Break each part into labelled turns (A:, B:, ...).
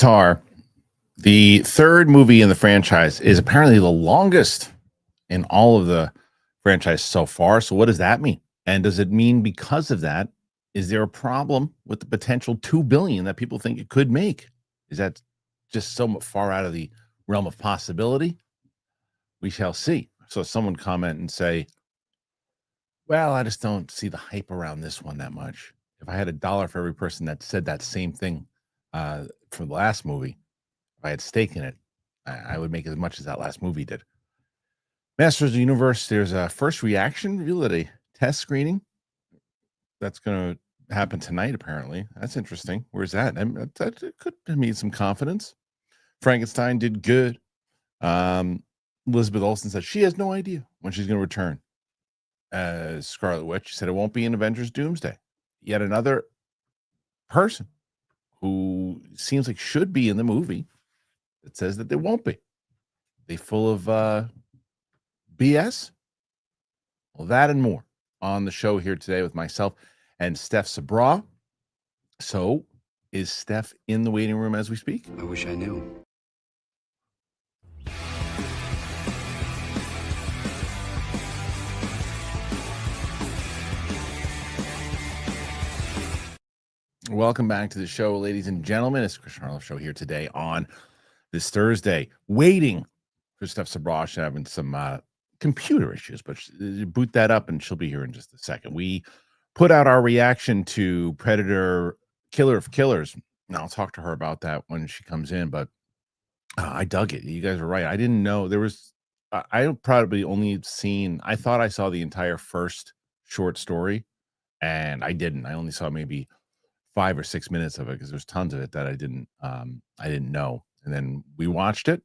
A: Tar, the third movie in the franchise, is apparently the longest in all of the franchise so far. So what does that mean? And does it mean because of that, is there a problem with the potential $2 billion that people think it could make? Is that just so far out of the realm of possibility? We shall see. So someone comment and say, well, I just don't see the hype around this one that much. If I had $1 for every person that said that same thing for the last movie, if I had stake in it, I would make as much as that last movie did. Masters of the Universe, there's a first reaction reveal at a test screening. That's going to happen tonight, apparently. That's interesting. Where's that? That could mean some confidence. Frankenstein did good. Elizabeth Olsen said she has no idea when she's going to return as Scarlet Witch. She said it won't be in Avengers Doomsday. Yet another person who seems like should be in the movie that says that they won't be. They full of BS? Well, that and more on the show here today with myself and Steph Sabra. So, is Steph in the waiting room as we speak?
B: I wish I knew.
A: Welcome back to the show, ladies and gentlemen. It's Kristian Harloff Show here today on this Thursday. Waiting for Steph Sabra. She's having some computer issues, but boot that up and she'll be here in just a second. We put out our reaction to Predator Killer of Killers. Now I'll talk to her about that when she comes in, but I dug it. You guys were right. I didn't know there was, I probably only seen, I thought I saw the entire first short story and I didn't. I only saw maybe 5 or 6 minutes of it because there's tons of it that I didn't know. And then we watched it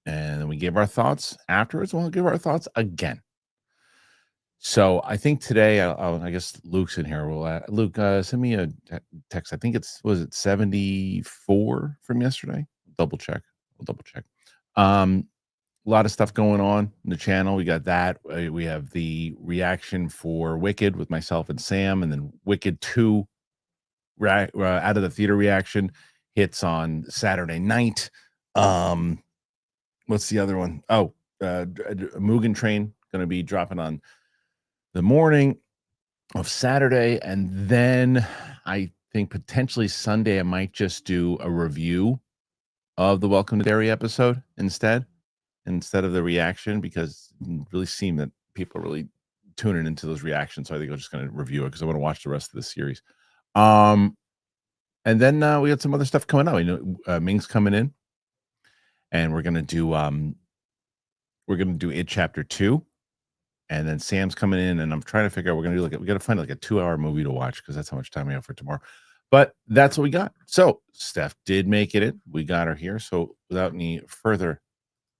A: and then we gave our thoughts afterwards. We'll give our thoughts again. So I think today, I guess Luke's in here. Luke, send me a text. I think was it 74 from yesterday? Double check. We'll double check. A lot of stuff going on in the channel. We got that. We have the reaction for Wicked with myself and Sam, and then Wicked 2 out of the theater reaction hits on Saturday night. What's the other one? Oh, Mugen Train going to be dropping on the morning of Saturday, and then I think potentially Sunday I might just do a review of the Welcome to Derry episode instead of the reaction, because it really seemed that people are really tuning into those reactions. So I think I'm just going to review it because I want to watch the rest of the series. And then we got some other stuff coming out. We know Ming's coming in, and we're gonna do It Chapter 2, and then Sam's coming in, and I'm trying to figure out we got to find like a 2-hour movie to watch because that's how much time we have for tomorrow. But that's what we got. So Steph did make it in. We got her here. So without any further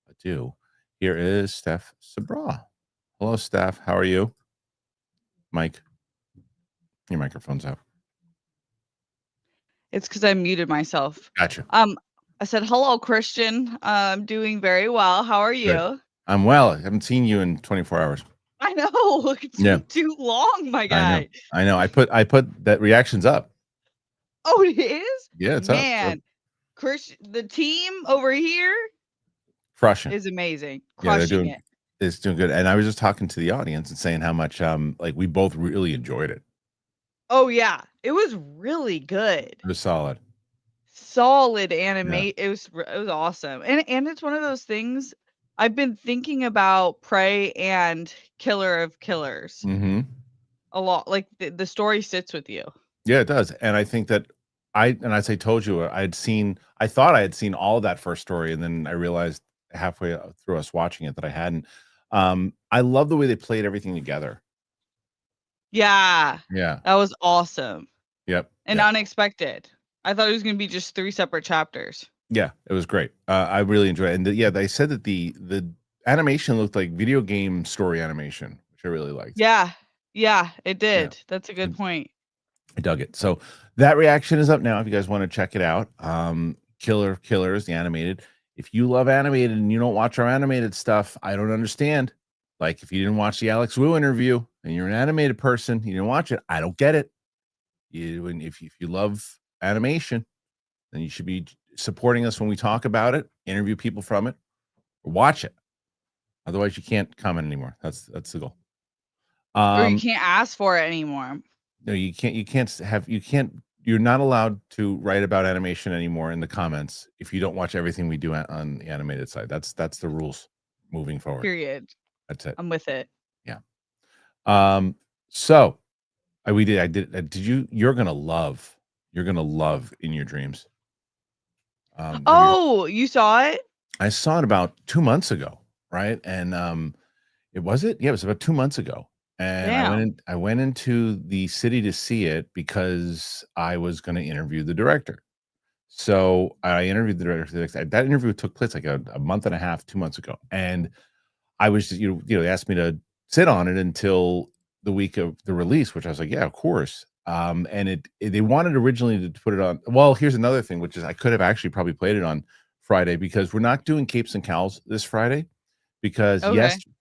A: ado, here is Steph Sabra. Hello, Steph. How are you? Mike, your microphone's out.
C: It's because I muted myself.
A: Gotcha.
C: I said, hello, Christian. I'm doing very well. How are you?
A: Good. I'm well. I haven't seen you in 24 hours.
C: I know. It's been too long, my guy.
A: I know. I put that reactions up.
C: Oh, it is?
A: Yeah, it's
C: Man, Chris, the team over here
A: crushing
C: is amazing.
A: Crushing it. It's doing good. And I was just talking to the audience and saying how much like we both really enjoyed it.
C: Oh yeah, it was really good.
A: It was solid
C: anime. Yeah. It was awesome. And it's one of those things I've been thinking about Prey and Killer of Killers a lot. Like the story sits with you.
A: Yeah, it does. And I think that I told you I thought I had seen all of that first story, and then I realized halfway through us watching it that I hadn't. I love the way they played everything together.
C: Yeah. That was awesome.
A: Yep.
C: And unexpected. I thought it was going to be just 3 separate chapters.
A: Yeah, it was great. I really enjoyed it. And they said that the animation looked like video game story animation, which I really liked.
C: Yeah, it did. Yeah. That's a good point.
A: I dug it. So that reaction is up now if you guys want to check it out. Killer of Killers, the animated. If you love animated and you don't watch our animated stuff, I don't understand. Like if you didn't watch the Alex Wu interview and you're an animated person, you didn't watch it, I don't get it. If you love animation, then you should be supporting us when we talk about it, interview people from it, or watch it. Otherwise, you can't comment anymore. That's the goal.
C: Or you can't ask for it anymore.
A: No, you can't. You're not allowed to write about animation anymore in the comments if you don't watch everything we do on the animated side. That's the rules moving forward.
C: Period.
A: That's it.
C: I'm with it.
A: Yeah. So did you? You're gonna love In Your Dreams.
C: You saw it?
A: I saw it about 2 months ago, right? And it was about 2 months ago. And
C: Damn.
A: I went into the city to see it because I was going to interview the director. So I interviewed the director. That interview took place like a month and a half, 2 months ago, and I was just, they asked me to sit on it until the week of the release, which I was like, yeah, of course. And they wanted originally to put it on. Well, here's another thing, which is I could have actually probably played it on Friday because we're not doing Capes and Cowls this Friday because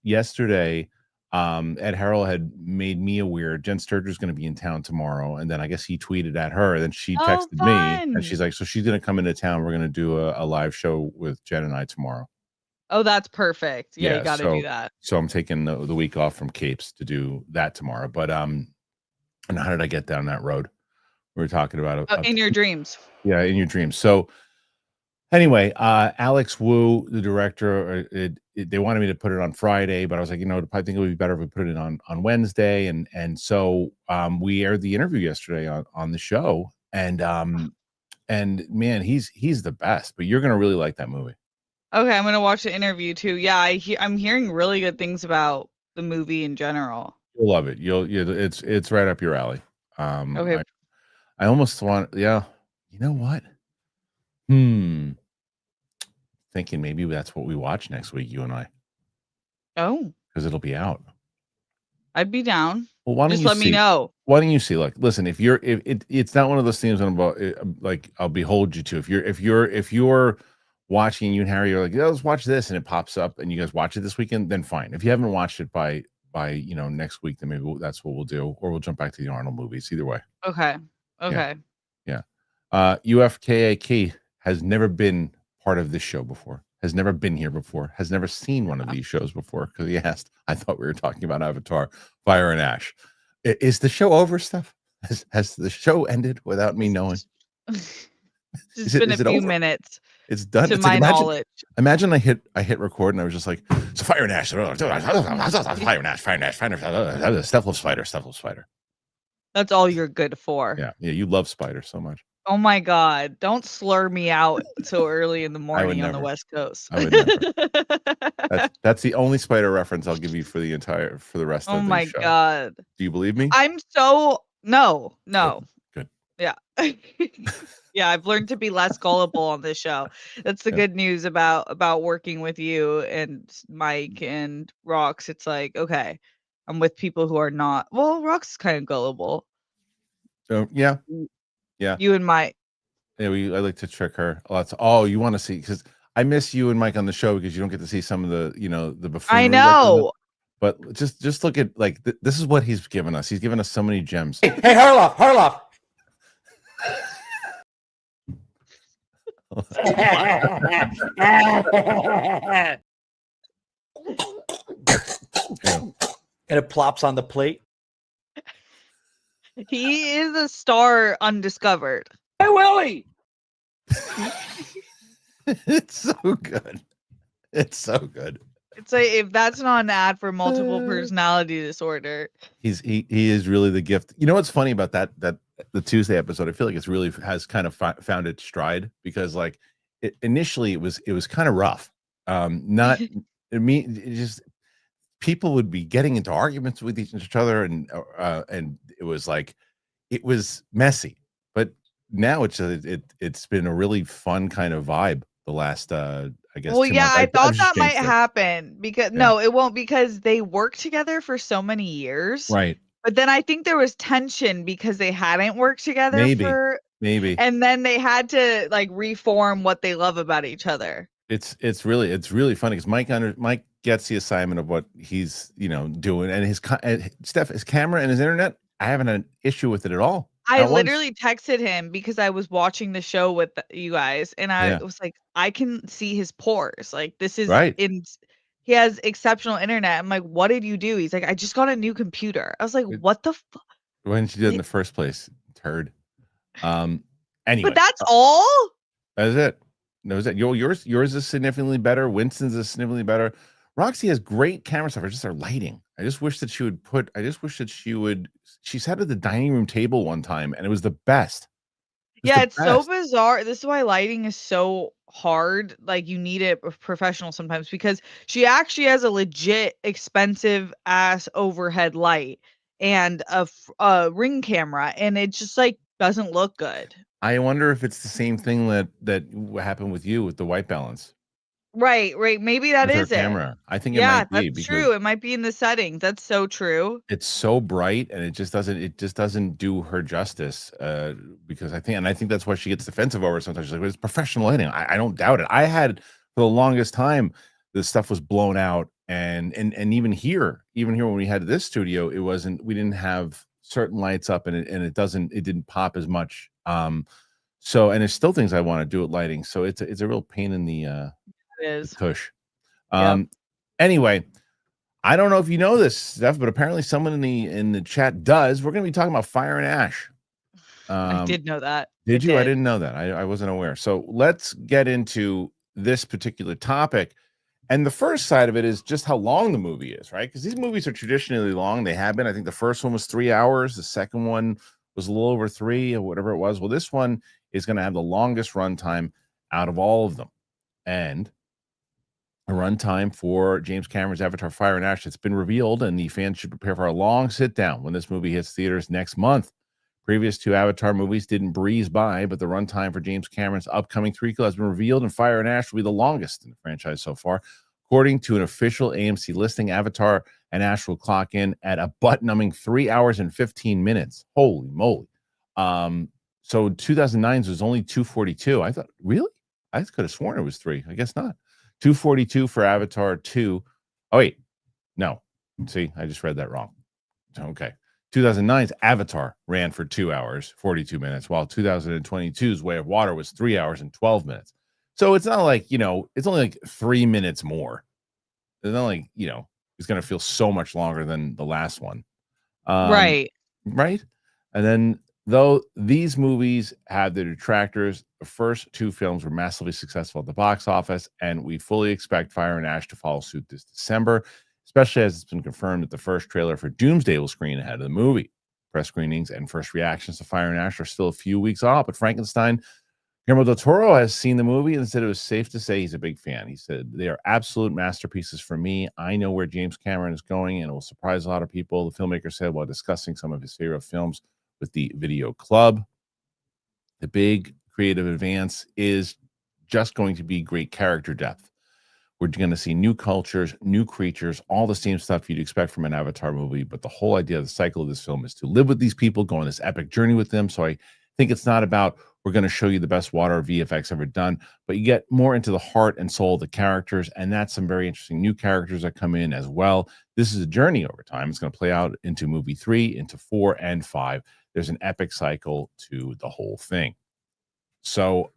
A: yesterday Ed Harrell had made me aware Jen Sturger's going to be in town tomorrow, and then I guess he tweeted at her, and then she texted me, and she's like, so she's going to come into town. We're going to do a live show with Jen and I tomorrow.
C: Oh, that's perfect. Yeah, you got to do that.
A: So I'm taking the week off from Capes to do that tomorrow. But and how did I get down that road? We were talking about
C: In Your Dreams.
A: Yeah, In Your Dreams. So anyway, Alex Wu, the director, they wanted me to put it on Friday, but I was like, I think it would be better if we put it on Wednesday. And so we aired the interview yesterday on the show, and man, he's the best. But you're gonna really like that movie.
C: Okay, I'm gonna watch the interview too. Yeah, I'm hearing really good things about the movie in general.
A: You'll love it. It's right up your alley.
C: Okay.
A: I almost want, you know what? Thinking maybe that's what we watch next week, you and I.
C: Oh.
A: Because it'll be out.
C: I'd be down.
A: Well, why don't
C: just
A: you
C: let me know?
A: Why don't you see? Like, listen, if it's not one of those things I'll behold you to. If you're watching, you and Harry, you're like, yeah, let's watch this, and it pops up, and you guys watch it this weekend, then fine. If you haven't watched it by next week, then maybe that's what we'll do, or we'll jump back to the Arnold movies. Either way.
C: Okay.
A: Yeah. UFKAK has never been part of this show before. Has never been here before. Has never seen one of these shows before. Because he asked, I thought we were talking about Avatar, Fire and Ash. Is the show over, Steph? Has the show ended without me knowing?
C: It's been a few minutes.
A: It's done.
C: To my knowledge.
A: Imagine I hit record and I was just like, so Fire and Ash. Fire and Ash. Steph loves Spider.
C: That's all you're good for.
A: Yeah. You love Spider so much.
C: Oh my God. Don't slur me out so early in the morning on the West Coast.
A: I would never. That's the only Spider reference I'll give you for the rest of the show. Oh my
C: God.
A: Do you believe me?
C: No.
A: Good.
C: Yeah. Yeah, I've learned to be less gullible on this show. That's the good news about working with you and Mike and Rox. It's like, okay, I'm with people who are not. Well, Rox is kind of gullible.
A: So yeah.
C: You and Mike.
A: Yeah, I like to trick her a lot. You want to see, because I miss you and Mike on the show because you don't get to see some of the the buffoonery.
C: I know.
A: But just look at this is what he's given us. He's given us so many gems.
B: Hey, Harloff. And it plops on the plate.
C: He is a star undiscovered.
B: Hey, Willie!
A: It's so good. It's like,
C: if that's not an ad for multiple personality disorder.
A: He is really the gift. You know what's funny about that the Tuesday episode? I feel like it's really has kind of found its stride because initially it was kind of rough. Just people would be getting into arguments with each other, and it was messy. But now it's been a really fun kind of vibe the last I guess.
C: Well, yeah, I thought that might happen because no, it won't, because they worked together for so many years.
A: Right.
C: But then I think there was tension because they hadn't worked together
A: maybe.
C: And then they had to reform what they love about each other.
A: It's really funny because Mike gets the assignment of what he's doing, and his camera and his internet, I haven't had an issue with it at all.
C: I literally texted him because I was watching the show with you guys, and I was like, I can see his pores. Like, this is
A: right.
C: He has exceptional internet. I'm like, what did you do? He's like, I just got a new computer. I was like, what the fuck?
A: When did you do it in the first place? Turd. Anyway.
C: But that's all?
A: That is it. That was it. Yours is significantly better. Winston's is significantly better. Roxy has great camera stuff. It's just her lighting. I just wish that she would. She sat at the dining room table one time, and it was the best.
C: Yeah, it's so bizarre. This is why lighting is so hard. Like, you need it professional sometimes, because she actually has a legit expensive ass overhead light and a ring camera, and it just like doesn't look good.
A: I wonder if it's the same thing that happened with you with the white balance.
C: Right. Maybe that
A: With her
C: is it.
A: camera. I think it might be
C: that's true. It might be in the settings. That's so true.
A: It's so bright, and it just doesn't do her justice. Because I think that's why she gets defensive over it sometimes. She's like, well, it's professional lighting. I don't doubt it. I had for the longest time the stuff was blown out, and even here when we had this studio, we didn't have certain lights up, and it didn't pop as much. So, and there's still things I want to do with lighting. So it's a real pain in the tush. Anyway, I don't know if you know this, Steph, but apparently someone in the chat does. We're going to be talking about Fire and Ash.
C: I did know that.
A: Did you? I didn't know that. I wasn't aware. So let's get into this particular topic. And the first side of it is just how long the movie is, right? Because these movies are traditionally long. They have been. I think the first one was 3 hours. The second one was a little over 3 or whatever it was. Well, this one is going to have the longest runtime out of all of them. And a runtime for James Cameron's Avatar Fire and Ash that's been revealed, and the fans should prepare for a long sit down when this movie hits theaters next month. Previous two Avatar movies didn't breeze by, but the runtime for James Cameron's upcoming threequel has been revealed, and Fire and Ash will be the longest in the franchise so far. According to an official AMC listing, Avatar and Ash will clock in at a butt-numbing 3 hours and 15 minutes. Holy moly. So 2009's was only 242. I thought, really? I could have sworn it was 3. I guess not. 242 for Avatar 2. Oh, wait. No. See, I just read that wrong. Okay. 2009's Avatar ran for 2 hours, 42 minutes, while 2022's Way of Water was 3 hours and 12 minutes. So it's not like, it's only like 3 minutes more. It's not like, it's going to feel so much longer than the last one.
C: Right.
A: Right. And then, though these movies have their detractors, the first two films were massively successful at the box office, and we fully expect Fire and Ash to follow suit this December, especially as it's been confirmed that the first trailer for Doomsday will screen ahead of the movie. Press screenings and first reactions to Fire and Ash are still a few weeks off, but Frankenstein, Guillermo del Toro has seen the movie and said it was safe to say he's a big fan. He said, they are absolute masterpieces for me. I know where James Cameron is going, and it will surprise a lot of people, the filmmaker said while discussing some of his favorite films with the Video Club. The big creative advance is just going to be great character depth. We're going to see new cultures, new creatures, all the same stuff you'd expect from an Avatar movie. But the whole idea of the cycle of this film is to live with these people, go on this epic journey with them. So I think it's not about we're going to show you the best water VFX ever done, but you get more into the heart and soul of the characters. And that's some very interesting new characters that come in as well. This is a journey over time. It's going to play out into movie 3, into 4, and 5. There's an epic cycle to the whole thing. So,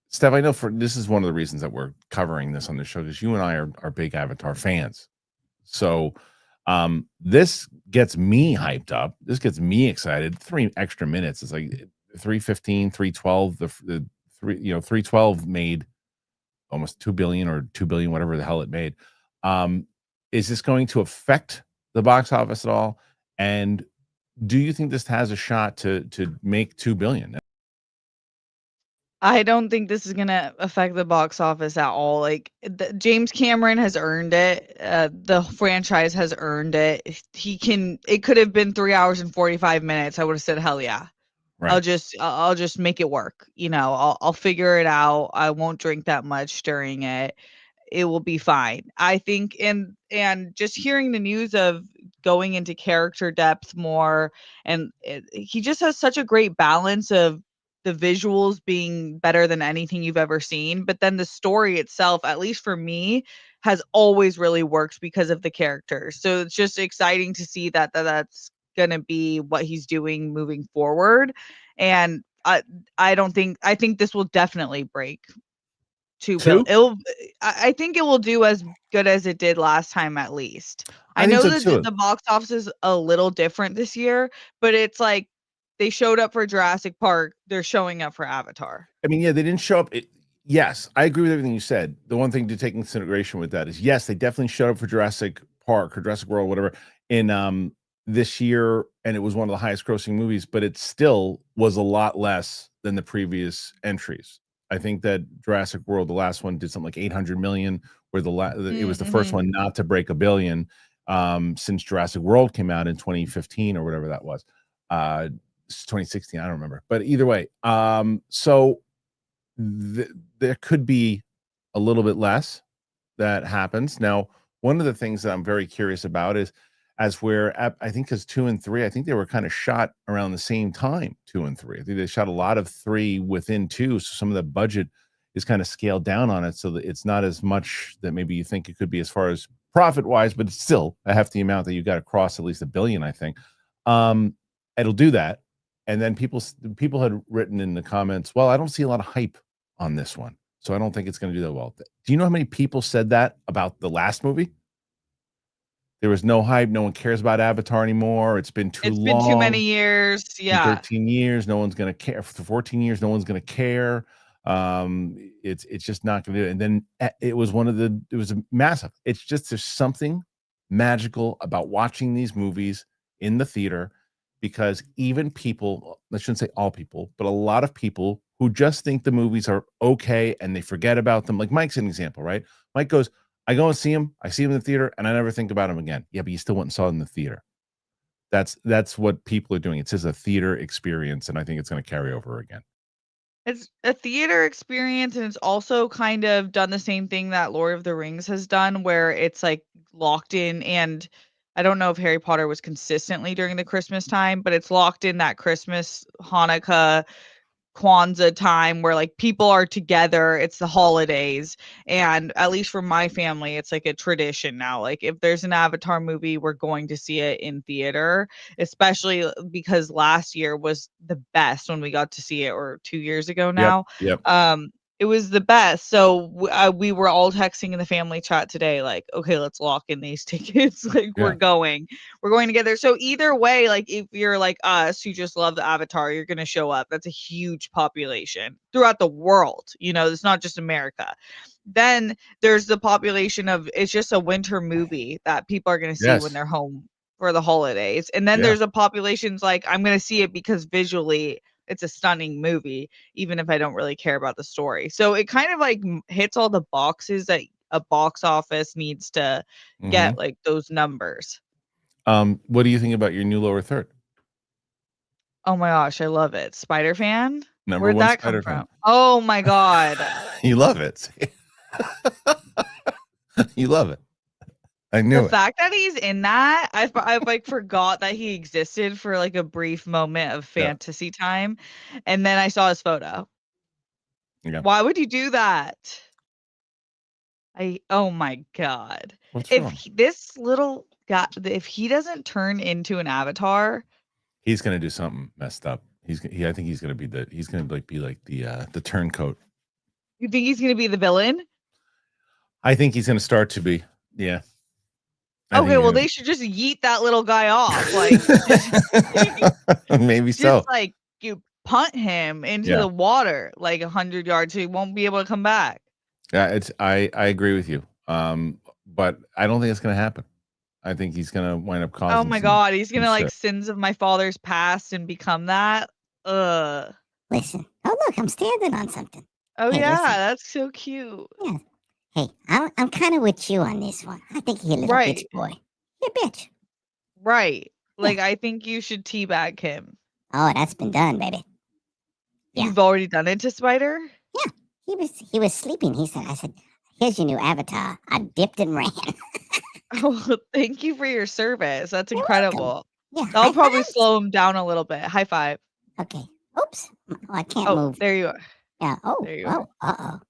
A: Steph, I know this is one of the reasons that we're covering this on the show, because you and I are big Avatar fans. So this gets me hyped up. This gets me excited. 3 extra minutes. It's like 315, 312. The 312 made almost 2 billion or 2 billion, whatever the hell it made. Is this going to affect the box office at all? And do you think this has a shot to make 2 billion?
C: I don't think this is gonna affect the box office at all. Like, James Cameron has earned it. The franchise has earned it. It could have been 3 hours and 45 minutes. I would have said, hell yeah. Right. I'll just make it work. I'll figure it out. I won't drink that much during it. It will be fine. I think, and just hearing the news of going into character depth more, and he just has such a great balance of the visuals being better than anything you've ever seen, but then the story itself, at least for me, has always really worked because of the characters. So it's just exciting to see that's gonna be what he's doing moving forward. And I think this will definitely break 2 billion. I think it will do as good as it did last time at least. I
A: I think
C: know
A: so
C: that
A: too.
C: the box office is a little different this year, but it's like they showed up for Jurassic Park, they're showing up for Avatar.
A: I mean, yeah, they didn't show up. Yes, I agree with everything you said. The one thing to take into consideration with that is, yes, they definitely showed up for Jurassic Park or Jurassic World, whatever, in this year, and it was one of the highest grossing movies, but it still was a lot less than the previous entries. I think that Jurassic World, the last one, did something like 800 million, where it was the first one not to break $1 billion since Jurassic World came out in 2015 or whatever that was. 2016, I don't remember, but either way, so there could be a little bit less that happens. Now, one of the things that I'm very curious about is, as where I think because 2 and 3, I think they were kind of shot around the same time. 2 and 3, I think they shot a lot of 3 within 2, so some of the budget is kind of scaled down on it, so that it's not as much that maybe you think it could be as far as profit wise, but it's still a hefty amount that you got to cross at least $1 billion, I think. It'll do that. And then people had written in the comments, well, I don't see a lot of hype on this one, so I don't think it's going to do that well. Do you know how many people said that about the last movie? There was no hype. No one cares about Avatar anymore. It's been too long.
C: It's been too many years. Yeah.
A: 13 years. No one's going to care. For 14 years, no one's going to care. It's just not going to do it. And then it was it was a massive. It's just, there's something magical about watching these movies in the theater, because even people, I shouldn't say all people, but a lot of people who just think the movies are okay and they forget about them. Like Mike's an example, right? Mike goes, I go and see him. I see him in the theater, and I never think about him again. Yeah, but you still went and saw it in the theater. That's what people are doing. It's just a theater experience, and I think it's going to carry over again.
C: It's a theater experience, and it's also kind of done the same thing that Lord of the Rings has done, where it's like locked in. And I don't know if Harry Potter was consistently during the Christmas time, but it's locked in that Christmas, Hanukkah, Kwanzaa time where like people are together. It's the holidays, and at least for my family, it's like a tradition now. Like if there's an Avatar movie, we're going to see it in theater, especially because last year was the best when we got to see it, or 2 years ago now.
A: Yep.
C: It was the best. So we were all texting in the family chat today, like, okay, let's lock in these tickets. Like we're going together. So either way, like if you're like us who just love the Avatar, you're going to show up. That's a huge population throughout the world. It's not just America. Then there's the population of, it's just a winter movie that people are going to see when they're home for the holidays. And then there's a population's like, I'm going to see it because visually it's a stunning movie, even if I don't really care about the story. So it kind of like hits all the boxes that a box office needs to get, like those numbers.
A: What do you think about your new lower third?
C: Oh my gosh, I love it. Spider fan?
A: Where'd
C: that come from? Oh my god.
A: You love it. You love it. I knew
C: the fact that he's in that, I like forgot that he existed for like a brief moment of fantasy time, and then I saw his photo.
A: Yeah.
C: Why would you do that? Oh my god!
A: What's
C: if
A: wrong?
C: This little guy, if he doesn't turn into an avatar,
A: he's gonna do something messed up. I think he's gonna be the turncoat.
C: You think he's gonna be the villain?
A: I think he's gonna start to be. Yeah.
C: Okay, well, they should just yeet that little guy off, like
A: maybe so.
C: Just like you punt him into the water like 100 yards, so he won't be able to come back.
A: Yeah, I agree with you. But I don't think it's gonna happen. I think he's gonna wind up causing.
C: Oh my god, he's gonna like sins of my father's past and become that.
D: Listen. Oh look, I'm standing on something.
C: Oh hey, yeah, that's so cute.
D: Yeah. Hey, I'm kind of with you on this one. I think you're a little bitch boy. You're a bitch.
C: Right. Like, I think you should teabag him.
D: Oh, that's been done, baby.
C: Yeah. You've already done it to Spider?
D: Yeah. He was sleeping. I said, here's your new avatar. I dipped and ran.
C: Oh, thank you for your service. That's incredible.
D: Yeah.
C: That'll probably slow him down a little bit. High five.
D: Okay. Oops. Oh, I can't move.
C: There you are.
D: Yeah. Oh,
C: there you are.
D: Uh-oh.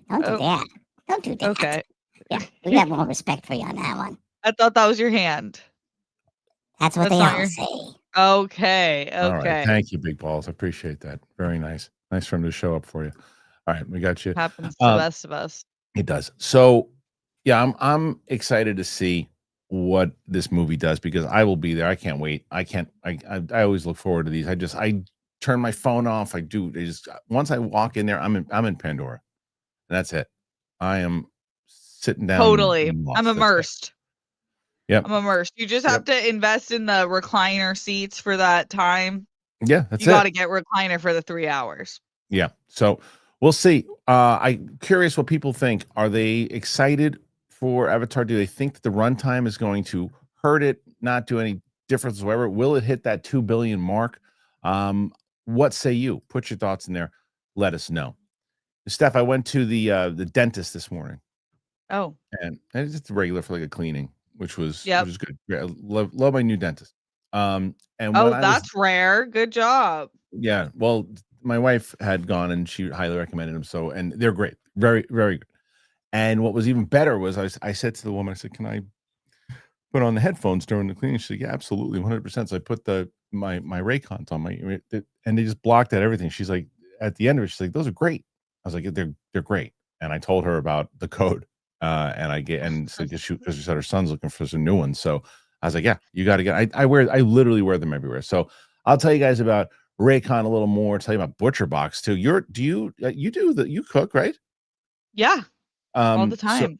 D: Don't do that. Don't do that.
C: Okay.
D: Yeah, we have more respect for you on that one.
C: I thought that was your hand.
D: That's what
C: That's
D: they
C: not
D: all
C: your-
D: say.
C: Okay.
A: All right.
C: Okay.
A: Thank you, Big Balls. I appreciate that. Very nice. Nice for him to show up for you. All right, we got you.
C: Happens to the best of us.
A: It does. So, yeah, I'm excited to see what this movie does because I will be there. I can't wait. I always look forward to these. I turn my phone off. Once I walk in there, I'm in Pandora. And that's it. I am sitting down.
C: Totally.
A: and lost.
C: I'm
A: That's it.
C: immersed.
A: Yep.
C: I'm immersed. You just have to invest in the recliner seats for that time.
A: Yeah, that's
C: You got
A: it.
C: to get recliner for the 3 hours.
A: Yeah. So we'll see. I'm curious what people think. Are they excited for Avatar? Do they think that the runtime is going to hurt it, not do any difference whatsoever? Will it hit that 2 billion mark? What say you? Put your thoughts in there. Let us know. Steph, I went to the dentist this morning.
C: Oh.
A: And it's just regular for like a cleaning, which was good. Yeah, I love my new dentist. And
C: that's rare. Good job.
A: Yeah. Well, my wife had gone and she highly recommended them. So, and they're great. Very, very good. And what was even better was I said to the woman, I said, can I put on the headphones during the cleaning? She said, yeah, absolutely. 100%. So I put my Raycons on and they just blocked out everything. She's like, at the end of it, she's like, those are great. I was like, they're great. And I told her about the code. So because she said her son's looking for some new ones. So I was like, yeah, you got to get, I literally wear them everywhere. So I'll tell you guys about Raycon a little more, tell you about ButcherBox too. You cook, right?
C: Yeah. All the time.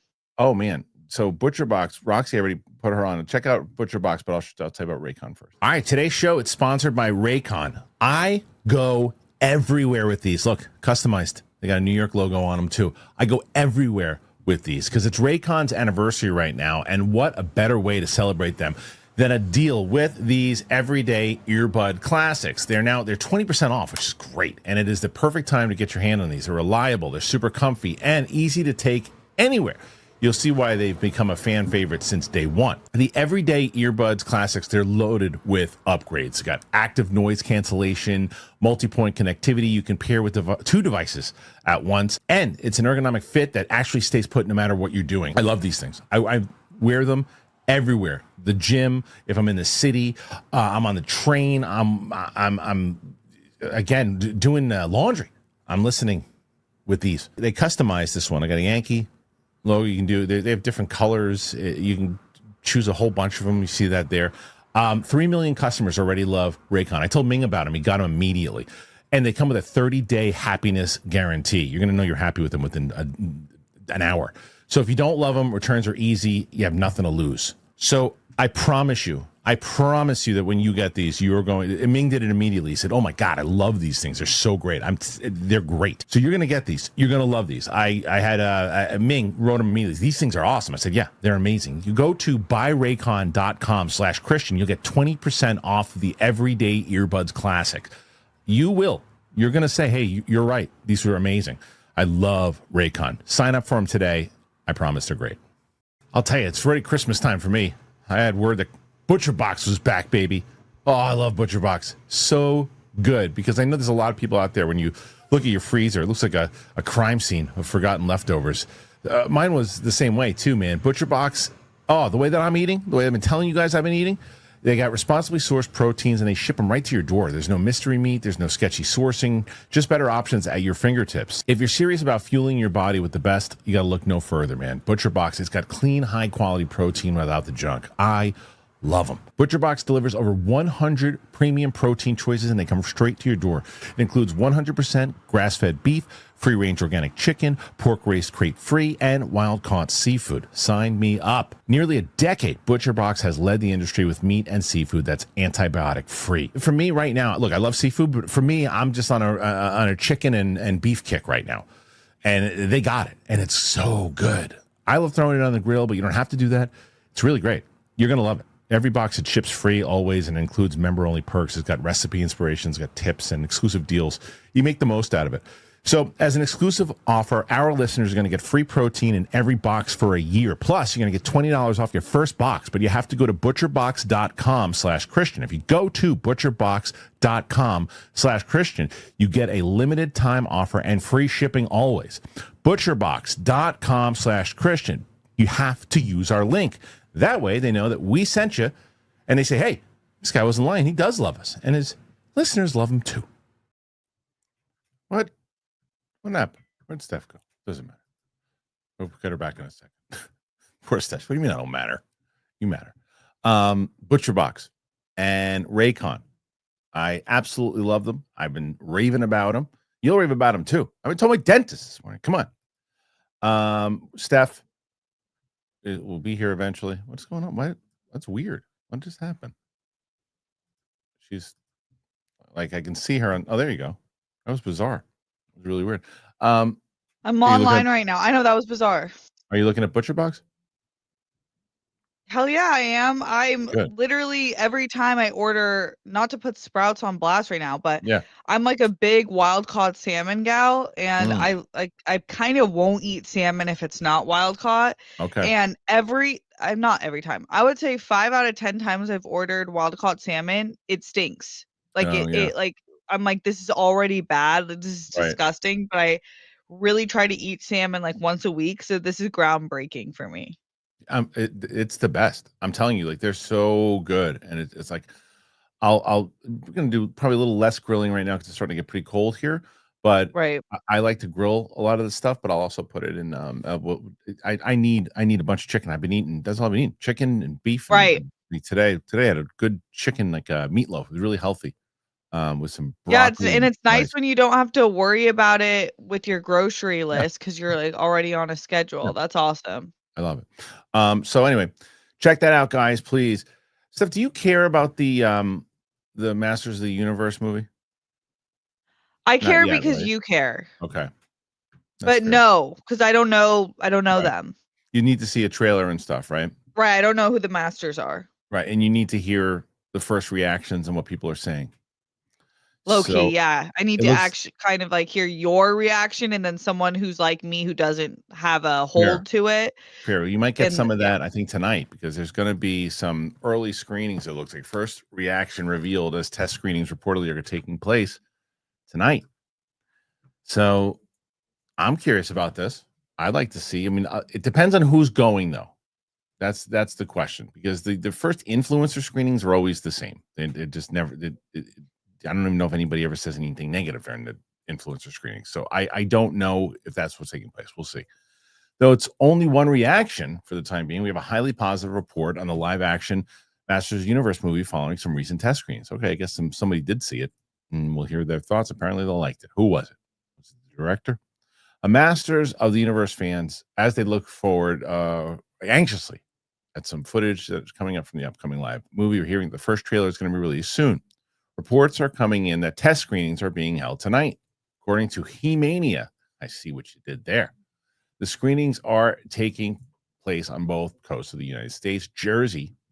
A: So ButcherBox, Roxy already put her on. Check out ButcherBox, but I'll tell you about Raycon first. All right, today's show, it's sponsored by Raycon. I go everywhere with these. Look, customized. They got a New York logo on them too. I go everywhere with these because it's Raycon's anniversary right now, and what a better way to celebrate them than a deal with these everyday earbud classics. They're 20% off, which is great, and it is the perfect time to get your hand on these. They're reliable, they're super comfy, and easy to take anywhere. You'll see why they've become a fan favorite since day one. The everyday earbuds classics, they're loaded with upgrades. You got active noise cancellation, multi-point connectivity. You can pair with two devices at once. And it's an ergonomic fit that actually stays put no matter what you're doing. I love these things. I wear them everywhere. The gym, if I'm in the city, I'm on the train, I'm again doing laundry. I'm listening with these. They customize this one. I got a Yankee logo. You can do. They have different colors. You can choose a whole bunch of them. You see that there. 3 million customers already love Raycon. I told Ming about them. He got them immediately, and they come with a 30-day happiness guarantee. You're going to know you're happy with them within an hour. So if you don't love them, returns are easy. You have nothing to lose. So I promise you that when you get these, you're going. Ming did it immediately. He said, "Oh my God, I love these things. They're so great. They're great." So you're going to get these. You're going to love these. I had Ming wrote them immediately. These things are awesome. I said, "Yeah, they're amazing." You go to buyraycon.com/Christian. You'll get 20% off the Everyday Earbuds Classic. You're going to say, "Hey, you're right. These were amazing." I love Raycon. Sign up for them today. I promise they're great. I'll tell you, it's already Christmas time for me. I had word that ButcherBox was back, baby. Oh, I love ButcherBox. So good, because I know there's a lot of people out there, when you look at your freezer, it looks like a crime scene of forgotten leftovers. Mine was the same way too, man. ButcherBox, the way that I'm eating, the way I've been telling you guys I've been eating, they got responsibly sourced proteins and they ship them right to your door. There's no mystery meat. There's no sketchy sourcing. Just better options at your fingertips. If you're serious about fueling your body with the best, you got to look no further, man. ButcherBox, it's got clean, high-quality protein without the junk. I love them. ButcherBox delivers over 100 premium protein choices, and they come straight to your door. It includes 100% grass-fed beef, free-range organic chicken, pork raised crate-free, and wild-caught seafood. Sign me up. Nearly a decade, ButcherBox has led the industry with meat and seafood that's antibiotic-free. For me right now, look, I love seafood, but for me, I'm just on a chicken and beef kick right now. And they got it, and it's so good. I love throwing it on the grill, but you don't have to do that. It's really great. You're going to love it. Every box, it ships free always and includes member-only perks. It's got recipe inspirations, got tips and exclusive deals. You make the most out of it. So as an exclusive offer, our listeners are going to get free protein in every box for a year. Plus, you're going to get $20 off your first box, but you have to go to butcherbox.com/Christian. If you go to butcherbox.com/Christian, you get a limited time offer and free shipping always. Butcherbox.com/Christian. You have to use our link. That way they know that we sent you, and they say, "Hey, This guy wasn't lying. He does love us, and his listeners love him too. What happened? Where'd Steph go? Doesn't matter. We'll get her back in a second. Poor Steph. What do you mean I don't matter? You matter. Butcher Box and Raycon. I absolutely love them. I've been raving about them. You'll rave about them too. I told my dentist this morning. Come on. Steph will be here eventually. What's going on? What? That's weird. What just happened? She's like, I can see her on. Oh, there you go. That was bizarre. It was really weird.
C: I'm online right now. I know that was bizarre.
A: Are you looking at Butcher Box?
C: Hell yeah, I am. I'm
A: Good.
C: literally every time I order, not to put Sprouts on blast right now, but
A: Yeah.
C: I'm like a big wild caught salmon gal, and I kind of won't eat salmon if it's not wild caught.
A: Okay.
C: And I'm not every time. I would say 5 out of 10 times I've ordered wild caught salmon, it stinks. Like it like I'm like, this is already bad. This is disgusting. But I really try to eat salmon like once a week, so this is groundbreaking for me.
A: It's the best. I'm telling you, like they're so good, and it's like we're gonna do probably a little less grilling right now because it's starting to get pretty cold here. But I like to grill a lot of this stuff, but I'll also put it in. I need a bunch of chicken. I've been eating. That's all I've been eating: chicken and beef. And today I had a good chicken like meatloaf. It was really healthy. With some broccoli.
C: Yeah, it's nice when you don't have to worry about it with your grocery list because you're like already on a schedule. That's awesome.
A: I love it. So anyway, check that out, guys, please. Steph, do you care about the Masters of the Universe movie?
C: I care because you care.
A: Okay.
C: But no, because I don't know them.
A: You need to see a trailer and stuff, right?
C: Right. I don't know who the Masters are.
A: Right. And you need to hear the first reactions and what people are saying.
C: Low-key, yeah. I need to actually kind of like hear your reaction and then someone who's like me who doesn't have a hold to it.
A: Fair. You might get some of that, I think, tonight because there's going to be some early screenings. It looks like first reaction revealed as test screenings reportedly are taking place tonight. So I'm curious about this. I'd like to see. I mean, it depends on who's going, though. That's the question because the first influencer screenings are always the same. It just never. I don't even know if anybody ever says anything negative during the influencer screening. So I don't know if that's what's taking place. We'll see. Though it's only one reaction for the time being, we have a highly positive report on the live action Masters of the Universe movie following some recent test screens. Okay, I guess somebody did see it, and we'll hear their thoughts. Apparently they liked it. Who was it? Was it the director? A Masters of the Universe fans, as they look forward anxiously at some footage that's coming up from the upcoming live movie. We're hearing the first trailer is going to be released soon. Reports are coming in that test screenings are being held tonight. According to He-Mania, I see what you did there. The screenings are taking place on both coasts of the United States,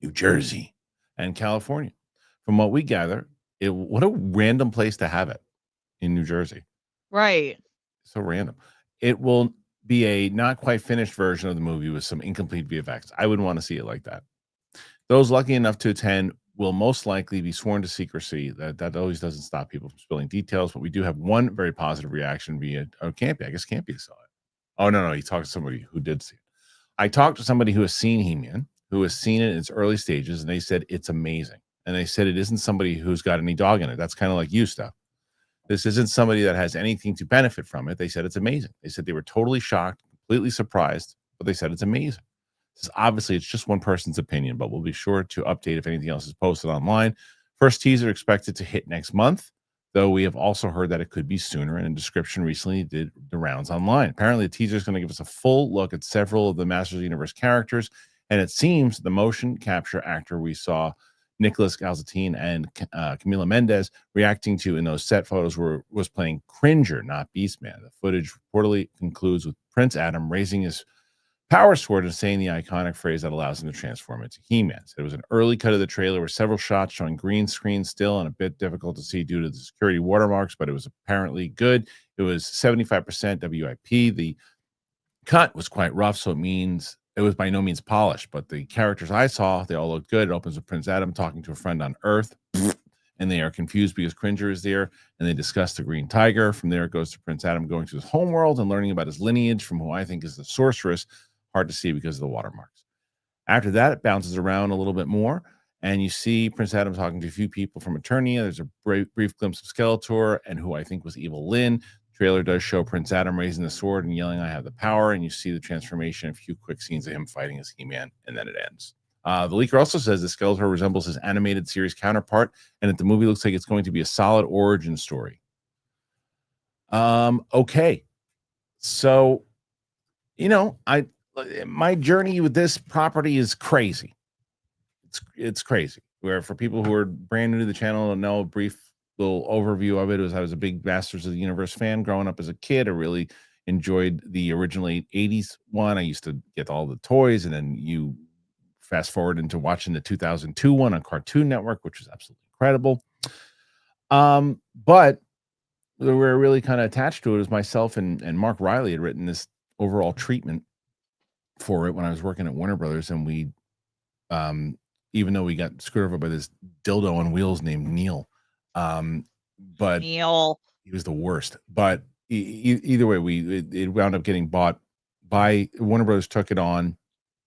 A: New Jersey, and California. From what we gather, what a random place to have it in New Jersey.
C: Right.
A: So random. It will be a not quite finished version of the movie with some incomplete VFX. I wouldn't want to see it like that. Those lucky enough to attend will most likely be sworn to secrecy. That always doesn't stop people from spilling details, but we do have one very positive reaction via Campy. I guess Campy saw it. Oh, no, he talked to somebody who did see it. I talked to somebody who has seen He-Man, who has seen it in its early stages, and they said it's amazing. And they said it isn't somebody who's got any dog in it. That's kind of like you, Steph. This isn't somebody that has anything to benefit from it. They said it's amazing. They said they were totally shocked, completely surprised, but they said it's amazing. Obviously, it's just one person's opinion, but we'll be sure to update if anything else is posted online. First teaser expected to hit next month, though we have also heard that it could be sooner, and a description recently did the rounds online. Apparently, the teaser is going to give us a full look at several of the Masters of the Universe characters, and it seems the motion capture actor we saw, Nicholas Galzatine and Camila Mendez, reacting to in those set photos was playing Cringer, not Beastman. The footage reportedly concludes with Prince Adam raising his power sword and saying the iconic phrase that allows him to transform into He-Man. It was an early cut of the trailer with several shots showing green screen still and a bit difficult to see due to the security watermarks, but it was apparently good. It was 75% WIP. The cut was quite rough, so it was by no means polished, but the characters I saw, they all looked good. It opens with Prince Adam talking to a friend on Earth, and they are confused because Cringer is there, and they discuss the Green Tiger. From there, it goes to Prince Adam going to his homeworld and learning about his lineage from who I think is the sorceress. Hard to see because of the watermarks. After that, it bounces around a little bit more, And you see Prince Adam talking to a few people from Eternia. There's a brief glimpse of Skeletor and who I think was Evil Lyn. Trailer does show Prince Adam raising the sword and yelling, "I have the power." And you see the transformation, a few quick scenes of him fighting as He-Man, and then it ends. The leaker also says that Skeletor resembles his animated series counterpart and that the movie looks like it's going to be a solid origin story. Okay. So, my journey with this property is crazy. It's crazy. Where for people who are brand new to the channel and know a brief little overview of it, I was a big Masters of the Universe fan growing up as a kid. I really enjoyed the original 80s one. I used to get all the toys, and then you fast forward into watching the 2002 one on Cartoon Network, which was absolutely incredible. But we were really kind of attached to it as myself and Mark Riley had written this overall treatment for it when I was working at Warner Brothers, and we even though we got screwed over by this dildo on wheels named Neil. But
C: Neil,
A: he was the worst. But either way, it wound up getting bought by Warner Brothers. Took it on.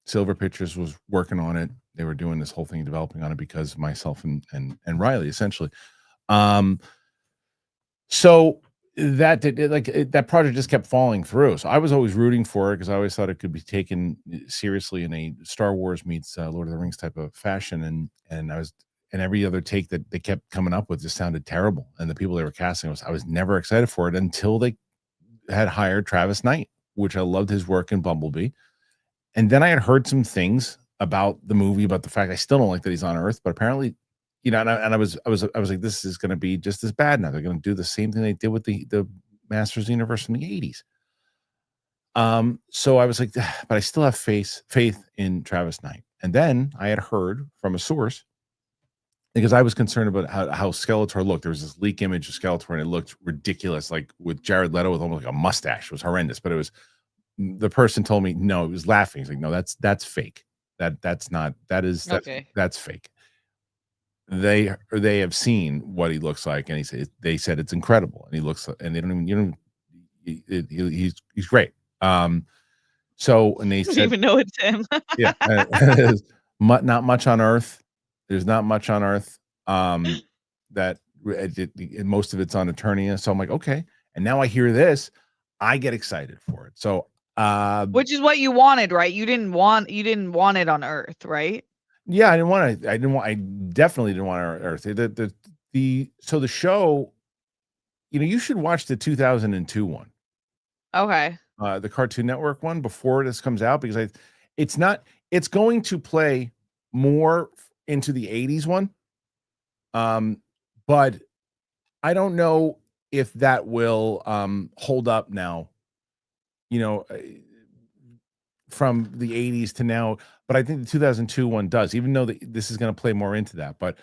A: Silver Pictures was working on it. They were doing this whole thing, developing on it because myself and Riley essentially. So that project just kept falling through. So I was always rooting for it because I always thought it could be taken seriously in a Star Wars meets Lord of the Rings type of fashion. And every other take that they kept coming up with just sounded terrible. And the people they were casting I was never excited for it until they had hired Travis Knight, which I loved his work in Bumblebee. And then I had heard some things about the movie, about the fact I still don't like that he's on Earth, but apparently, and I was like, this is going to be just as bad now. They're going to do the same thing they did with the Masters of the Universe in the 80s. So I was like, but I still have faith in Travis Knight. And then I had heard from a source, because I was concerned about how Skeletor looked. There was this leak image of Skeletor, and it looked ridiculous, like with Jared Leto with almost like a mustache. It was horrendous, but the person told me, no, it was laughing. He's like, no, that's fake. That's fake. They have seen what he looks like, and they said it's incredible, and he looks, and they don't even, he's great. So, and they
C: I don't
A: said,
C: even know it's him.
A: yeah, not much on Earth. There's not much on Earth. That most of it's on Eternia. So I'm like, okay. And now I hear this, I get excited for it. So,
C: which is what you wanted, right? You didn't want it on Earth, right?
A: Yeah, I definitely didn't want Earth. So the show, you should watch the 2002 one.
C: Okay.
A: The Cartoon Network one before this comes out, because it's going to play more into the 80s one. But I don't know if that will hold up now, from the 80s to now. But I think the 2002 one does, even though this is going to play more into that. But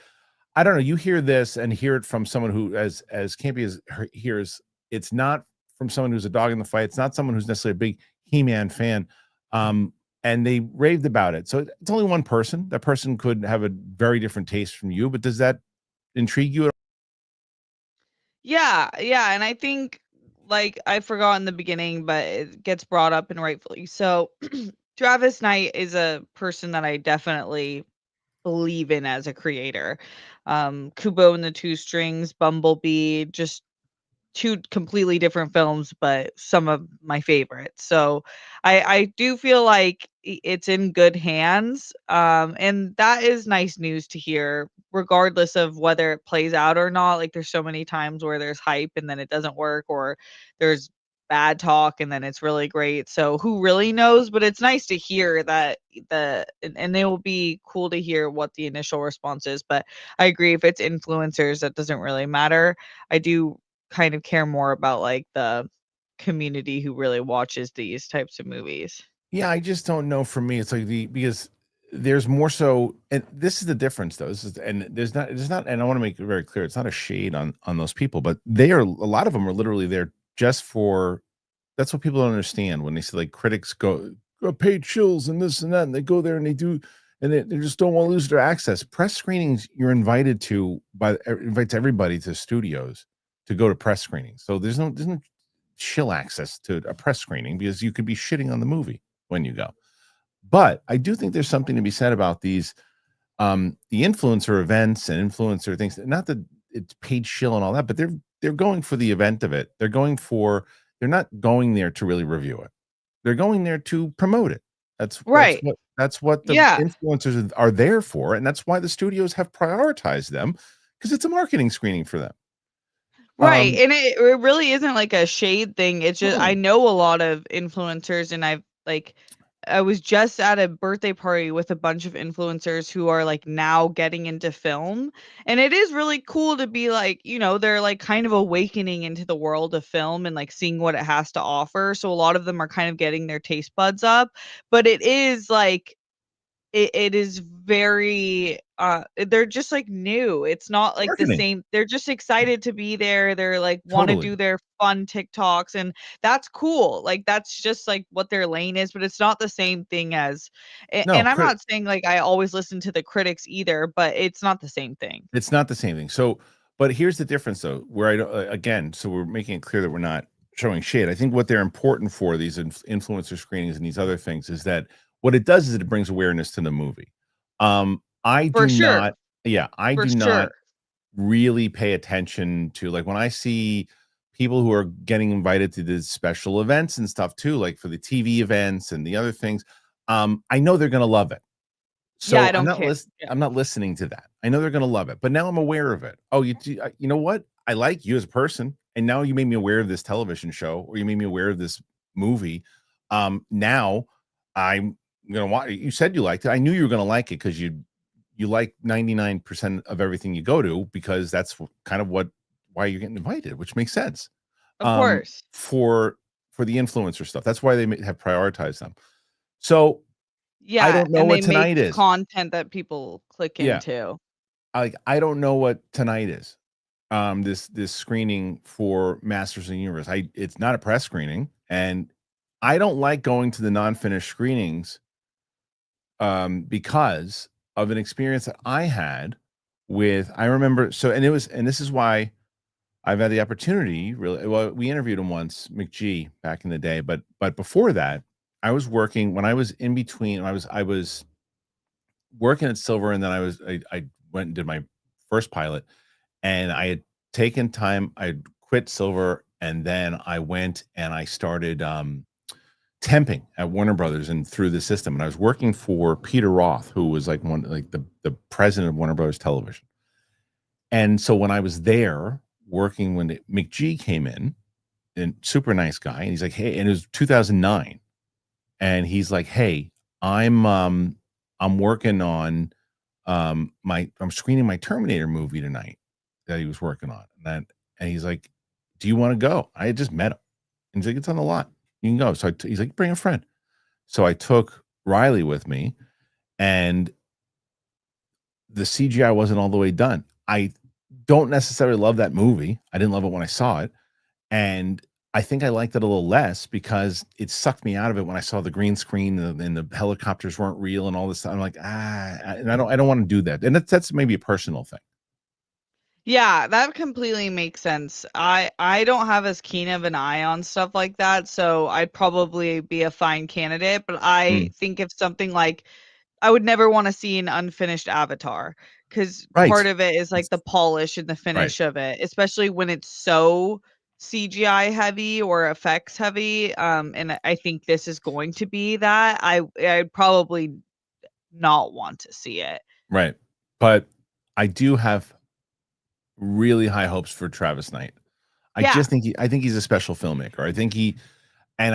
A: I don't know. You hear this and hear it from someone who, as campy as hears, it's not from someone who's a dog in the fight. It's not someone who's necessarily a big He-Man fan. And they raved about it. So it's only one person. That person could have a very different taste from you. But does that intrigue you at all?
C: Yeah. And I think, like, I forgot in the beginning, but it gets brought up, and rightfully so. Travis Knight is a person that I definitely believe in as a creator. Kubo and the Two Strings, Bumblebee, just two completely different films, but some of my favorites. So I do feel like it's in good hands. And that is nice news to hear, regardless of whether it plays out or not. Like, there's so many times where there's hype and then it doesn't work, or there's bad talk and then it's really great. So who really knows? But it's nice to hear that and it will be cool to hear what the initial response is. But I agree, if it's influencers, that doesn't really matter. I do kind of care more about, like, the community who really watches these types of movies.
A: Yeah, I just don't know. For me, it's like because there's more so, and this is the difference, though. There's not, and I want to make it very clear, it's not a shade on those people, but a lot of them are literally there just for, that's what people don't understand when they say, like, critics go paid chills and this and that, and they go there and they do, and they just don't want to lose their access. Press screenings, you're invited to invites everybody to studios to go to press screenings. So there's no shill access to a press screening, because you could be shitting on the movie when you go. But I do think there's something to be said about these the influencer events and influencer things, not that it's paid shill and all that, but they're going for the event of it. They're not going there to really review it. They're going there to promote it. That's
C: Right.
A: what the
C: Yeah.
A: influencers are there for, and that's why the studios have prioritized them, because it's a marketing screening for them.
C: Right. And it really isn't like a shade thing. It's just I know a lot of influencers, and I was just at a birthday party with a bunch of influencers who are like now getting into film. And it is really cool to be like, they're like kind of awakening into the world of film and like seeing what it has to offer. So a lot of them are kind of getting their taste buds up. But it is like it is very they're just like new. It's not like the
A: Marketing.
C: same. They're just excited to be there. They're like want to
A: Totally.
C: do their fun TikToks, and that's cool. Like that's just like what their lane is, but it's not the same thing as
A: No,
C: and I'm not saying like I always listen to the critics either, but it's not the same thing.
A: it's not the same thing. So, but here's the difference though, where I don't, again, so we're making it clear that we're not showing shade. I think what they're important for, these influencer screenings and these other things, is that what it does is it brings awareness to the movie. I
C: For
A: do
C: sure.
A: not, yeah, I
C: For
A: do
C: sure.
A: not really pay attention to, like, when I see people who are getting invited to the special events and stuff too, like for the TV events and the other things. I know they're going to love it. So
C: Yeah, I don't care. Yeah.
A: I'm not listening to that. I know they're gonna love it, but now I'm aware of it. Oh, you know what? I like you as a person, and now you made me aware of this television show, or you made me aware of this movie. Now I'm gonna watch. You said you liked it. I knew you were gonna like it because you like 99% of everything you go to, because that's kind of why you're getting invited, which makes sense.
C: Of course.
A: For the influencer stuff, that's why they have prioritized them. So I
C: Yeah,
A: don't know
C: and
A: what
C: they make
A: tonight is.
C: content that people click
A: Yeah.
C: into.
A: I don't know what tonight is. This screening for Masters of the Universe. It's not a press screening, and I don't like going to the non-finished screenings because of an experience that I had with, I remember, and this is why I've had the opportunity, really. Well, we interviewed him once, McGee, back in the day, but before that, I was working, when I was in between, I was working at Silver, and then I went and did my first pilot, and I had taken time. I quit Silver, and then I went and I started temping at Warner Brothers and through the system. And I was working for Peter Roth, who was like the president of Warner Brothers Television. And so when I was there working, when McGee came in, and super nice guy, and he's like, hey, and it was 2009, and he's like, hey, I'm working on I'm screening my Terminator movie tonight that he was working on. And he's like, do you want to go? I had just met him. And he's like, it's on the lot. You can go. So he's like, bring a friend. So I took Riley with me, and the CGI wasn't all the way done. I don't necessarily love that movie. I didn't love it when I saw it. And I think I liked it a little less because it sucked me out of it when I saw the green screen and the helicopters weren't real and all this stuff. I'm like, and I don't want to do that. And that's maybe a personal thing.
C: Yeah, that completely makes sense. I don't have as keen of an eye on stuff like that, so I'd probably be a fine candidate, but I think if something like I would never want to see an unfinished Avatar, because part of it is like the polish and the finish of it, especially when it's so CGI heavy or effects heavy. And I think this is going to be that. I'd probably not want to see it.
A: Right. But I do have really high hopes for Travis Knight. I think he's a special filmmaker. I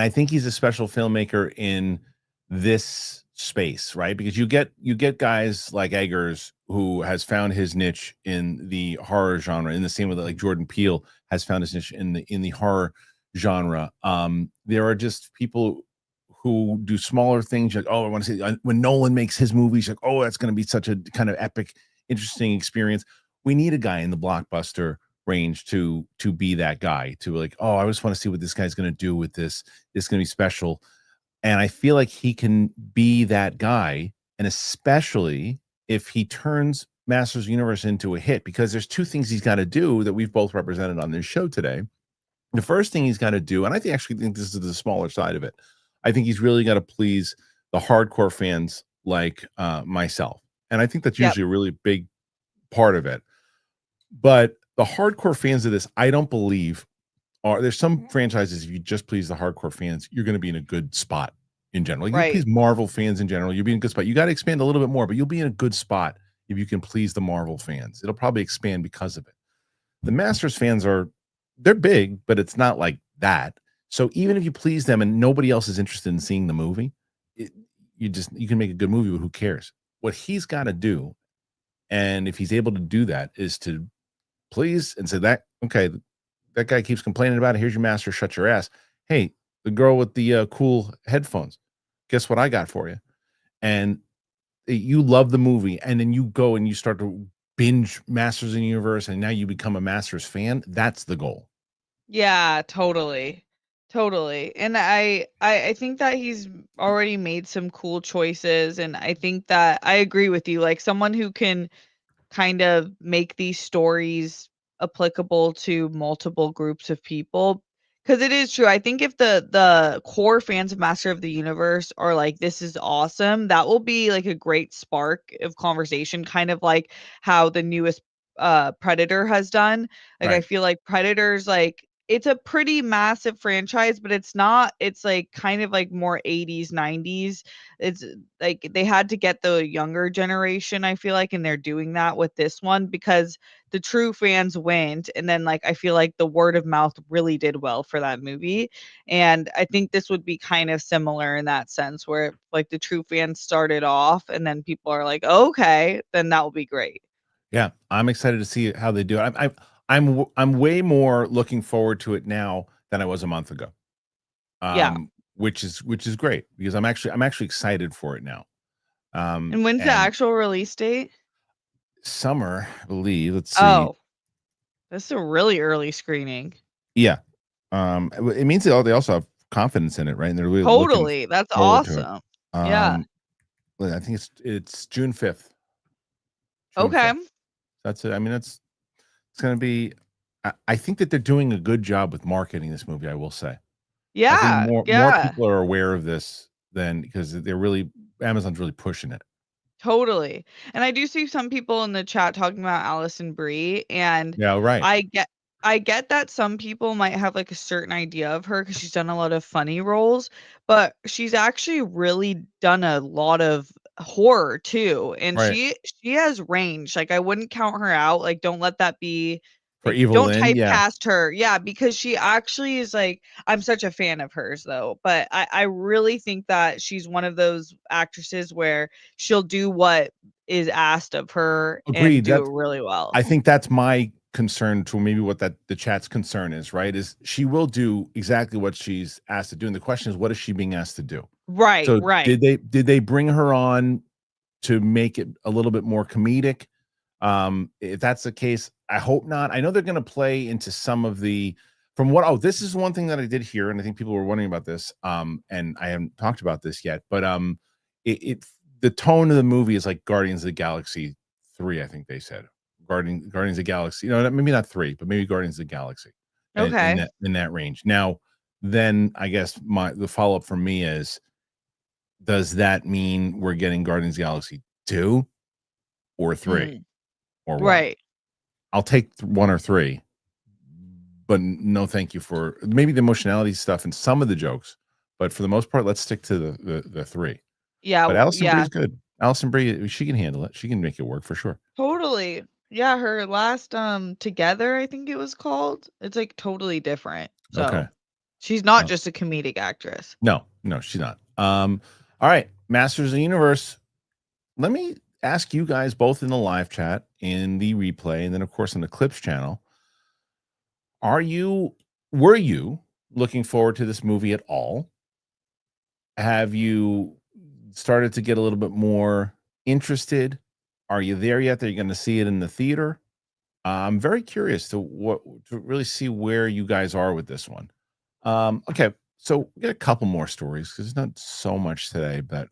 A: think he's a special filmmaker in this space, right? Because you get guys like Eggers, who has found his niche in the horror genre, in the same way that like Jordan Peele has found his niche in the horror genre. There are just people who do smaller things. Like, oh, I want to see when Nolan makes his movies, like, oh, that's going to be such a kind of epic, interesting experience. We need a guy in the blockbuster range to be that guy, to like, oh, I just want to see what this guy's going to do with this. It's going to be special. And I feel like he can be that guy, and especially if he turns Masters of the Universe into a hit, because there's two things he's got to do that we've both represented on this show today. The first thing he's got to do, and I actually think this is the smaller side of it, I think he's really got to please the hardcore fans like myself. And I think that's usually a really big part of it. But the hardcore fans of this, I don't believe there's some franchises, if you just please the hardcore fans, you're going to be in a good spot in general. Like, you please Marvel fans in general, you'll be in a good spot. You got to expand a little bit more, but you'll be in a good spot if you can please the Marvel fans. It'll probably expand because of it. The Masters fans they're big, but it's not like that. So even if you please them and nobody else is interested in seeing the movie, you can make a good movie, but who cares? What he's got to do, and if he's able to do that, is to please and say that, okay, that guy keeps complaining about it. Here's your master. Shut your ass. Hey, the girl with the cool headphones, guess what I got for you? And you love the movie, and then you go and you start to binge Masters of the Universe, and now you become a Masters fan. That's the goal.
C: Yeah, totally. And I think that he's already made some cool choices, and I think that I agree with you. Like, someone who can kind of make these stories applicable to multiple groups of people, because it is true. I think if the core fans of Master of the Universe are like, this is awesome, that will be like a great spark of conversation, kind of like how the newest Predator has done. Like, I feel like Predator's like, it's a pretty massive franchise, but it's like kind of like more 80s 90s. It's like they had to get the younger generation, I feel like, and they're doing that with this one because the true fans went, and then like I feel like the word of mouth really did well for that movie. And I think this would be kind of similar in that sense, where like the true fans started off and then people are like, okay, then that will be great.
A: Yeah, I'm excited to see how they do it. I'm way more looking forward to it now than I was a month ago. Which is great, because I'm actually excited for it now.
C: And when's the actual release date?
A: Summer, I believe. Let's see.
C: Oh, that's a really early screening.
A: Yeah. It means they also have confidence in it, right? And they're really
C: totally. That's awesome. Yeah.
A: I think it's June 5th.
C: Okay.
A: That's it. I mean, it's going to be. I think that they're doing a good job with marketing this movie, I will say.
C: Yeah.
A: I think more people are aware of this because Amazon's really pushing it.
C: Totally. And I do see some people in the chat talking about Allison Brie, and
A: Yeah, right.
C: I get that some people might have like a certain idea of her because she's done a lot of funny roles, but she's actually really done a lot of horror too. And
A: Right.
C: she has range. Like, I wouldn't count her out. Like, don't let that be
A: For
C: like,
A: Evil
C: don't
A: Lynn,
C: typecast her. Yeah, because she actually is like, I'm such a fan of hers though. But I really think that she's one of those actresses where she'll do what is asked of her and
A: Agreed.
C: do it really well.
A: I think that's my concern, to maybe what the chat's concern is, right? Is she will do exactly what she's asked to do. And the question is, what is she being asked to do?
C: Right,
A: So
C: right.
A: did they bring her on to make it a little bit more comedic? If that's the case, I hope not. I know they're going to play into some of this is one thing that I did hear, and I think people were wondering about this. And I haven't talked about this yet, but the tone of the movie is like Guardians of the Galaxy 3, I think they said. Guardians of the Galaxy, maybe not 3, but maybe Guardians of the Galaxy.
C: Okay.
A: In that range. Now, then I guess the follow-up from me is, does that mean we're getting Guardians of the Galaxy 2 or 3 or 1?
C: Right.
A: I'll take 1 or 3, but no thank you for maybe the emotionality stuff and some of the jokes, but for the most part, let's stick to the 3.
C: Yeah.
A: But Allison Brie's good. Allison Brie, she can handle it. She can make it work for sure.
C: Totally. Yeah, her last Together, I think it was called. It's like totally different. So
A: Okay.
C: she's not just a comedic actress.
A: No, she's not. All right, Masters of the Universe. Let me ask you guys both in the live chat, in the replay, and then of course on the Clips channel. Were you looking forward to this movie at all? Have you started to get a little bit more interested? Are you there yet? Are you going to see it in the theater? I'm very curious to really see where you guys are with this one. Okay, so we got a couple more stories because there's not so much today, but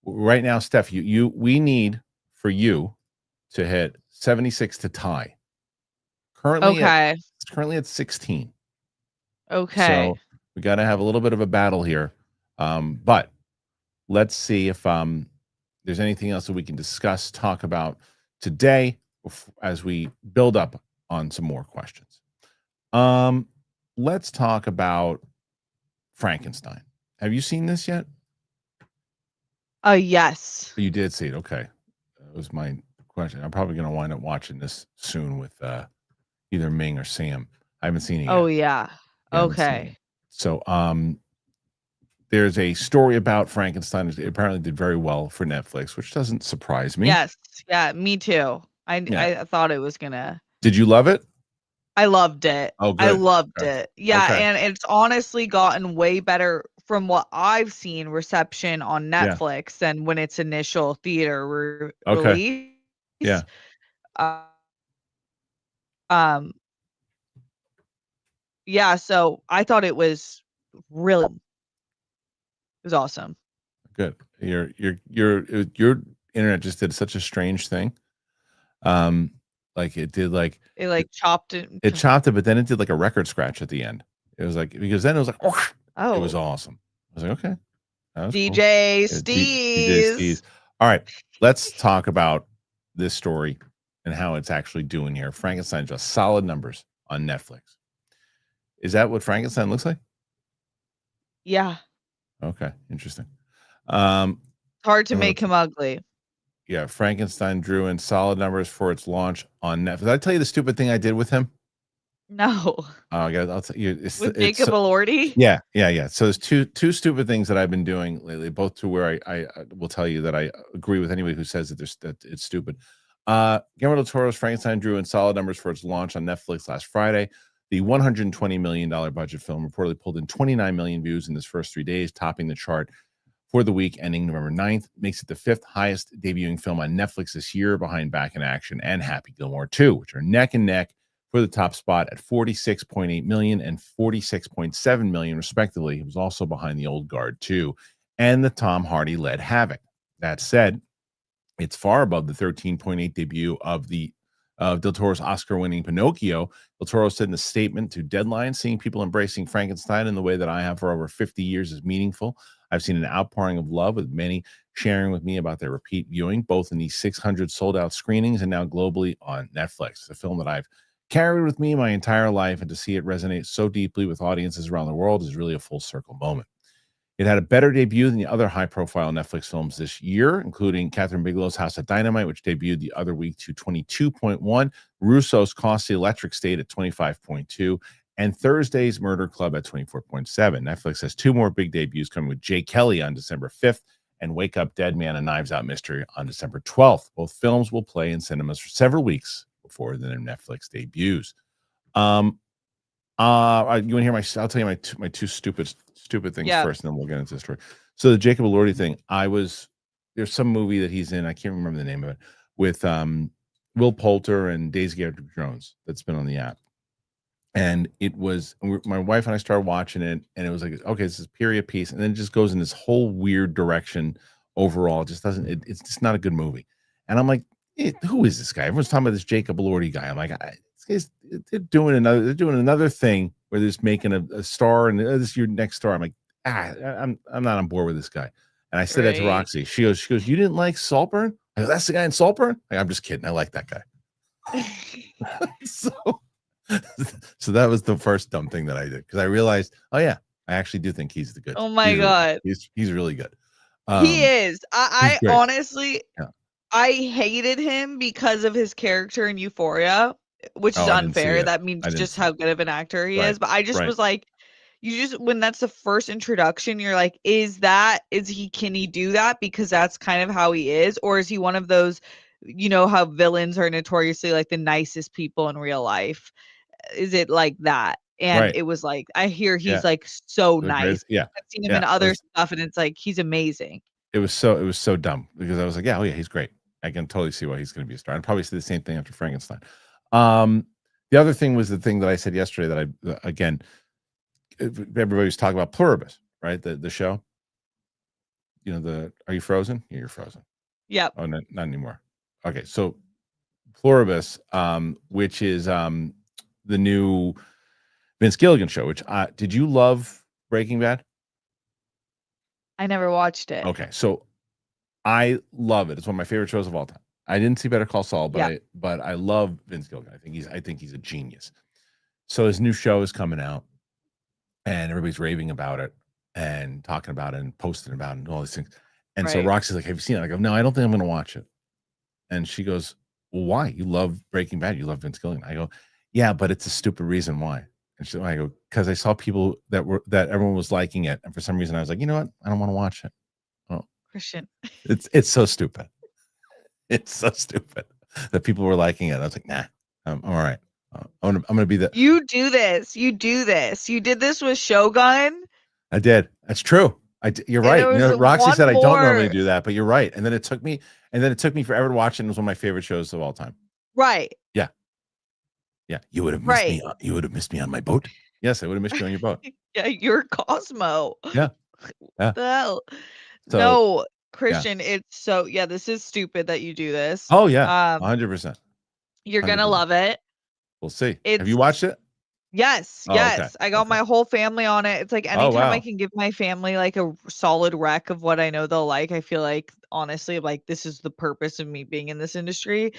A: right now, Steph, we need for you to hit 76 to tie. Currently at 16.
C: Okay.
A: So we got to have a little bit of a battle here. But let's see if there's anything else that we can discuss, talk about today as we build up on some more questions. Let's talk about Frankenstein. Have you seen this yet?
C: Yes.
A: You did see it. Okay. That was my question. I'm probably going to wind up watching this soon with either Ming or Sam. I haven't seen it yet.
C: Oh yeah. Okay.
A: So there's a story about Frankenstein. It apparently did very well for Netflix, which doesn't surprise me.
C: Yes. Yeah, me too. I thought it was gonna.
A: Did you love it?
C: I loved it.
A: Oh, good.
C: I loved
A: Okay.
C: it. Yeah,
A: Okay.
C: and it's honestly gotten way better from what I've seen reception on Netflix than when its initial theater release.
A: Yeah.
C: Yeah, so I thought it was really it was awesome.
A: Good. Your internet just did such a strange thing. Like it did
C: It chopped it.
A: It chopped it, but then it did like a record scratch at the end. It was like because then it was like
C: Oh,
A: it was awesome. I was like, okay. That was cool.
C: DJ
A: DJ Steez. All right, let's talk about this story and how it's actually doing here. Frankenstein just solid numbers on Netflix. Is that what Frankenstein looks like?
C: Yeah.
A: Okay, interesting.
C: Hard to make him ugly.
A: Yeah, Frankenstein drew in solid numbers for its launch on Netflix. Did I tell you the stupid thing I did with him?
C: No.
A: I'll tell you.
C: With Jacob Elordi?
A: Yeah. So there's two stupid things that I've been doing lately, both to where I will tell you that I agree with anybody who says that it's stupid. Guillermo del Toro's Frankenstein drew in solid numbers for its launch on Netflix last Friday. The $120 million budget film reportedly pulled in 29 million views in its first 3 days, topping the chart for the week ending November 9th. Makes it the 5th highest debuting film on Netflix this year, behind Back in Action and Happy Gilmore 2, which are neck and neck for the top spot at 46.8 million and 46.7 million, respectively. It was also behind The Old Guard 2 and the Tom Hardy-led Havoc. That said, it's far above the 13.8 debut of Del Toro's Oscar-winning Pinocchio. Del Toro said in a statement to Deadline, seeing people embracing Frankenstein in the way that I have for over 50 years is meaningful. I've seen an outpouring of love, with many sharing with me about their repeat viewing, both in these 600 sold-out screenings and now globally on Netflix. It's a film that I've carried with me my entire life, and to see it resonate so deeply with audiences around the world is really a full circle moment. It had a better debut than the other high-profile Netflix films this year, including Catherine Bigelow's House of Dynamite, which debuted the other week to 22.1, Russo's Costly Electric State at 25.2, and Thursday's Murder Club at 24.7. Netflix has two more big debuts coming, with Jay Kelly on December 5th and Wake Up Dead Man, a Knives Out mystery, on December 12th. Both films will play in cinemas for several weeks before their Netflix debuts. You want to hear I'll tell you my two stupid things first, and then we'll get into the story. So the Jacob Elordi thing, there's some movie that he's in, I can't remember the name of it, with Will Poulter and Daisy Edgar Jones, that's been on the app. And it was, my wife and I started watching it, and it was like, okay, this is period piece, and then it just goes in this whole weird direction overall. It just doesn't, it's just not a good movie. And I'm like, who is this guy? Everyone's talking about this Jacob Elordi guy. I'm like, they're doing another thing where they're just making a star, and this is your next star. I'm like, I'm not on board with this guy. And I said that to Roxy. She goes, you didn't like Saltburn? I go, that's the guy in Saltburn? I'm just kidding. I like that guy. So that was the first dumb thing that I did, because I realized, oh yeah, I actually do think he's the good.
C: Oh my God.
A: He's really good.
C: He is. I honestly, I hated him because of his character in Euphoria, which is unfair. That means just how good of an actor he is. But I just was like, when that's the first introduction, you're like, can he do that? Because that's kind of how he is. Or is he one of those, how villains are notoriously like the nicest people in real life? Is it like that? And it was like, I hear he's like so nice.
A: Yeah.
C: I've seen him in other stuff, and it's like, he's amazing.
A: It was so dumb, because I was like, yeah, he's great. I can totally see why he's going to be a star. I'd probably say the same thing after Frankenstein. The other thing was the thing that I said yesterday that everybody was talking about Pluribus, right? The show. Are you frozen? Yeah, you're frozen.
C: Yeah.
A: Oh, not anymore. Okay, so Pluribus, which is the new Vince Gilligan show. Which did you love Breaking Bad?
C: I never watched it.
A: Okay, so I love it. It's one of my favorite shows of all time. I didn't see Better Call Saul, but I love Vince Gilligan. I think he's a genius. So his new show is coming out, and everybody's raving about it and talking about it and posting about it and all these things. And so Roxy's like, "Have you seen it?" I go, "No, I don't think I'm going to watch it." And she goes, "Well, why? You love Breaking Bad. You love Vince Gilligan." I go, "Yeah, but it's a stupid reason why." And I go, "Because I saw people that everyone was liking it, and for some reason I was like, you know what? I don't want to watch it." Oh,
C: Kristian.
A: It's so stupid. It's so stupid that people were liking it. I was like, nah, I'm all right. I'm gonna be the.
C: You do this. You do this. You did this with Shogun.
A: I did. That's true. You're right. You know, Roxy said I don't normally do that, but you're right. And then it took me forever to watch it. And it was one of my favorite shows of all time.
C: Right.
A: Yeah. Yeah. You would have missed me. You would have missed me on my boat. Yes, I would have missed you on your boat.
C: Yeah, you're Cosmo.
A: Yeah.
C: What the hell?
A: So,
C: no, Kristian, it's so this is stupid that you do this.
A: Oh yeah, 100%.
C: You're gonna love it.
A: We'll see. Have you watched it?
C: Yes, yes. Okay. I got my whole family on it. It's like anytime I can give my family like a solid rec of what I know they'll like, I feel like honestly, like this is the purpose of me being in this industry.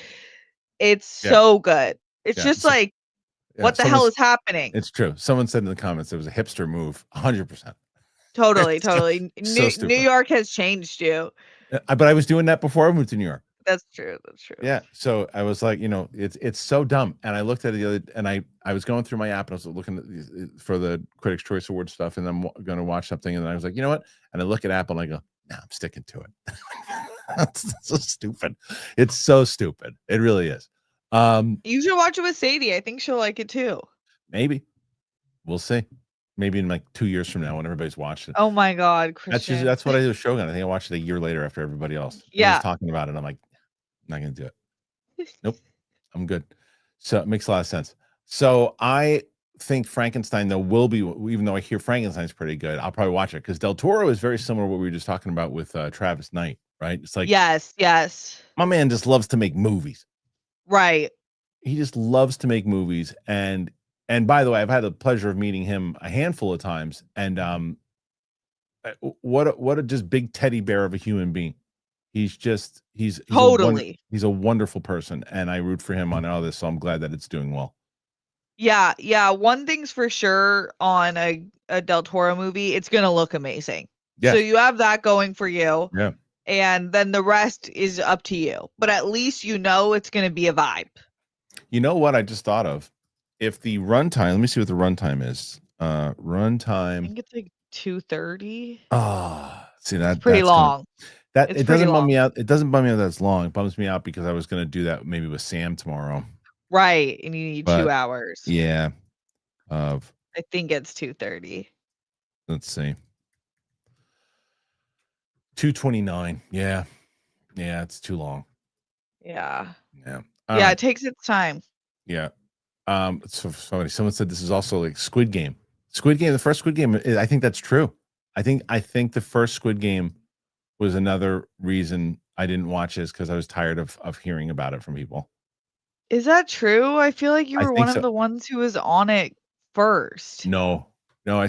C: It's so good. It's just like, what the hell is happening?
A: It's true. Someone said in the comments it was a hipster move. 100%.
C: Totally.
A: So
C: New York has changed you.
A: But I was doing that before I moved to New York.
C: That's true. That's true.
A: Yeah. So I was like, it's so dumb. And I looked at it the other, and I was going through my app and I was looking at for the Critics' Choice Award stuff, and I'm going to watch something, and I was like, you know what? And I look at Apple and I go, nah, I'm sticking to it. That's so stupid. It's so stupid. It really is.
C: You should watch it with Sadie. I think she'll like it too.
A: Maybe. We'll see. Maybe in like 2 years from now when everybody's watched it.
C: Oh my God, Kristian.
A: That's what I did with Shogun. I think I watched it a year later after everybody else.
C: Yeah.
A: I was talking about it. I'm like, I'm not going to do it. Nope. I'm good. So it makes a lot of sense. So I think Frankenstein, though, will be, even though I hear Frankenstein's pretty good, I'll probably watch it because Del Toro is very similar to what we were just talking about with Travis Knight, right? It's like,
C: yes.
A: My man just loves to make movies.
C: Right.
A: He just loves to make movies. And by the way, I've had the pleasure of meeting him a handful of times. And what a just big teddy bear of a human being. He's
C: totally.
A: He's a wonderful person, and I root for him on all this. So I'm glad that it's doing well.
C: Yeah. One thing's for sure on a Del Toro movie, it's gonna look amazing. Yeah. So you have that going for you.
A: Yeah.
C: And then the rest is up to you. But at least it's gonna be a vibe.
A: You know what I just thought of? If the runtime, let me see what the runtime is. Runtime.
C: I think it's like 2:30.
A: See that?
C: It's pretty long.
A: It doesn't bum me out. It doesn't bum me out that it's long. It bums me out because I was going to do that maybe with Sam tomorrow.
C: Right, and you need 2 hours.
A: Yeah.
C: I think it's 2:30.
A: Let's see. 2:29. Yeah. Yeah, it's too long.
C: Yeah.
A: Yeah.
C: It takes its time.
A: Yeah. It's so funny. Someone said this is also like Squid Game. Squid Game, the first Squid Game, I think that's true. I think the first Squid Game was another reason I didn't watch this because I was tired of hearing about it from people.
C: Is that true? I feel like you were one of the ones who was on it first.
A: No, I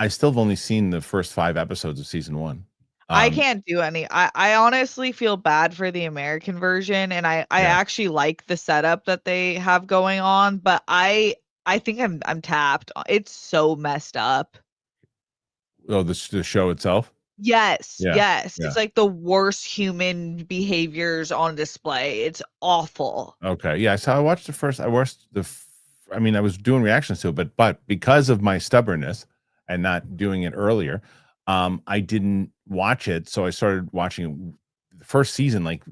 A: still have only seen the first 5 episodes of season 1.
C: I can't do any. I honestly feel bad for the American version, and I actually like the setup that they have going on, but I think I'm tapped. It's so messed up.
A: Oh, the show itself?
C: Yes. It's like the worst human behaviors on display. It's awful.
A: Okay. Yeah. So I watched I was doing reactions to it, but because of my stubbornness and not doing it earlier, I didn't watch it. So I started watching the first season like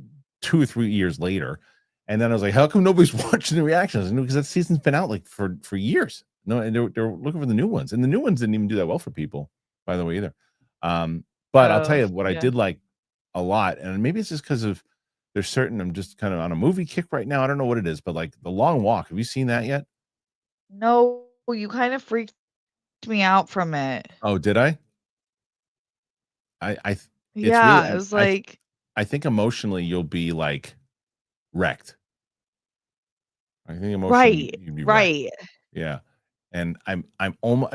A: 2 or 3 years later. And then I was like, how come nobody's watching the reactions? And because that season's been out like for years. No, and they're looking for the new ones. And the new ones didn't even do that well for people, by the way, either. But I'll tell you what I did like a lot, and maybe it's just because of I'm just kind of on a movie kick right now. I don't know what it is, but like The Long Walk. Have you seen that yet?
C: No, you kind of freaked me out from it.
A: Oh, did I? It was like I think emotionally you'll be like wrecked. I think emotionally you'd be
C: right.
A: Wrecked. Yeah. And I'm almost,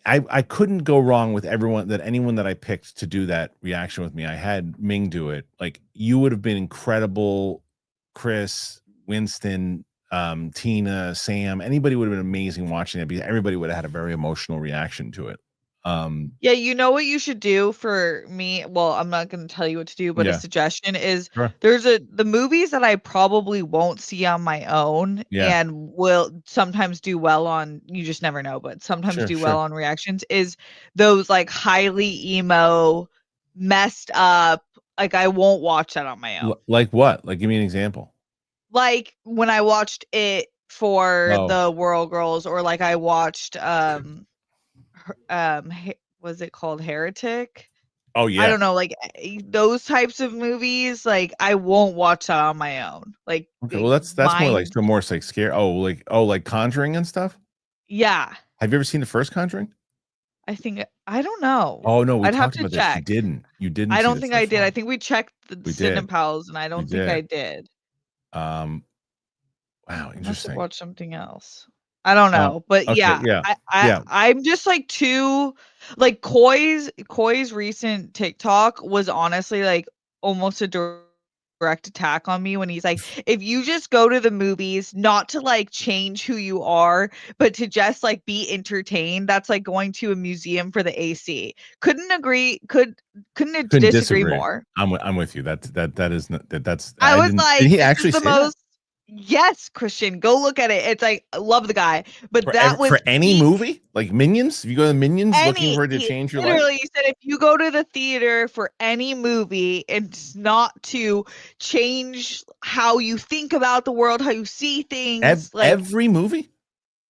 A: I couldn't go wrong with anyone that I picked to do that reaction with me. I had Ming do it. Like, you would have been incredible, Chris, Winston, Tina, Sam. Anybody would have been amazing watching it because everybody would have had a very emotional reaction to it.
C: Yeah, you know what you should do for me? Well, I'm not going to tell you what to do, but a
A: Yeah.
C: suggestion is
A: Sure.
C: the movies that I probably won't see on my own
A: Yeah.
C: and will sometimes do well on, you just never know, but sometimes
A: Sure,
C: do
A: sure.
C: well on reactions is those like highly emo, messed up. Like, I won't watch that on my own.
A: Like what? Like, give me an example.
C: Like when I watched it for
A: Oh.
C: the Whirl Girls, or like I watched was it called Heretic?
A: Oh
C: I
A: yeah.
C: don't know, like those types of movies, like I won't watch that on my own. Like,
A: Okay. Well, that's more like scare. Oh, like Conjuring and stuff.
C: Yeah,
A: Have you ever seen the first Conjuring?
C: I think I don't know.
A: Oh no, we
C: I'd have
A: talked
C: to
A: about this. You
C: check.
A: didn't. You didn't.
C: I
A: see
C: don't
A: the
C: think I
A: first
C: did. I
A: one.
C: think we checked the
A: We did.
C: Cinepals, and I don't think I did.
A: Wow,
C: I must have
A: interesting.
C: watched something else. I don't know, but
A: Okay, yeah.
C: I'm just like too like Koi's recent TikTok was honestly like almost a direct attack on me when he's like, if you just go to the movies not to like change who you are, but to just like be entertained, that's like going to a museum for the AC. Couldn't disagree more.
A: I'm with you. That's
C: I was like,
A: did he
C: this
A: actually
C: is the
A: say that?
C: most. Yes, Christian, go look at it. It's like, I love the guy, but that was
A: For any
C: peak
A: movie, like Minions. If you go to Minions looking for it to change your life,
C: literally, he said if you go to the theater for any movie, it's not to change how you think about the world, how you see things. Like,
A: every movie.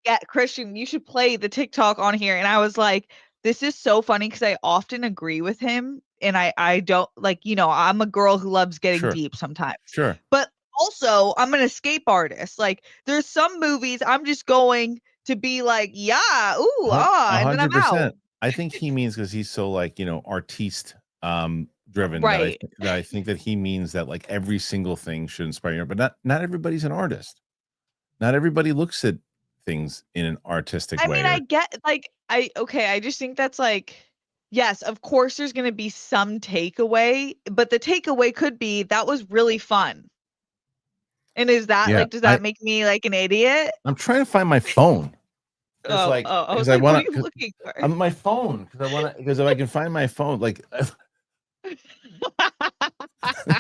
C: yeah, Christian, you should play the TikTok on here. And I was like, this is so funny because I often agree with him, and I don't like, I'm a girl who loves getting
A: Sure.
C: deep sometimes.
A: Sure.
C: But also, I'm an escape artist. Like, there's some movies I'm just going to be like, yeah, ooh, and then I'm out.
A: 100%. I think he means because he's so like artiste driven,
C: Right.
A: that I think that he means that like every single thing should inspire you. But not everybody's an artist. Not everybody looks at things in an artistic way.
C: I mean, I get like I just think that's like, yes, of course there's gonna be some takeaway, but the takeaway could be that was really fun. And is that
A: Yeah,
C: like, does that make me like an idiot?
A: I'm trying to find my phone.
C: I was like, what are you looking for?
A: On my phone because if I can find my phone, like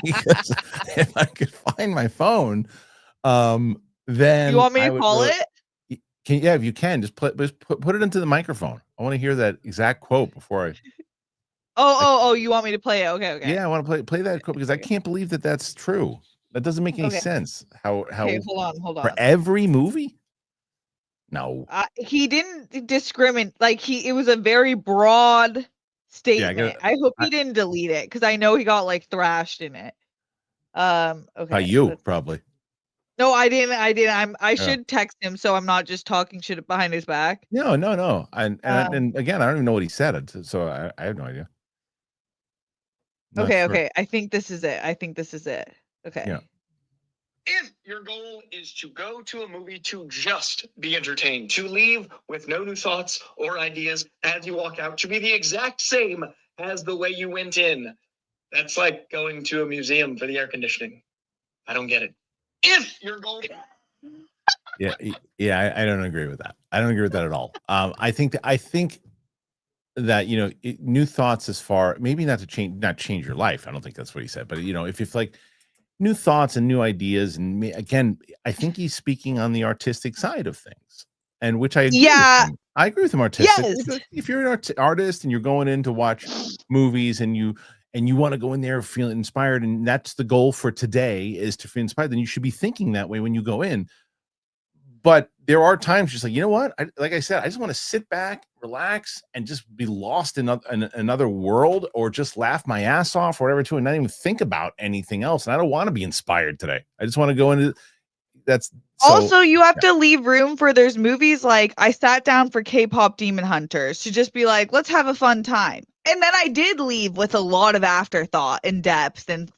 A: because if I could find my phone, then
C: You want me to call it?
A: If you can, just put it into the microphone. I want to hear that exact quote before I.
C: Oh, you want me to play it? Okay.
A: Yeah, I want to play that quote because I can't believe that that's true. That doesn't make any sense. How
C: Okay, hold on.
A: for every movie? No.
C: He didn't discriminate. Like, it was a very broad statement. I hope he didn't delete it because I know he got like thrashed in it. Okay.
A: By you, probably.
C: No, I didn't. I should text him so I'm not just talking shit behind his back.
A: No. And again, I don't even know what he said, so I have no idea.
C: Okay. I think this is it. Okay.
A: Yeah.
E: If your goal is to go to a movie to just be entertained, to leave with no new thoughts or ideas as you walk out, to be the exact same as the way you went in, that's like going to a museum for the air conditioning. I don't get it. If your goal...
A: Yeah, I don't agree with that. I don't agree with that at all. I think that new thoughts as far, maybe not change your life. I don't think that's what he said, but if it's like new thoughts and new ideas, and again, I think he's speaking on the artistic side of things, and which I agree with him. I agree with him artistic.
C: Yes.
A: If you're an artist and you're going in to watch movies and you want to go in there feeling inspired, and that's the goal for today is to feel inspired, then you should be thinking that way when you go in. But there are times just like, you know what? Like I said, I just want to sit back, relax, and just be lost in another world, or just laugh my ass off, or whatever, too, and not even think about anything else. And I don't want to be inspired today. I just want to go into that's.
C: Also, you have to leave room for there's movies like I sat down for K-pop Demon Hunters to just be like, let's have a fun time. And then I did leave with a lot of afterthought and depth and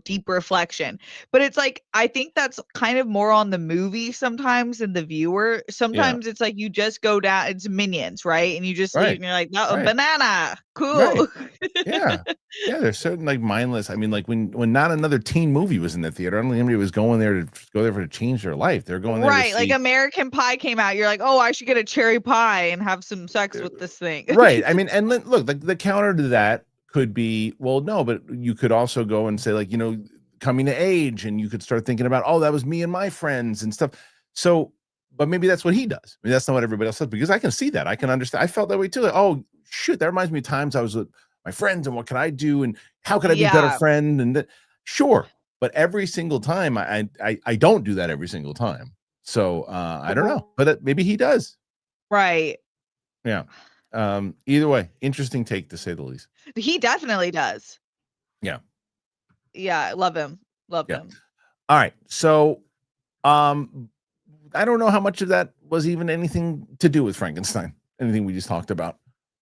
C: deep reflection. But it's like I think that's kind of more on the movie sometimes than the viewer. Sometimes it's like you just go down. It's Minions, right? And you just leave and you're like, no,
A: Right.
C: banana, cool.
A: Right. Yeah. Yeah, there's certain like mindless. I mean, like when not another teen movie was in the theater, I don't think anybody was going there to change their life. They're going there
C: Right,
A: to
C: like
A: see.
C: American Pie came out. You're like, oh, I should get a cherry pie and have some sex with this thing.
A: Right. I mean, and look, the counter to that could be, well, no, but you could also go and say, like, coming to age, and you could start thinking about, oh, that was me and my friends and stuff. So, but maybe that's what he does. I mean, that's not what everybody else does, because I can see that. I can understand. I felt that way too. Like, oh, shoot, that reminds me of times I was with my friends, and what can I do, and how could I be a better friend? And sure, but every single time, I don't do that every single time. So I don't know, but maybe he does.
C: Right.
A: Yeah. Either way, interesting take, to say the least.
C: He definitely does.
A: Yeah.
C: Yeah, love him. Love him.
A: All right. So I don't know how much of that was even anything to do with Frankenstein, anything we just talked about.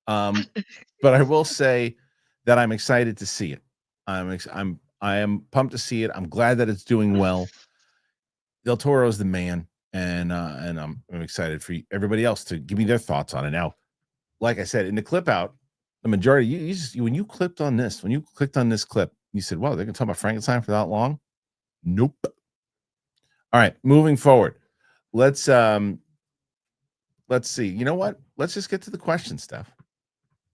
A: But I will say that I'm excited to see it. I am pumped to see it. I'm glad that it's doing well. Del Toro is the man, and I'm excited for everybody else to give me their thoughts on it. Now, like I said, in the clip out, the majority, when you clicked on this clip, you said, wow, they're going to talk about Frankenstein for that long? Nope. All right, moving forward. Let's see. You know what? Let's just get to the questions, Steph.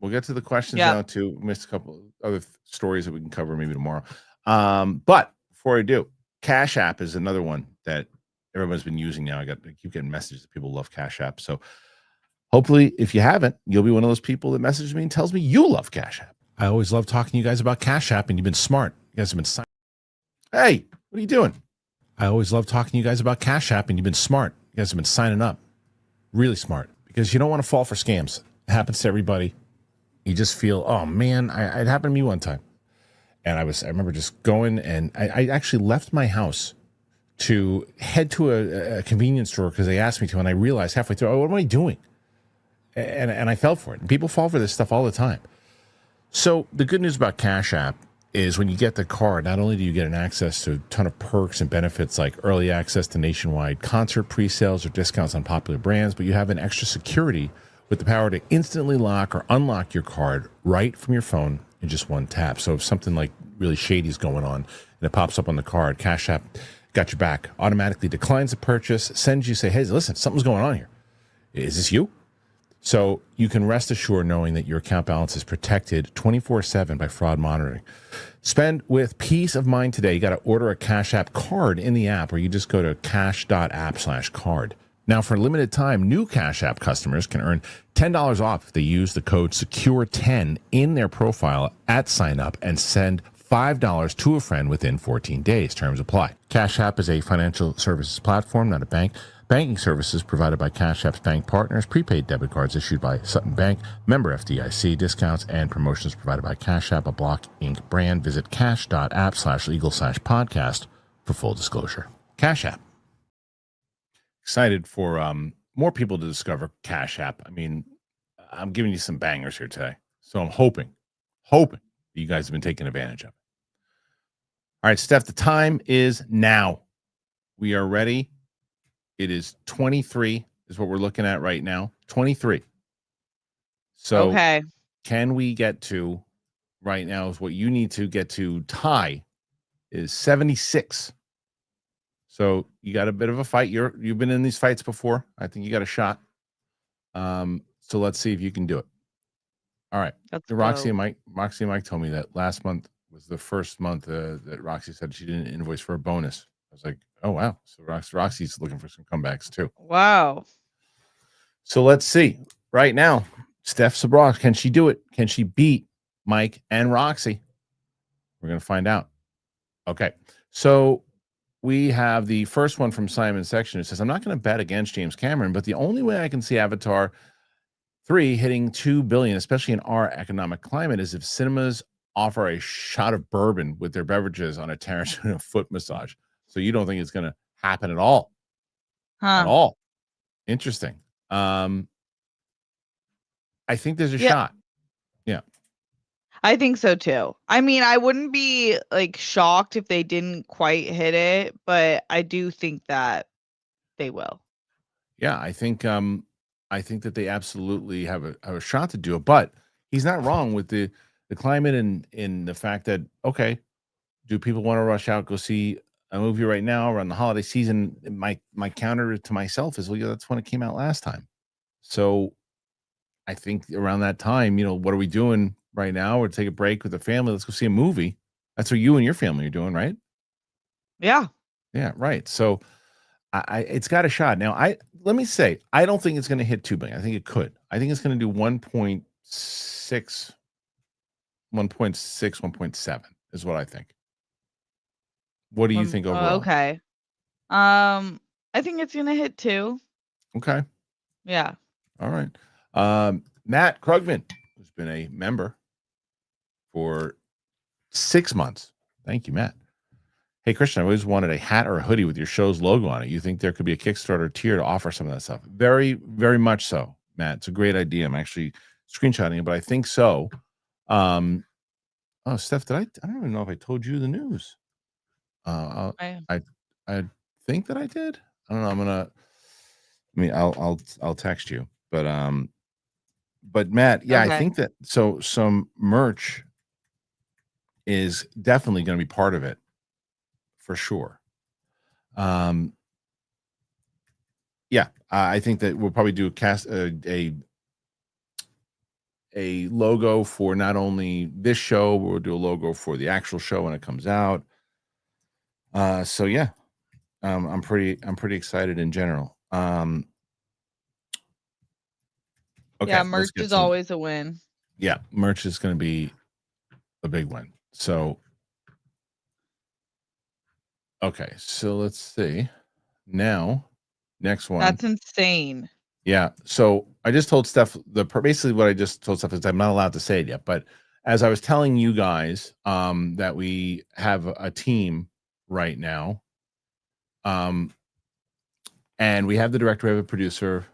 A: We'll get to the questions now too. Missed a couple other stories that we can cover maybe tomorrow. But before I do, Cash App is another one that everyone's been using now. I keep getting messages that people love Cash App. So hopefully, if you haven't, you'll be one of those people that messages me and tells me you love Cash App. I always love talking to you guys about Cash App, and you've been smart. You guys have been Hey, what are you doing? I always love talking to you guys about Cash App, and you've been smart. You guys have been signing up. Really smart, because you don't want to fall for scams. It happens to everybody. You just feel, oh man, it happened to me one time. And I remember just going, and I actually left my house to head to a convenience store because they asked me to, and I realized halfway through, oh, what am I doing? And I fell for it. And people fall for this stuff all the time. So the good news about Cash App is when you get the card, not only do you get an access to a ton of perks and benefits like early access to nationwide concert pre-sales or discounts on popular brands, but you have an extra security with the power to instantly lock or unlock your card right from your phone in just one tap. So if something like really shady is going on and it pops up on the card, Cash App got your back, automatically declines the purchase, sends you, say, hey, listen, something's going on here. Is this you? So you can rest assured knowing that your account balance is protected 24/7 by fraud monitoring. Spend with peace of mind today. You got to order a Cash App card in the app, or you just go to cash.app/card. Now, for a limited time, new Cash App customers can earn $10 off if they use the code SECURE10 in their profile at sign up and send $5 to a friend within 14 days. Terms apply. Cash App is a financial services platform, not a bank. Banking services provided by Cash App's bank partners, prepaid debit cards issued by Sutton Bank, member FDIC, discounts and promotions provided by Cash App, a Block Inc. brand. Visit cash.app/legal/podcast for full disclosure. Cash App. Excited for more people to discover Cash App. I mean, I'm giving you some bangers here today. So I'm hoping you guys have been taking advantage of it. All right, Steph, the time is now. We are ready. It is 23 is what we're looking at right now. 23. So
C: okay.
A: Can we get to right now is what you need to get to tie is 76. So you got a bit of a fight. You've been in these fights before. I think you got a shot. So let's see if you can do it. All right. Roxy and Mike told me that last month was the first month that Roxy said she didn't invoice for a bonus. I was like, oh wow. So Roxy's looking for some comebacks too.
C: Wow.
A: So let's see. Right now, Steph Sabra, can she do it? Can she beat Mike and Roxy? We're gonna find out. Okay. So we have the first one from Simon Section. It says, I'm not going to bet against James Cameron, but the only way I can see Avatar 3 hitting $2 billion, especially in our economic climate, is if cinemas offer a shot of bourbon with their beverages on a Tarantino foot massage. So you don't think it's going to happen at all? At all. Interesting. I think there's a shot. Yeah.
C: I think so too. I mean, I wouldn't be like shocked if they didn't quite hit it, but I do think that they will.
A: Yeah, I think that they absolutely have a shot to do it, but he's not wrong with the climate and in the fact that, okay, do people want to rush out, go see a movie right now around the holiday season? My counter to myself is, well, yeah, that's when it came out last time. So I think around that time, what are we doing right now? We're take a break with the family. Let's go see a movie. That's what you and your family are doing, right?
C: Yeah.
A: Yeah, right. So it's got a shot. Now, let me say, I don't think it's going to hit 2 billion. I think it could. I think it's going to do 1.6, 1.7 is what I think. What do you think overall?
C: Okay. I think it's gonna hit 2.
A: Okay.
C: Yeah.
A: All right. Matt Krugman, who's been a member for 6 months. Thank you, Matt. Hey, Christian, I always wanted a hat or a hoodie with your show's logo on it. You think there could be a Kickstarter tier to offer some of that stuff? Very, very much so, Matt. It's a great idea. I'm actually screenshotting it, but I think so. Oh, Steph, I don't even know if I told you the news. I think that I did. I don't know. I'll text you. But Matt, yeah,
C: Okay.
A: I think that some merch is definitely going to be part of it for sure. Yeah, I think that we'll probably do a logo for not only this show, but we'll do a logo for the actual show when it comes out. So yeah, I'm pretty excited in general. Okay,
C: Yeah, merch is always a win.
A: Yeah, merch is going to be a big one. So, okay, so let's see. Now, next one.
C: That's insane.
A: Yeah. So I just told Steph basically what I just told Steph is I'm not allowed to say it yet, but as I was telling you guys, that we have a team right now, and we have the director, we have a producer,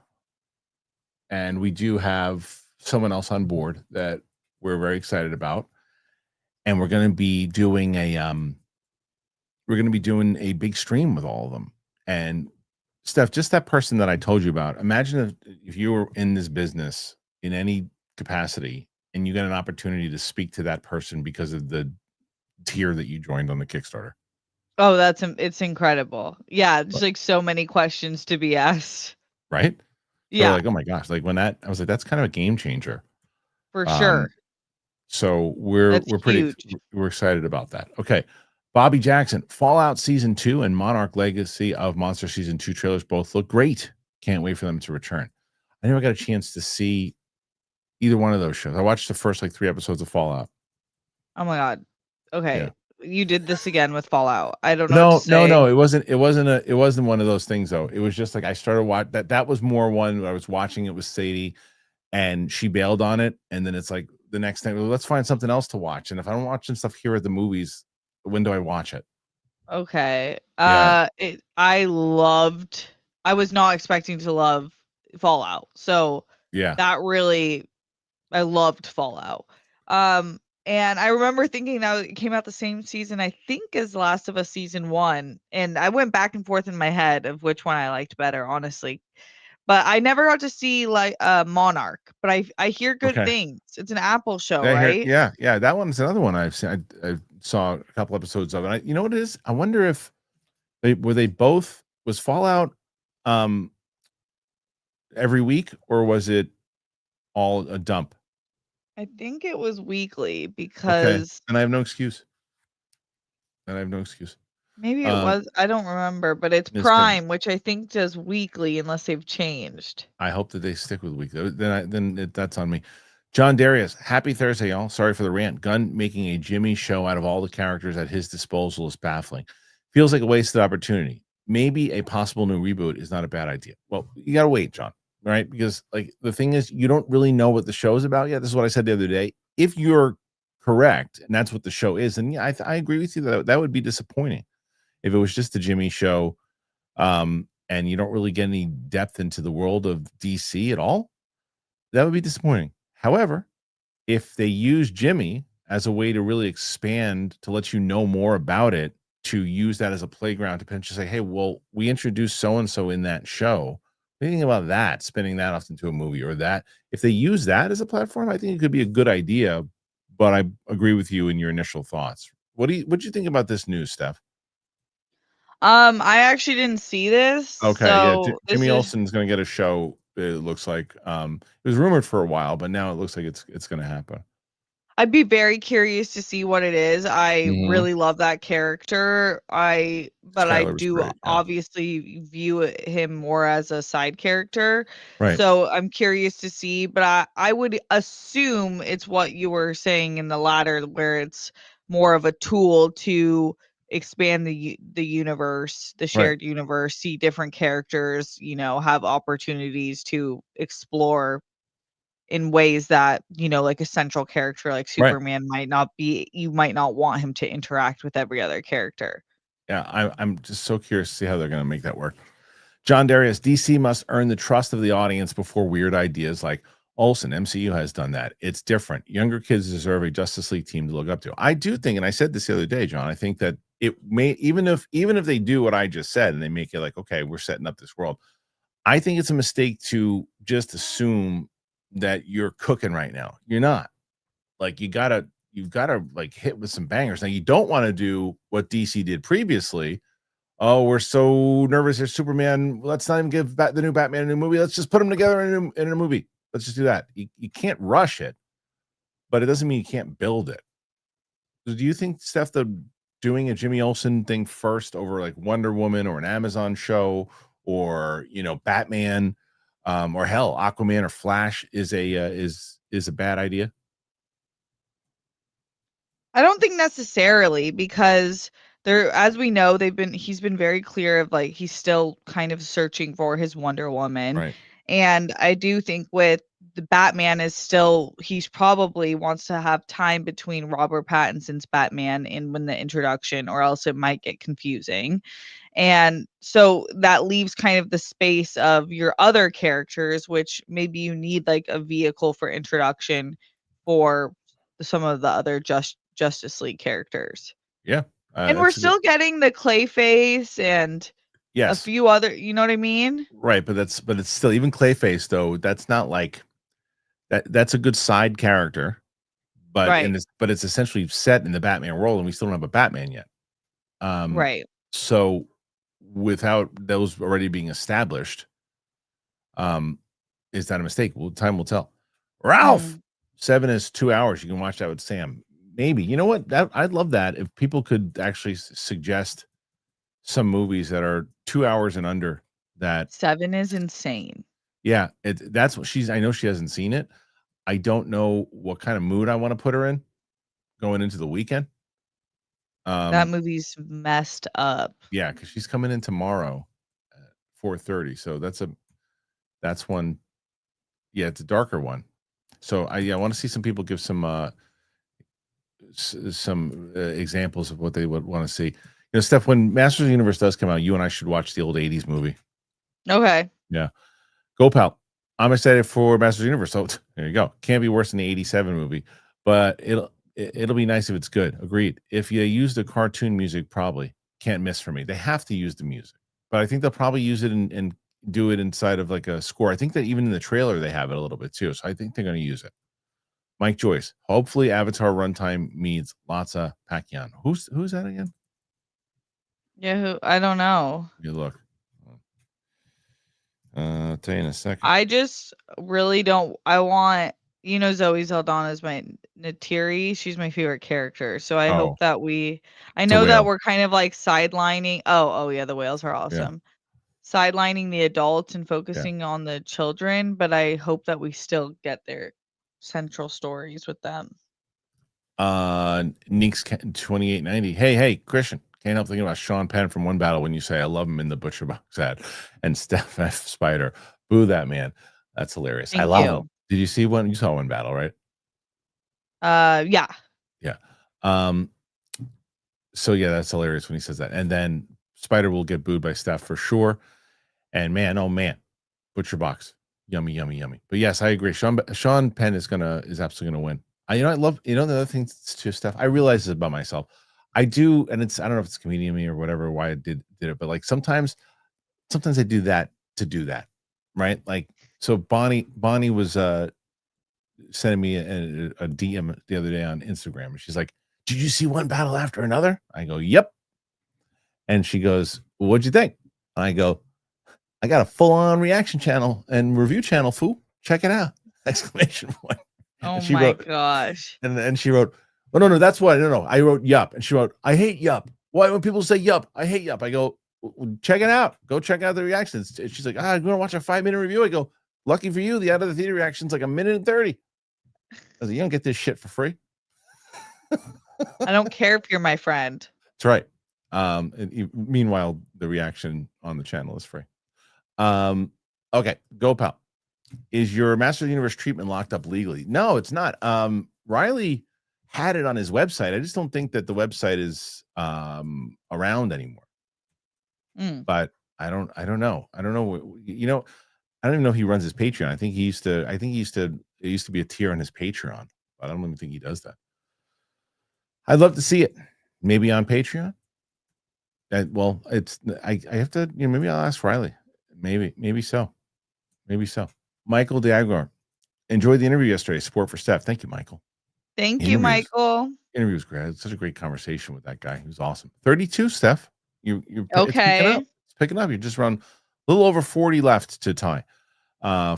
A: and we do have someone else on board that we're very excited about, and we're going to be doing a big stream with all of them. And Steph, just that person that I told you about, imagine if you were in this business in any capacity and you got an opportunity to speak to that person because of the tier that you joined on the Kickstarter.
C: Oh, it's incredible. Yeah, there's like so many questions to be asked.
A: Right? So
C: Yeah.
A: like, oh my gosh, like I was like, that's kind of a game changer.
C: For sure.
A: So we're excited about that. Okay. Bobby Jackson, Fallout Season 2 and Monarch Legacy of Monster Season 2 trailers both look great. Can't wait for them to return. I never got a chance to see either one of those shows. I watched the first 3 episodes of Fallout.
C: Oh my God. Okay.
A: Yeah.
C: You did this again with Fallout. I don't know.
A: No. It wasn't one of those things though. It was just I started watching that was more one I was watching it with Sadie and she bailed on it. And then it's like the next thing, well, let's find something else to watch. And if I'm watching stuff here at the movies, when do I watch it?
C: Okay.
A: Yeah.
C: I was not expecting to love Fallout. So
A: yeah,
C: I loved Fallout. And I remember thinking that it came out the same season, I think, as Last of Us Season 1. And I went back and forth in my head of which one I liked better, honestly. But I never got to see Monarch, but I hear good things. It's an Apple show, right?
A: Yeah. That one's another one I've seen. I saw a couple episodes of it. You know what it is? I wonder if was Fallout every week or was it all a dump?
C: I think it was weekly because
A: and I have no excuse.
C: Maybe it was. I don't remember, but it's Prime, which I think does weekly unless they've changed.
A: I hope that they stick with weekly. That's on me. John Darius, happy Thursday, y'all. Sorry for the rant. Gunn making a Jimmy show out of all the characters at his disposal is baffling. Feels like a wasted opportunity. Maybe a possible new reboot is not a bad idea. Well, you gotta wait, John. Right? Because the thing is, you don't really know what the show is about yet. This is what I said the other day. If you're correct, and that's what the show is, and yeah, I agree with you that would be disappointing if it was just the Jimmy show, and you don't really get any depth into the world of DC at all. That would be disappointing. However, if they use Jimmy as a way to really expand, to let you know more about it, to use that as a playground to potentially say, hey, well, we introduced so and so in that show. What do you think about that? Spinning that off into a movie, or that if they use that as a platform, I think it could be a good idea. But I agree with you in your initial thoughts. What do you think about this news, Steph?
C: I actually didn't see this,
A: Okay, yeah,
C: so this
A: Jimmy
C: is
A: Olsen's going to get a show. It looks like it was rumored for a while, but now it looks like it's going to happen.
C: I'd be very curious to see what it is. I
A: Mhm.
C: really love that character. But I
A: Trailer was
C: do
A: great. Yeah.
C: obviously view him more as a side character.
A: Right.
C: So I'm curious to see, but I would assume it's what you were saying in the latter, where it's more of a tool to expand the universe, the
A: Right.
C: shared universe, see different characters, have opportunities to explore in ways that, like a central character like
A: Right.
C: Superman might not be, you might not want him to interact with every other character.
A: Yeah, I'm just so curious to see how they're going to make that work. John Darius, DC must earn the trust of the audience before weird ideas like Olsen. MCU has done that. It's different. Younger kids deserve a Justice League team to look up to. I do think, and I said this the other day, John, I think that it may, even if they do what I just said and they make it like, okay, we're setting up this world, I think it's a mistake to just assume that you're cooking right now. You're not. Like you've gotta like hit with some bangers. Now you don't want to do what DC did previously. Oh, we're so nervous. There's Superman. Let's not even give the new Batman a new movie. Let's just put them together in a movie. Let's just do that. You can't rush it, but it doesn't mean you can't build it. So do you think, Steph, the doing a Jimmy Olsen thing first over like Wonder Woman or an Amazon show or Batman, or hell Aquaman or Flash is a bad idea?
C: I don't think necessarily, because as we know, he's been very clear of like he's still kind of searching for his Wonder Woman.
A: Right.
C: And I do think with the Batman is still, he's probably wants to have time between Robert Pattinson's Batman and when the introduction, or else it might get confusing. And so that leaves kind of the space of your other characters, which maybe you need like a vehicle for introduction for some of the other Justice League characters.
A: Yeah.
C: And we're still getting the Clayface and a
A: Yes.
C: few other, you know what I mean?
A: Right, but it's still, even Clayface though, that's not like that's a good side character, but
C: Right.
A: it's essentially set in the Batman world and we still don't have a Batman yet.
C: Right.
A: So without those already being established, is that a mistake? Well, time will tell. Ralph, 7 is 2 hours. You can watch that with Sam. Maybe. You know what? I'd love that if people could actually suggest some movies that are 2 hours and under. That
C: 7 is insane.
A: Yeah, that's what I know she hasn't seen it. I don't know what kind of mood I want to put her in going into the weekend.
C: That movie's messed up.
A: Yeah, because she's coming in tomorrow at 4:30. So that's one. Yeah, it's a darker one. So I want to see some people give some examples of what they would want to see. Steph, when Masters of the Universe does come out, you and I should watch the old 80s movie.
C: Okay.
A: Yeah. Go, pal. I'm excited for Masters of the Universe. So there you go. Can't be worse than the 87 movie, but it'll be nice if it's good. Agreed. If you use the cartoon music, probably can't miss for me. They have to use the music, but I think they'll probably use it and do it inside of like a score. I think that even in the trailer, they have it a little bit too. So I think they're going to use it. Mike Joyce. Hopefully Avatar runtime means lots of Pacquiao. Who's that again?
C: Yeah, I don't know.
A: You look. I'll tell you in a second.
C: I just really don't. I want, Zoe Saldana's my Natiri. She's my favorite character. So I hope that I know that we're kind of like sidelining. Oh yeah, the whales are awesome. Yeah. Sidelining the adults and focusing on the children, but I hope that we still get their central stories with them.
A: Neeks 2890. Hey, Kristian. Can't help thinking about Sean Penn from One Battle when you say I love him in the Butcher Box ad, and Steph F. Spider. Boo that man. That's hilarious. I love him. Did you see one? You saw One Battle, right?
C: Yeah.
A: Yeah. So yeah, that's hilarious when he says that. And then Spider will get booed by Steph for sure. And man, oh man, Butcher Box. Yummy. But yes, I agree. Sean Penn is absolutely gonna win. I love, the other thing too, Steph, I realize this about myself. I do, and I don't know if it's comedian me or whatever, why I did it, but like sometimes I do that to do that. Right. Like, so Bonnie was, sending me a DM the other day on Instagram. And she's like, did you see One Battle After Another? I go, yep. And she goes, well, what'd you think? And I go, I got a full-on reaction channel and review channel, fool. Check it out. Exclamation point.
C: Oh my gosh.
A: And then she wrote, oh, no, that's what, no. I wrote yup. And she wrote, I hate yup. Why when people say yup, I hate yup? I go, check it out. Go check out the reactions. And she's like, you want to watch a 5-minute review? I go, lucky for you, the out of the theater reaction's like 1:30. I was like, you don't get this shit for free.
C: I don't care if you're my friend.
A: That's right. Meanwhile, the reaction on the channel is free. Okay, go pal. Is your Master of the Universe treatment locked up legally? No, it's not. Riley had it on his website. I just don't think that the website is around anymore. But I don't know. I don't know. I don't even know if he runs his Patreon. I think he used to. It used to be a tier on his Patreon, but I don't even think he does that. I'd love to see it. Maybe on Patreon. Well, it's I have to. Maybe I'll ask Riley. Maybe so. Michael Diagor, enjoyed the interview yesterday. Support for Steph. Thank you, Michael.
C: Thank you, Michael.
A: Interview was great. I had such a great conversation with that guy. He was awesome. 32, Steph. You're
C: okay.
A: It's picking up. You're just around a little over 40 left to tie.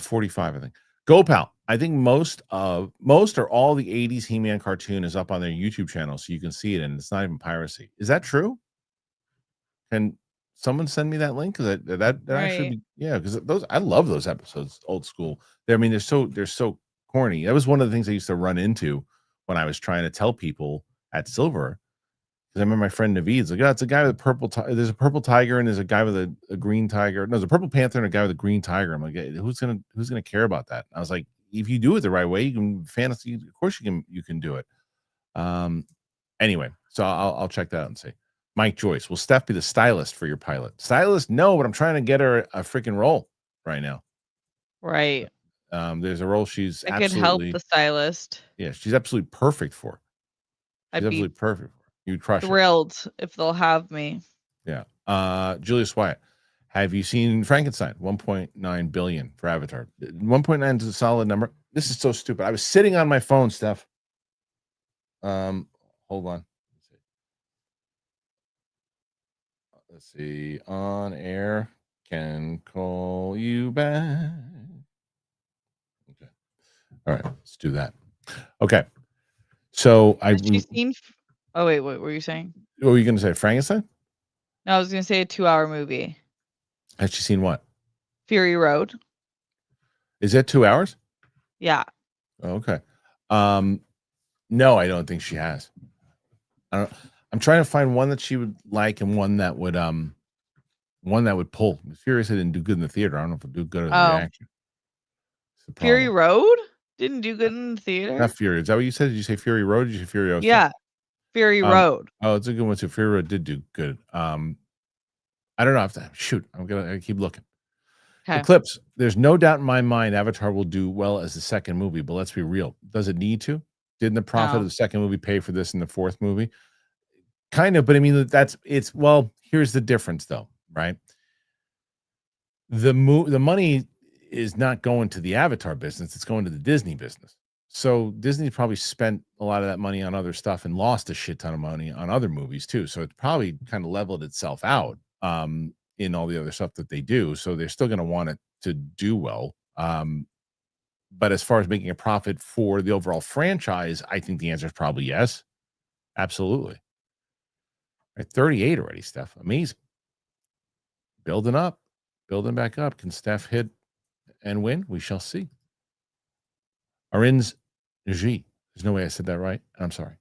A: 45, I think. Go pal. I think most or all the 80s He-Man cartoon is up on their YouTube channel, so you can see it, and it's not even piracy. Is that true? Can someone send me that link? Because that
C: right.
A: actually, because I love those episodes, old school. They're so corny. That was one of the things I used to run into when I was trying to tell people at Silver. Because I remember my friend Naveed's like, it's a guy with a purple. There's a purple tiger and there's a guy with a green tiger. No, there's a purple panther and a guy with a green tiger. I'm like, who's gonna care about that? I was like, if you do it the right way, you can fantasy. Of course, you can do it. Anyway, so I'll check that out and see. Mike Joyce, will Steph be the stylist for your pilot? Stylist, no, but I'm trying to get her a freaking role right now.
C: Right.
A: There's a role she's
C: I could help the stylist.
A: Yeah, she's absolutely perfect for. She's absolutely perfect for. You'd crush
C: thrilled if they'll have me.
A: Yeah. Julius Wyatt, have you seen Frankenstein? 1.9 billion for Avatar. 1.9 is a solid number. This is so stupid. I was sitting on my phone, Steph. Hold on. Let's see. On air. Can call you back. Okay. All right. Let's do that. Okay. So
C: Have you seen? Oh wait, what were you saying?
A: What were you going to say? Frankenstein?
C: No, I was going to say a 2-hour movie.
A: Has she seen what?
C: Fury Road.
A: Is it 2 hours?
C: Yeah.
A: Okay. No, I don't think she has. I'm trying to find one that she would like and one that would pull. Furious, I didn't do good in the theater. I don't know if it'll do good in the reaction.
C: Fury Road didn't do good in the theater.
A: Not Fury. Is that what you said? Did you say Fury Road? Did you say Furiosa?
C: Yeah. Fury Road.
A: Oh, it's a good one too. Fury Road did do good. I don't know. I'm gonna keep looking. Okay. Eclipse. There's no doubt in my mind Avatar will do well as the second movie, but let's be real. Does it need to? Didn't the profit of the second movie pay for this in the fourth movie? Kind of, but I mean here's the difference though, right? The money is not going to the Avatar business, it's going to the Disney business. So Disney probably spent a lot of that money on other stuff and lost a shit ton of money on other movies too. So it probably kind of leveled itself out in all the other stuff that they do. So they're still going to want it to do well. But as far as making a profit for the overall franchise, I think the answer is probably yes. Absolutely. At 38 already, Steph. Amazing. Building back up. Can Steph hit and win? We shall see. Arin's G. There's no way I said that right. I'm sorry.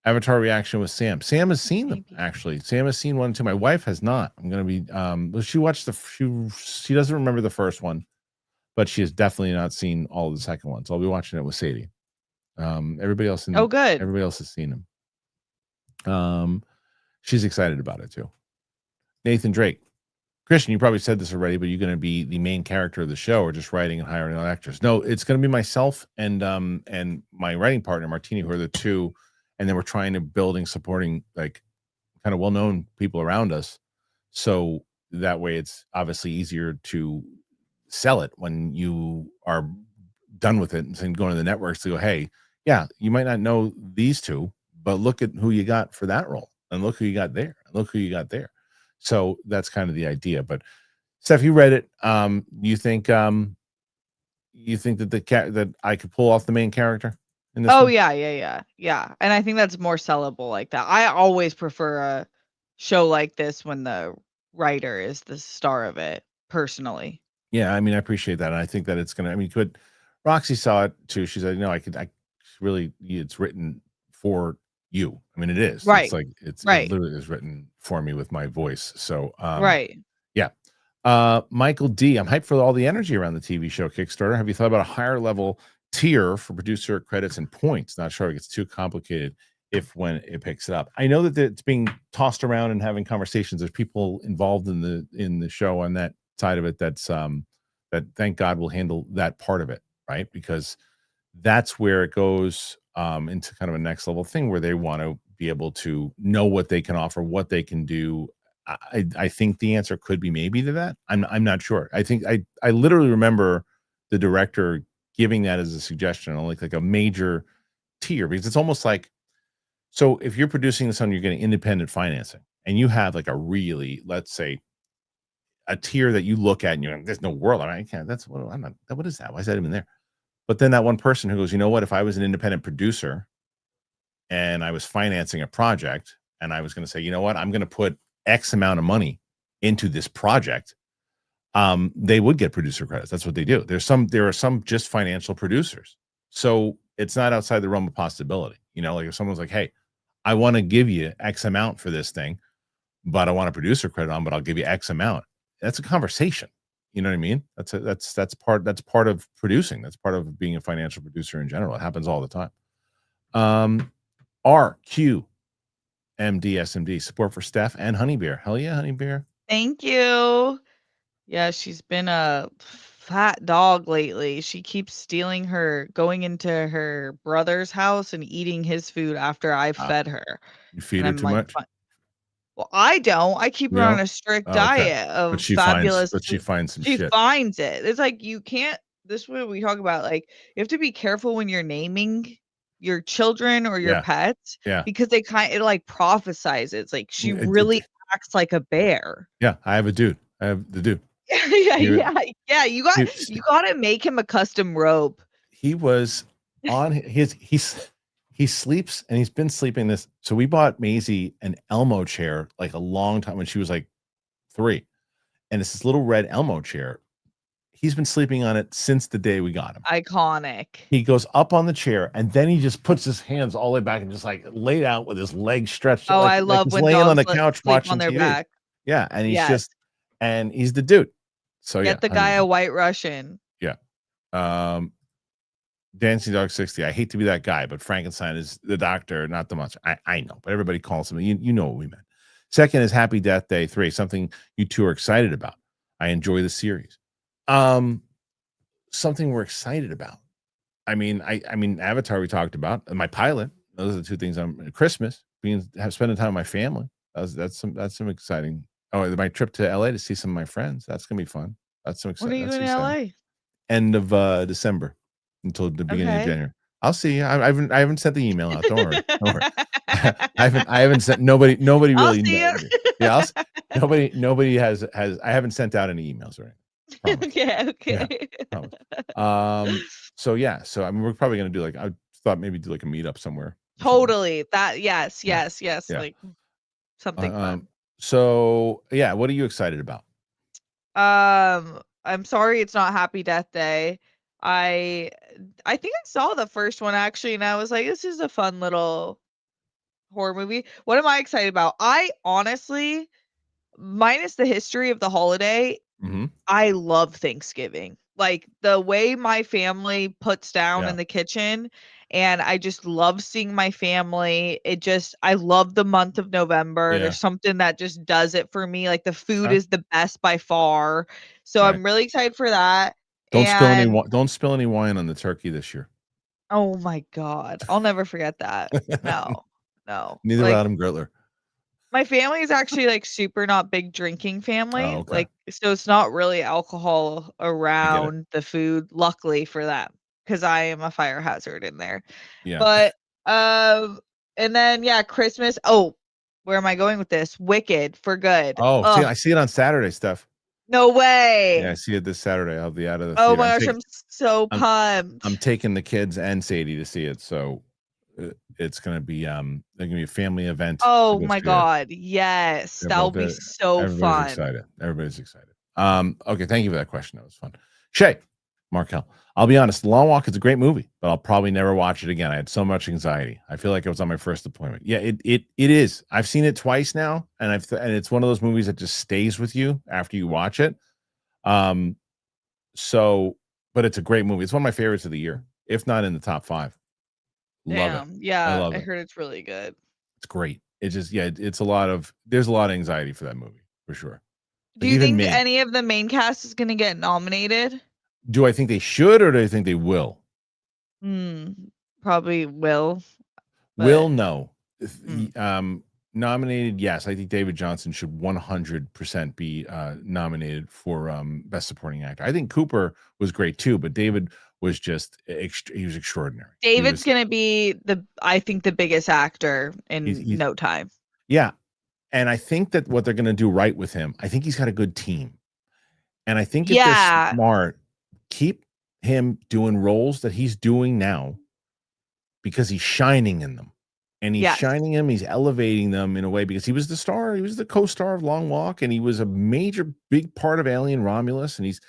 A: Avatar reaction with Sam. Sam has seen them, actually. Sam has seen 1 and 2. My wife has not. I'm going to be, she watched she doesn't remember the first one, but she has definitely not seen all of the second one. So I'll be watching it with Sadie. Everybody else good. Everybody else has seen them. She's excited about it too. Nathan Drake. Kristian, you probably said this already, but you're going to be the main character of the show, or just writing and hiring all actors? No, it's going to be myself and my writing partner Martini, who are the two, and then we're trying to supporting like kind of well-known people around us, so that way it's obviously easier to sell it when you are done with it and going to the networks to go, hey, yeah, you might not know these two, but look at who you got for that role, and look who you got there, and look who you got there. So that's kind of the idea. But Steph, you read it. You think that that I could pull off the main character in this?
C: Oh
A: one?
C: yeah. And I think that's more sellable like that. I always prefer a show like this when the writer is the star of it, personally.
A: Yeah, I mean, I appreciate that, and I think that it's gonna. I mean, Roxy saw it too. She said, "No, I really. It's written for you. I mean, it is.
C: Right.
A: It's like it
C: Right.
A: literally is written for me with my voice. So,
C: Right.
A: yeah. Michael D, I'm hyped for all the energy around the TV show Kickstarter. Have you thought about a higher level tier for producer credits and points? Not sure if it gets too complicated when it picks it up. I know that it's being tossed around and having conversations. There's people involved in the show on that side of it that thank God will handle that part of it, right? Because that's where it goes into kind of a next level thing where they want to be able to know what they can offer, what they can do. I think the answer could be maybe to that. I'm not sure. I think I literally remember the director giving that as a suggestion on like a major tier, because it's almost like, so if you're producing this on, you're getting independent financing, and you have like a really, let's say, a tier that you look at and you're like, there's no world. I can't. What is that? Why is that even there? But then that one person who goes, you know what? If I was an independent producer and I was financing a project, and I was going to say, you know what? I'm going to put X amount of money into this project. They would get producer credits. That's what they do. There are some just financial producers. So it's not outside the realm of possibility. You know, like if someone's like, hey, I want to give you X amount for this thing, but I want a producer credit on, but I'll give you X amount. That's a conversation. You know what I mean? That's part of producing. That's part of being a financial producer in general. It happens all the time. RQ MD support for Steph and Honey Bear. Hell yeah, Honey Bear.
C: Thank you. Yeah, she's been a fat dog lately. She keeps going into her brother's house and eating his food after I've fed her.
A: You feed
C: And
A: her
C: I'm
A: too
C: like,
A: much?
C: well, I don't. I keep her on a strict diet of
A: But she
C: fabulous.
A: finds some
C: She
A: shit.
C: finds it. It's like you can't. This is what we talk about. Like you have to be careful when you're naming your children or your pets, because it like prophesizes. It's like she really acts like a bear.
A: Yeah, I have the dude.
C: Yeah. You got to make him a custom robe.
A: He was on he sleeps, and he's been sleeping this. So we bought Maisie an Elmo chair like a long time when she was like 3, and it's this little red Elmo chair. He's been sleeping on it since the day we got him.
C: Iconic.
A: He goes up on the chair, and then he just puts his hands all the way back and just like laid out with his legs stretched.
C: Oh, I love
A: he's
C: when
A: laying
C: dogs
A: on the couch watching
C: on their
A: TV.
C: back.
A: Yeah, and he's the dude. So
C: get the guy a White Russian.
A: Yeah. Dancing Dog 60. I hate to be that guy, but Frankenstein is the doctor, not the monster. I know, but everybody calls him. You know what we meant. Second is Happy Death Day 3, something you two are excited about. I enjoy the series. Something we're excited about. I mean, Avatar we talked about, and my pilot. Those are the two things. Christmas, spending time with my family. That's some exciting. Oh, my trip to LA to see some of my friends. That's gonna be fun. That's some exciting.
C: When are you going to LA?
A: End of December until the beginning of January. I'll see you. I haven't sent the email out. Don't worry. I haven't sent nobody really knows. Yeah, nobody has I haven't sent out any emails or anything.
C: Okay.
A: Yeah, so I mean, we're probably gonna do I thought maybe do a meetup somewhere.
C: Totally. That yes. Yeah. Like something fun.
A: So yeah, what are you excited about?
C: I'm sorry it's not Happy Death Day. I think I saw the first one actually, and I was like, this is a fun little horror movie. What am I excited about? I honestly, minus the history of the holiday, I love Thanksgiving. Like the way my family puts down in the kitchen and I just love seeing my family. I love the month of November.
A: Yeah.
C: There's something that just does it for me. Like the food
A: Okay.
C: is the best by far. So
A: Right.
C: I'm really excited for that.
A: Don't spill any
C: And
A: wine on the turkey this year.
C: oh my God, I'll never forget that. No, no.
A: Neither will
C: Like
A: Adam Gritler.
C: my family is actually like super not big drinking
A: Oh,
C: family.
A: okay.
C: Like, so it's not really alcohol
A: I get it.
C: around the food, luckily for them, because I am a fire hazard in there.
A: Yeah.
C: But and then yeah, Christmas. Oh, where am I going with this? Wicked for good.
A: Oh, see,
C: Oh,
A: I see it on Saturday, Steph.
C: no
A: Yeah, I
C: way.
A: see it this Saturday. I'll be out of the
C: Oh
A: theater.
C: my gosh, I'm so
A: I'm
C: pumped.
A: taking the kids and Sadie to see it, so it's gonna be a family event to
C: Oh
A: go
C: my
A: see it.
C: God, yes,
A: They're
C: that'll
A: both
C: be so
A: everybody's
C: fun.
A: excited. Everybody's excited. Okay, thank you for that question. That was fun. Shay, Markel. I'll be honest, The Long Walk is a great movie, but I'll probably never watch it again. I had so much anxiety. I feel like I was on my first appointment. Yeah, it is. I've seen it twice now, and and it's one of those movies that just stays with you after you watch it. So, but it's a great movie. It's one of my favorites of the year, if not in the top 5. Love it.
C: Damn,
A: I
C: yeah,
A: love
C: I
A: it.
C: heard it's really good.
A: It's great. It's just there's a lot of anxiety for that movie for sure.
C: Do
A: Like
C: you
A: even
C: think
A: me.
C: any of the main cast is gonna get nominated?
A: Do I think they should or do I think they will?
C: Probably will.
A: Will,
C: But
A: no.
C: mm.
A: Nominated, yes. I think David Johnson should 100% be nominated for Best Supporting Actor. I think Cooper was great too, but David was just he was extraordinary.
C: David's gonna be I think the biggest actor in
A: He's
C: no time.
A: yeah. And I think that what they're going to do right with him, I think he's got a good team. And I think if they're
C: Yeah.
A: smart, keep him doing roles that he's doing now because he's shining in them. And he's
C: Yes.
A: shining them, he's elevating them in a way because he was the star, he was the co-star of Long Walk, and he was a major big part of Alien Romulus. And he's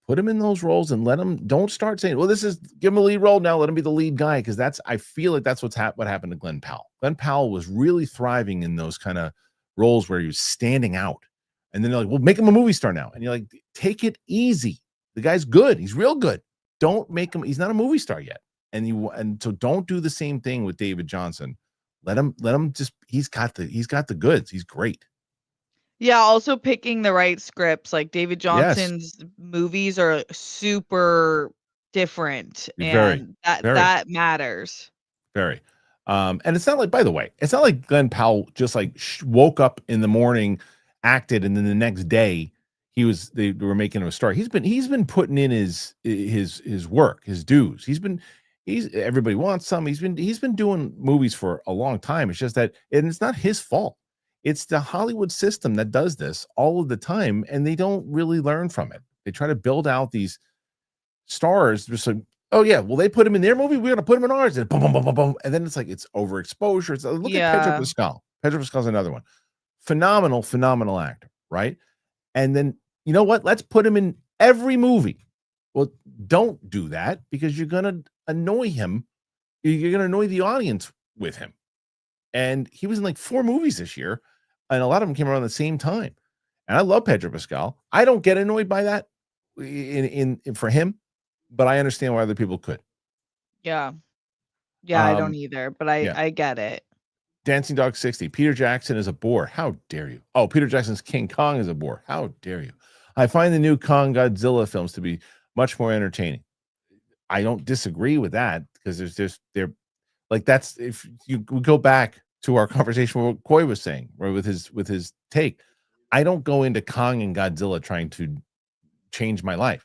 A: put him in those roles and let him don't start saying, well, give him a lead role now, let him be the lead guy. Because I feel like that's what happened to Glenn Powell. Glenn Powell was really thriving in those kind of roles where he was standing out. And then they're like, well, make him a movie star now. And you're like, take it easy. The guy's good. He's real good. Don't make him, he's not a movie star yet. And so don't do the same thing with David Johnson. Let him just, he's got the goods. He's great.
C: Yeah, also picking the right scripts. Like David
A: Yes.
C: Johnson's movies are super different,
A: Very,
C: and that
A: very.
C: matters.
A: Very. And it's not like, by the way, it's not like Glenn Powell just like woke up in the morning, acted, and then the next day they were making him a star. He's been putting in his work, his dues. Everybody wants some. He's been doing movies for a long time. It's just that, and it's not his fault. It's the Hollywood system that does this all of the time, and they don't really learn from it. They try to build out these stars just like, oh yeah, well they put him in their movie, we're gonna put him in ours, and boom, boom, boom, boom, boom. And then it's like it's overexposure. It's look at Pedro
C: Yeah.
A: Pascal. Pedro Pascal's another one. Phenomenal actor, right? And then you know what? Let's put him in every movie. Well, don't do that because you're gonna annoy him. You're gonna annoy the audience with him. And he was in like 4 movies this year, and a lot of them came around the same time. And I love Pedro Pascal. I don't get annoyed by that in for him, but I understand why other people could.
C: Yeah. Yeah, I don't either, but I get it.
A: Dancing Dog 60. Peter Jackson is a bore. How dare you? Oh, Peter Jackson's King Kong is a bore. How dare you? I find the new Kong Godzilla films to be much more entertaining. I don't disagree with that because they're like, that's, if you go back to our conversation with what Coy was saying, or with his take, I don't go into Kong and Godzilla trying to change my life.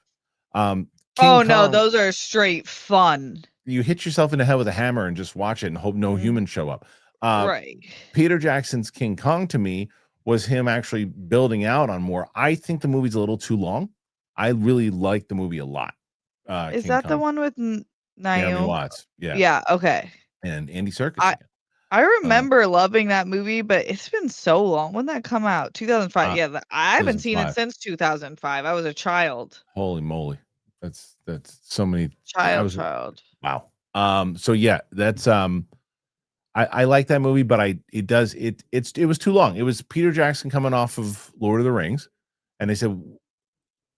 A: King
C: no,
A: Kong,
C: those are straight fun.
A: you hit yourself in the head with a hammer and just watch it and hope no humans show up.
C: Right.
A: Peter Jackson's King Kong to me was him actually building out on more. I think the movie's a little too long. I really like the movie a lot.
C: Is
A: King
C: that
A: Kong.
C: the one with
A: Naomi Watts? Yeah.
C: Yeah. Okay.
A: And Andy Serkis.
C: I remember loving that movie, but it's been so long. When did that come out? 2005. Yeah, I haven't seen it since 2005. I was a child.
A: Holy moly. That's so many
C: child.
A: Wow. So yeah, that's I like that movie, but it was too long. It was Peter Jackson coming off of Lord of the Rings, and they said,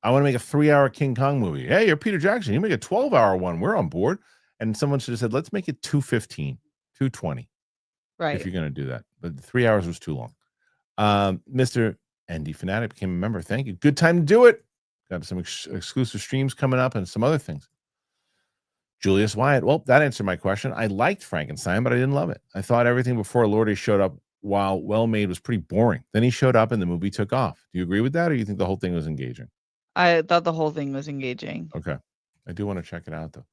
A: I want to make a 3-hour King Kong movie. Hey, you're Peter Jackson. You make a 12-hour one. We're on board. And someone should have said, let's make it 2:15, 2:20.
C: Right.
A: If you're going to do that. But 3 hours was too long. Mr. ND Fanatic became a member. Thank you. Good time to do it. Got some exclusive streams coming up and some other things. Julius Wyatt. Well, that answered my question. I liked Frankenstein, but I didn't love it. I thought everything before Lordy showed up, while well made, was pretty boring. Then he showed up and the movie took off. Do you agree with that, or you think the whole thing was engaging?
C: I thought the whole thing was engaging.
A: Okay. I do want to check it out, though.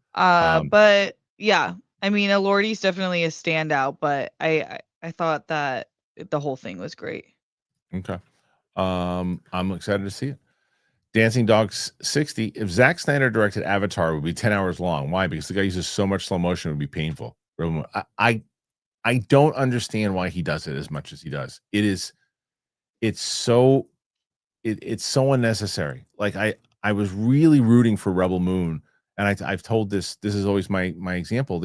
C: But yeah, I mean, Elordi's definitely a standout, but I thought that the whole thing was great.
A: Okay. I'm excited to see it. Dancing Dogs 60. If Zack Snyder directed Avatar, it would be 10 hours long. Why? Because the guy uses so much slow motion, it would be painful. I don't understand why he does it as much as he does. It's so unnecessary. Like I was really rooting for Rebel Moon, and I've told this is always my example.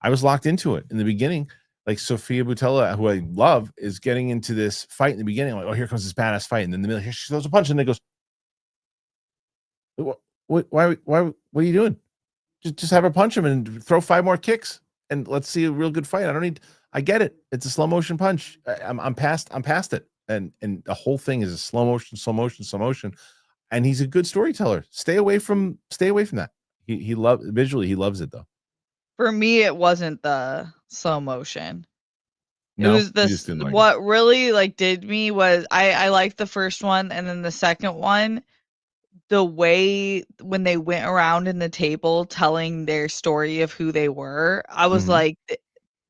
A: I was locked into it in the beginning. Like Sophia Boutella, who I love, is getting into this fight in the beginning. I'm like, oh, here comes this badass fight, and then in the middle, here she throws a punch, and then it goes, why what are you doing? Just have her punch him and throw 5 more kicks, and let's see a real good fight. I get it. It's a slow motion punch. I'm past it. And the whole thing is a slow motion. And he's a good storyteller. Stay away from that. He loves it though.
C: For me, it wasn't the slow motion.
A: No,
C: it was this. What really did me was I liked the first one, and then the second one, the way when they went around in the table telling their story of who they were, I was like,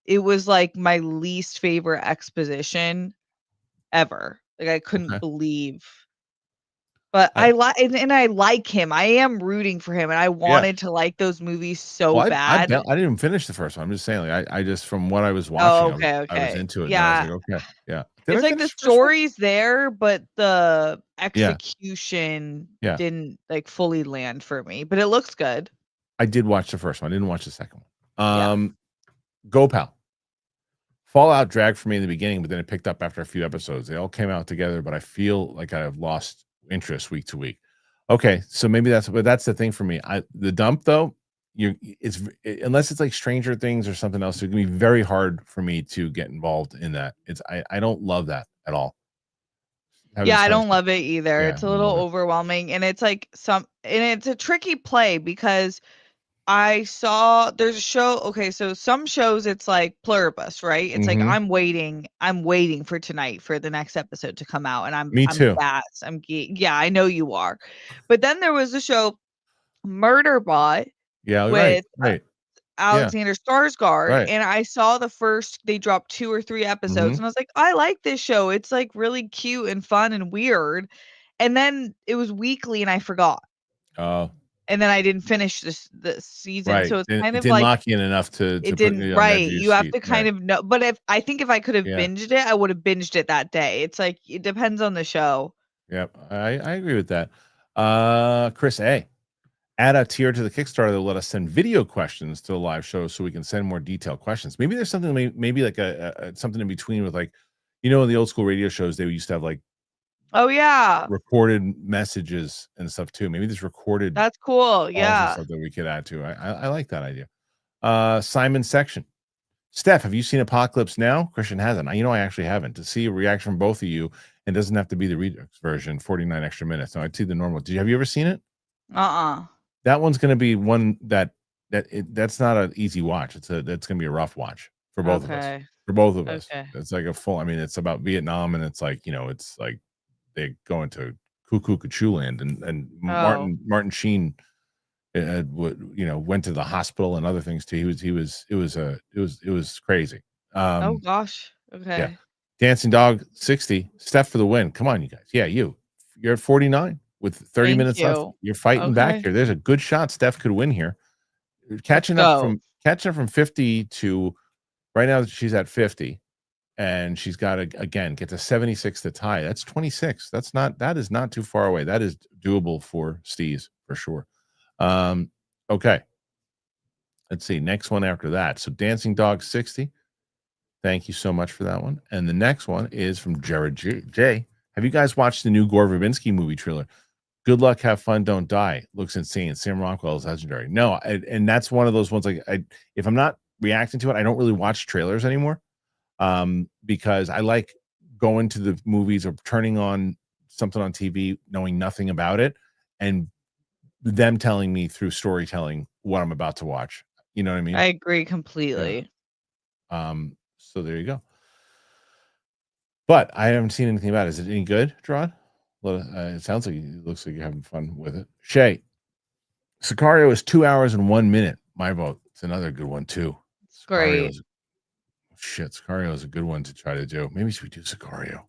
C: it was like my least favorite exposition ever. Like I couldn't believe. But I like him. I am rooting for him, and I wanted to like those movies so bad.
A: I didn't even finish the first one. I'm just saying, like I just from what I was watching, I was into it.
C: Yeah.
A: And I was like, okay, yeah.
C: It's like the story's there, but the execution didn't fully land for me. But it looks good.
A: I did watch the first one. I didn't watch the second one. Go Pal. Fallout dragged for me in the beginning, but then it picked up after a few episodes. They all came out together, but I feel like I've lost interest week to week. Okay, so maybe that's the thing for me. The dump though, unless it's like Stranger Things or something else, it's gonna be very hard for me to get involved in that. I don't love that at all.
C: I don't love it either. It's a little overwhelming, and it's like it's a tricky play because I saw there's a show. Okay, so some shows it's like pluribus, right? It's like I'm waiting for tonight for the next episode to come out, and I'm
A: too.
C: I know you are. But then there was a show, Murderbot, with Alexander Skarsgård, and I saw they dropped 2 or 3 episodes, and I was like, I like this show. It's like really cute and fun and weird. And then it was weekly, and I forgot.
A: Oh.
C: And then I didn't finish the season,
A: right.
C: so it's kind of
A: didn't
C: like
A: lock you in enough to.
C: It didn't You have to kind of know. But if I could have binged it, I would have binged it that day. It's like it depends on the show.
A: Yep, I agree with that. Chris A. Add a tier to the Kickstarter that will let us send video questions to the live show, so we can send more detailed questions. Maybe there's something, maybe like a something in between with like, in the old school radio shows, they used to have like.
C: Oh yeah,
A: recorded messages and stuff too. Maybe this recorded.
C: That's cool. Yeah,
A: stuff that we could add to. I like that idea. Simon Section. Steph, have you seen Apocalypse Now? Christian hasn't. I actually haven't. To see a reaction from both of you, and doesn't have to be the Redux version, 49 extra minutes. No, I'd see the normal. Have you ever seen it? That one's going to be one that's not an easy watch. That's going to be a rough watch for both of us. For both of us, it's like a full. It's about Vietnam, and it's like it's like. They go into cuckoo land, and Martin Sheen, went to the hospital and other things too. It was crazy.
C: Oh gosh. Okay.
A: Yeah. Dancing Dog 60. Steph for the win. Come on, you guys. Yeah, you're at 49 with 30 minutes left. You're fighting back here. There's a good shot. Steph could win here. Catching up from 50 to right now. She's at 50. And she's got to again get to 76 to tie. That's 26. That is not too far away. That is doable for Steez for sure. Okay. Let's see. Next one after that. So Dancing Dog 60. Thank you so much for that one. And the next one is from Jared J. Have you guys watched the new Gore Verbinski movie trailer? Good luck, have fun, don't die. Looks insane. Sam Rockwell is legendary. No, and that's one of those ones. Like, if I'm not reacting to it, I don't really watch trailers anymore, because I like going to the movies or turning on something on TV, knowing nothing about it, and them telling me through storytelling what I'm about to watch. You know what I mean?
C: I agree completely.
A: So there you go. But I haven't seen anything about it. Is it any good, Gerard? Well, it sounds like it looks like you're having fun with it. Shay, Sicario is 2 hours and 1 minute. My vote. It's another good one too.
C: It's great.
A: Sicario is a good one to try to do. Maybe we do Sicario.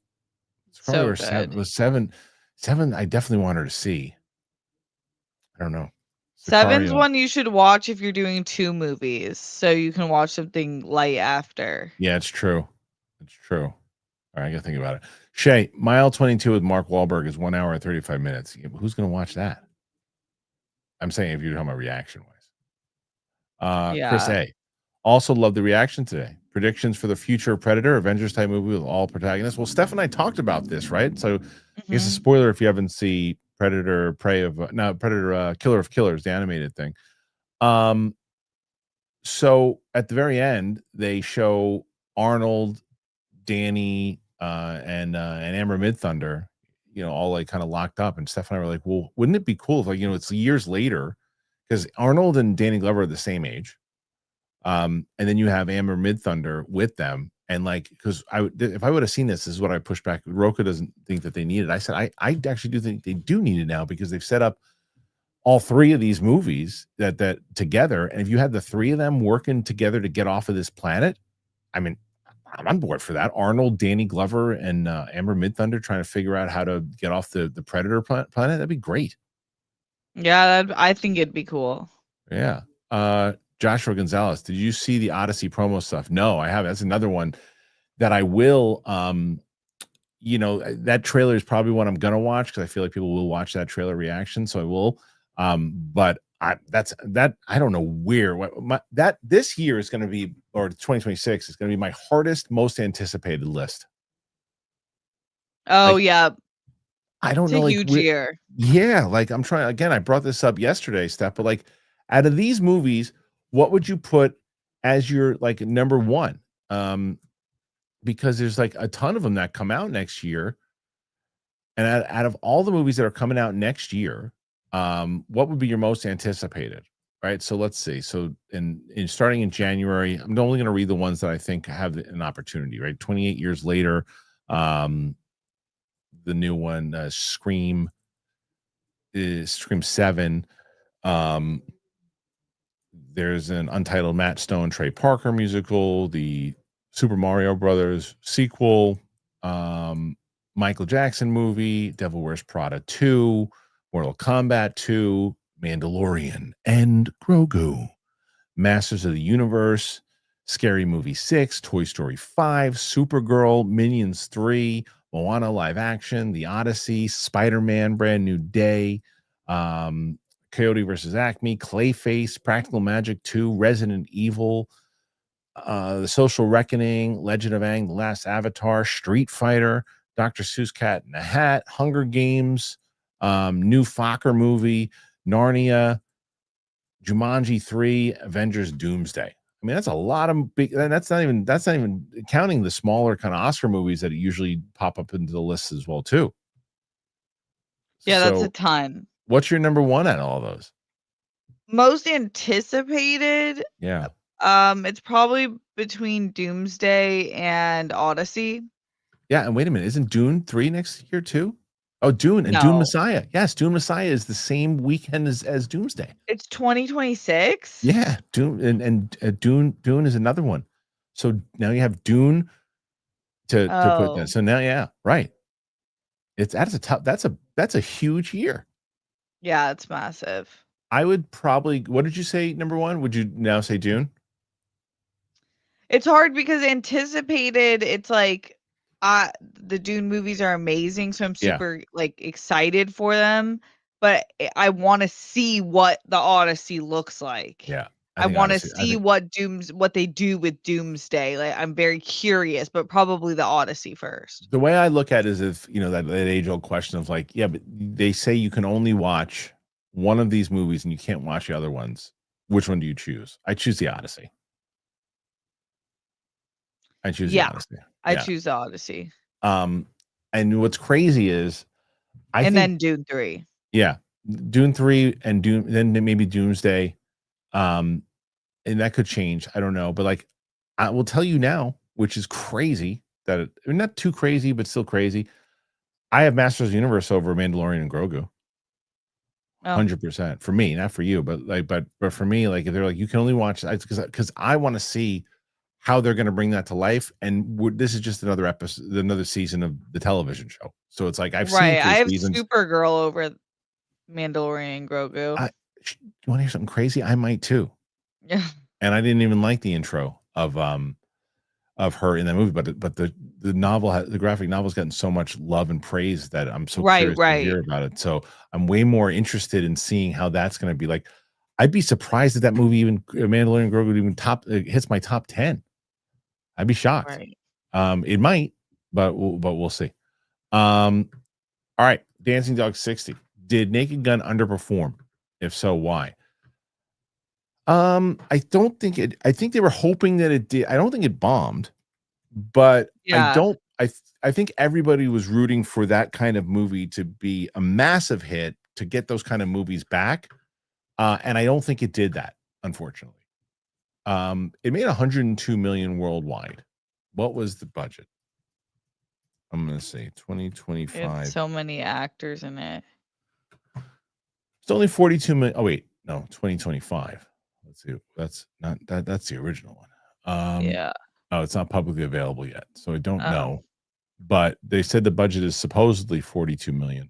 C: So
A: Sicario
C: good.
A: seven. I definitely want her to see. I don't know.
C: Seven's
A: Sicario.
C: one you should watch if you're doing 2 movies, so you can watch something light after.
A: Yeah, it's true. It's true. All right, I gotta think about it. Shay, Mile 22 with Mark Wahlberg is 1 hour and 35 minutes. Who's gonna watch that? I'm saying if you're talking about reaction wise. Chris
C: Yeah.
A: A. Also love the reaction today. Predictions for the future Predator, Avengers type movie with all protagonists. Well, Steph and I talked about this, right? So I guess a spoiler if you haven't seen Predator, Predator, Killer of Killers, the animated thing. So at the very end, they show Arnold, Danny, and Amber Midthunder, all like kind of locked up. And Steph and I were like, well, wouldn't it be cool if, like, it's years later, because Arnold and Danny Glover are the same age. And then you have Amber Midthunder with them. And like, because if I would have seen this is what I pushed back. Roka doesn't think that they need it. I said, I actually do think they do need it now, because they've set up all 3 of these movies that together. And if you had the 3 of them working together to get off of this planet, I mean, I'm on board for that. Arnold, Danny Glover, and Amber Midthunder trying to figure out how to get off the Predator planet. That'd be great.
C: Yeah, I think it'd be cool.
A: Yeah. Joshua Gonzalez, did you see the Odyssey promo stuff? No, I haven't. That's another one that I will. That trailer is probably what I'm gonna watch, because I feel like people will watch that trailer reaction. So I will. But I don't know where this year is going to be, or 2026 is going to be my hardest, most anticipated list.
C: Oh, yeah.
A: I don't
C: It's
A: know.
C: a huge year.
A: Yeah. Like, I'm trying, again, I brought this up yesterday, Steph, but like, out of these movies, what would you put as your like number one? Because there's like a ton of them that come out next year. And out of all the movies that are coming out next year, what would be your most anticipated? Right. So let's see. So in starting in January, I'm only going to read the ones that I think have an opportunity, right? 28 years later, the new one, Scream is Scream 7. There's an untitled Matt Stone, Trey Parker musical, the Super Mario Brothers sequel, Michael Jackson movie, Devil Wears Prada 2, Mortal Kombat 2, Mandalorian and Grogu, Masters of the Universe, Scary Movie 6, Toy Story 5, Supergirl, Minions 3, Moana live action, The Odyssey, Spider-Man Brand New Day, Coyote versus Acme, Clayface, Practical Magic 2, Resident Evil, The Social Reckoning, Legend of Aang, The Last Avatar, Street Fighter, Dr. Seuss Cat in the Hat, Hunger Games, new Fokker movie, Narnia, Jumanji 3, Avengers Doomsday. I mean, that's a lot of big, and that's not even counting the smaller kind of Oscar movies that usually pop up into the list as well, too.
C: Yeah, that's
A: So,
C: a ton.
A: what's your number one at all those?
C: Most anticipated?
A: Yeah.
C: It's probably between Doomsday and Odyssey.
A: Yeah, and wait a minute, isn't Dune 3 next year too? Oh, Dune and Dune Messiah. Yes, Dune Messiah is the same weekend as Doomsday.
C: It's 2026?
A: Yeah, Dune and Dune is another one. So now you have Dune to put that. So now, yeah, right. That's a huge year.
C: Yeah, it's massive.
A: I would probably, what did you say number one? Would you now say Dune?
C: It's hard because anticipated, it's like the Dune movies are amazing, so I'm super like excited for them, but I want to see what the Odyssey looks like.
A: Yeah.
C: I
A: think
C: want to
A: Odyssey.
C: see what they do with Doomsday. Like, I'm very curious, but probably the Odyssey first.
A: The way I look at it is if, that age-old question of like, yeah, but they say you can only watch one of these movies and you can't watch the other ones. Which one do you choose? I choose the Odyssey. I choose the Odyssey.
C: I choose the Odyssey.
A: And what's crazy is I think
C: then Dune 3.
A: Yeah. Dune 3 and then maybe Doomsday. And that could change. I don't know. But like, I will tell you now, which is crazy that not too crazy, but still crazy. I have Masters of the Universe over Mandalorian and Grogu. 100% for me, not for you, but like, but for me, like if they're like, you can only watch because I want to see how they're going to bring that to life. And this is just another episode, another season of the television show. So it's like, I've seen 3
C: I have
A: seasons.
C: Supergirl over Mandalorian and Grogu.
A: You want to hear something crazy? I might too.
C: Yeah.
A: And I didn't even like the intro of her in that movie, but the novel, the graphic novel's gotten so much love and praise that I'm so curious to hear about it. So I'm way more interested in seeing how that's going to be. Like, I'd be surprised if that movie, even Mandalorian Grogu, even hits my top 10. I'd be shocked.
C: Right.
A: It might, but we'll see. All right, Dancing Dog 60. Did Naked Gun underperform? If so, why? I don't think it. I think they were hoping that it did. I don't think it bombed, but I think everybody was rooting for that kind of movie to be a massive hit, to get those kind of movies back. And I don't think it did that, unfortunately. It made 102 million worldwide. What was the budget? I'm gonna say 2025.
C: So many actors in it.
A: It's only 42 million. Oh wait, no, 2025. Let's see. That's not that. That's the original one.
C: Yeah.
A: Oh, it's not publicly available yet, so I don't know. But they said the budget is supposedly 42 million.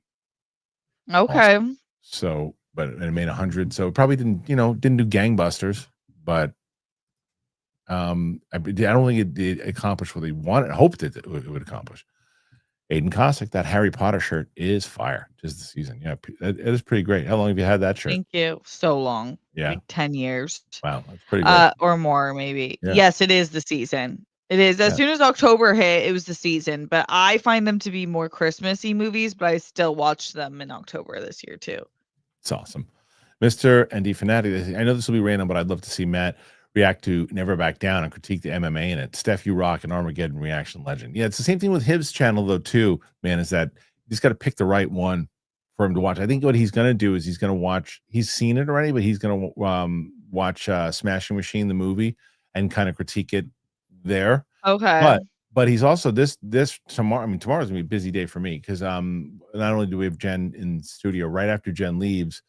C: Okay.
A: Also. So, but it made 100. So it probably didn't do gangbusters. But I don't think it did accomplish what they wanted. I hoped it would accomplish. Aiden Cossack, that Harry Potter shirt is fire. Just the season. Yeah, it is pretty great. How long have you had that shirt?
C: Thank you. So long.
A: Yeah.
C: Like 10 years.
A: Wow, that's pretty good.
C: Or more, maybe.
A: Yeah.
C: Yes, it is the season. It is. As soon as October hit, it was the season. But I find them to be more Christmassy movies, but I still watched them in October this year, too.
A: It's awesome. Mr. ND Fanatic, I know this will be random, but I'd love to see Matt react to Never Back Down and critique the MMA in it. Steph, you rock, an Armageddon reaction legend. Yeah, it's the same thing with his channel, though, too, man, is that you just got to pick the right one for him to watch. I think what he's going to do is he's going to watch, he's seen it already, but he's going to watch Smashing Machine, the movie, and kind of critique it there.
C: Okay.
A: But he's also this tomorrow. I mean, tomorrow's gonna be a busy day for me because not only do we have Jen in studio, right after Jen leaves,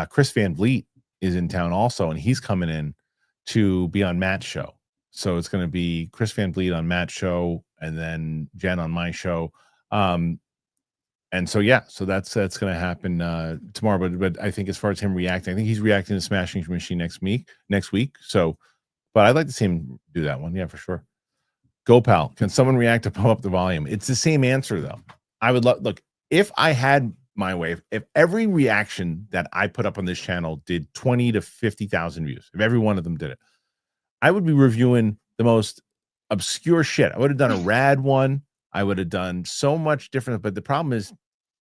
A: Chris Van Vliet is in town also, and he's coming in to be on Matt's show. So it's going to be Chris Van Vliet on Matt's show, and then Jen on my show. And so so that's going to happen tomorrow. But I think as far as him reacting, I think he's reacting to Smashing Machine next week. So, but I'd like to see him do that one. Yeah, for sure. Go Pal. Can someone react to Pump Up the Volume? It's the same answer though. I would look if I had my way. If every reaction that I put up on this channel did 20 to 50,000 views, if every one of them did it, I would be reviewing the most obscure shit. I would have done a rad one. I would have done so much different. But the problem is,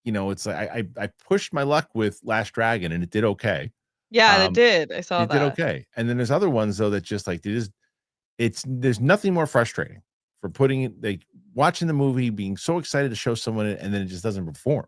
A: it's like I pushed my luck with Last Dragon and it did okay.
C: Yeah, it did. I saw that.
A: It did okay. And then there's other ones though that just like there's nothing more frustrating for putting it, like watching the movie, being so excited to show someone it, and then it just doesn't perform.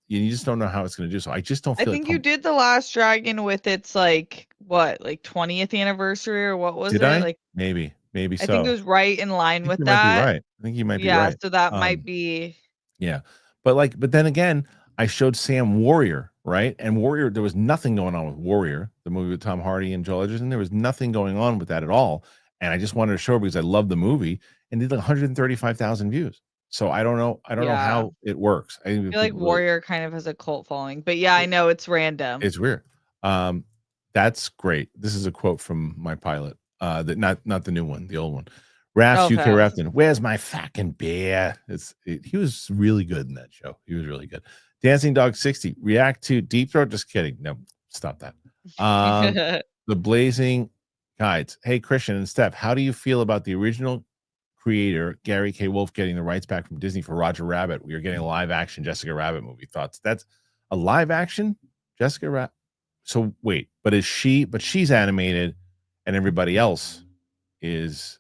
A: You just don't know how it's going to do. So I just don't feel.
C: I think you did The Last Dragon with its like 20th anniversary or what was
A: did
C: it?
A: I?
C: Like
A: maybe so.
C: I think it was right in line with that.
A: Might be right. I think you might be right.
C: So that might be.
A: Yeah, but then again, I showed Sam Warrior, right? And Warrior, there was nothing going on with Warrior, the movie with Tom Hardy and Joel Edgerton. There was nothing going on with that at all. And I just wanted to show her because I love the movie, and did like 135,000 views. So I don't know how it works. I
C: feel like Warrior kind of has a cult following, but I know it's random.
A: It's weird. That's great. This is a quote from my pilot. That not the new one, the old one. Rafts, UK Rafton. Where's my fucking beer? He was really good in that show. He was really good. Dancing Dog 60. React to Deep Throat. Just kidding. No, stop that. The Blazing Guides. Hey, Christian and Steph, how do you feel about the original creator, Gary K. Wolf, getting the rights back from Disney for Roger Rabbit? We are getting a live action Jessica Rabbit movie. Thoughts? That's a live action Jessica Rabbit. So wait, but she's animated and everybody else is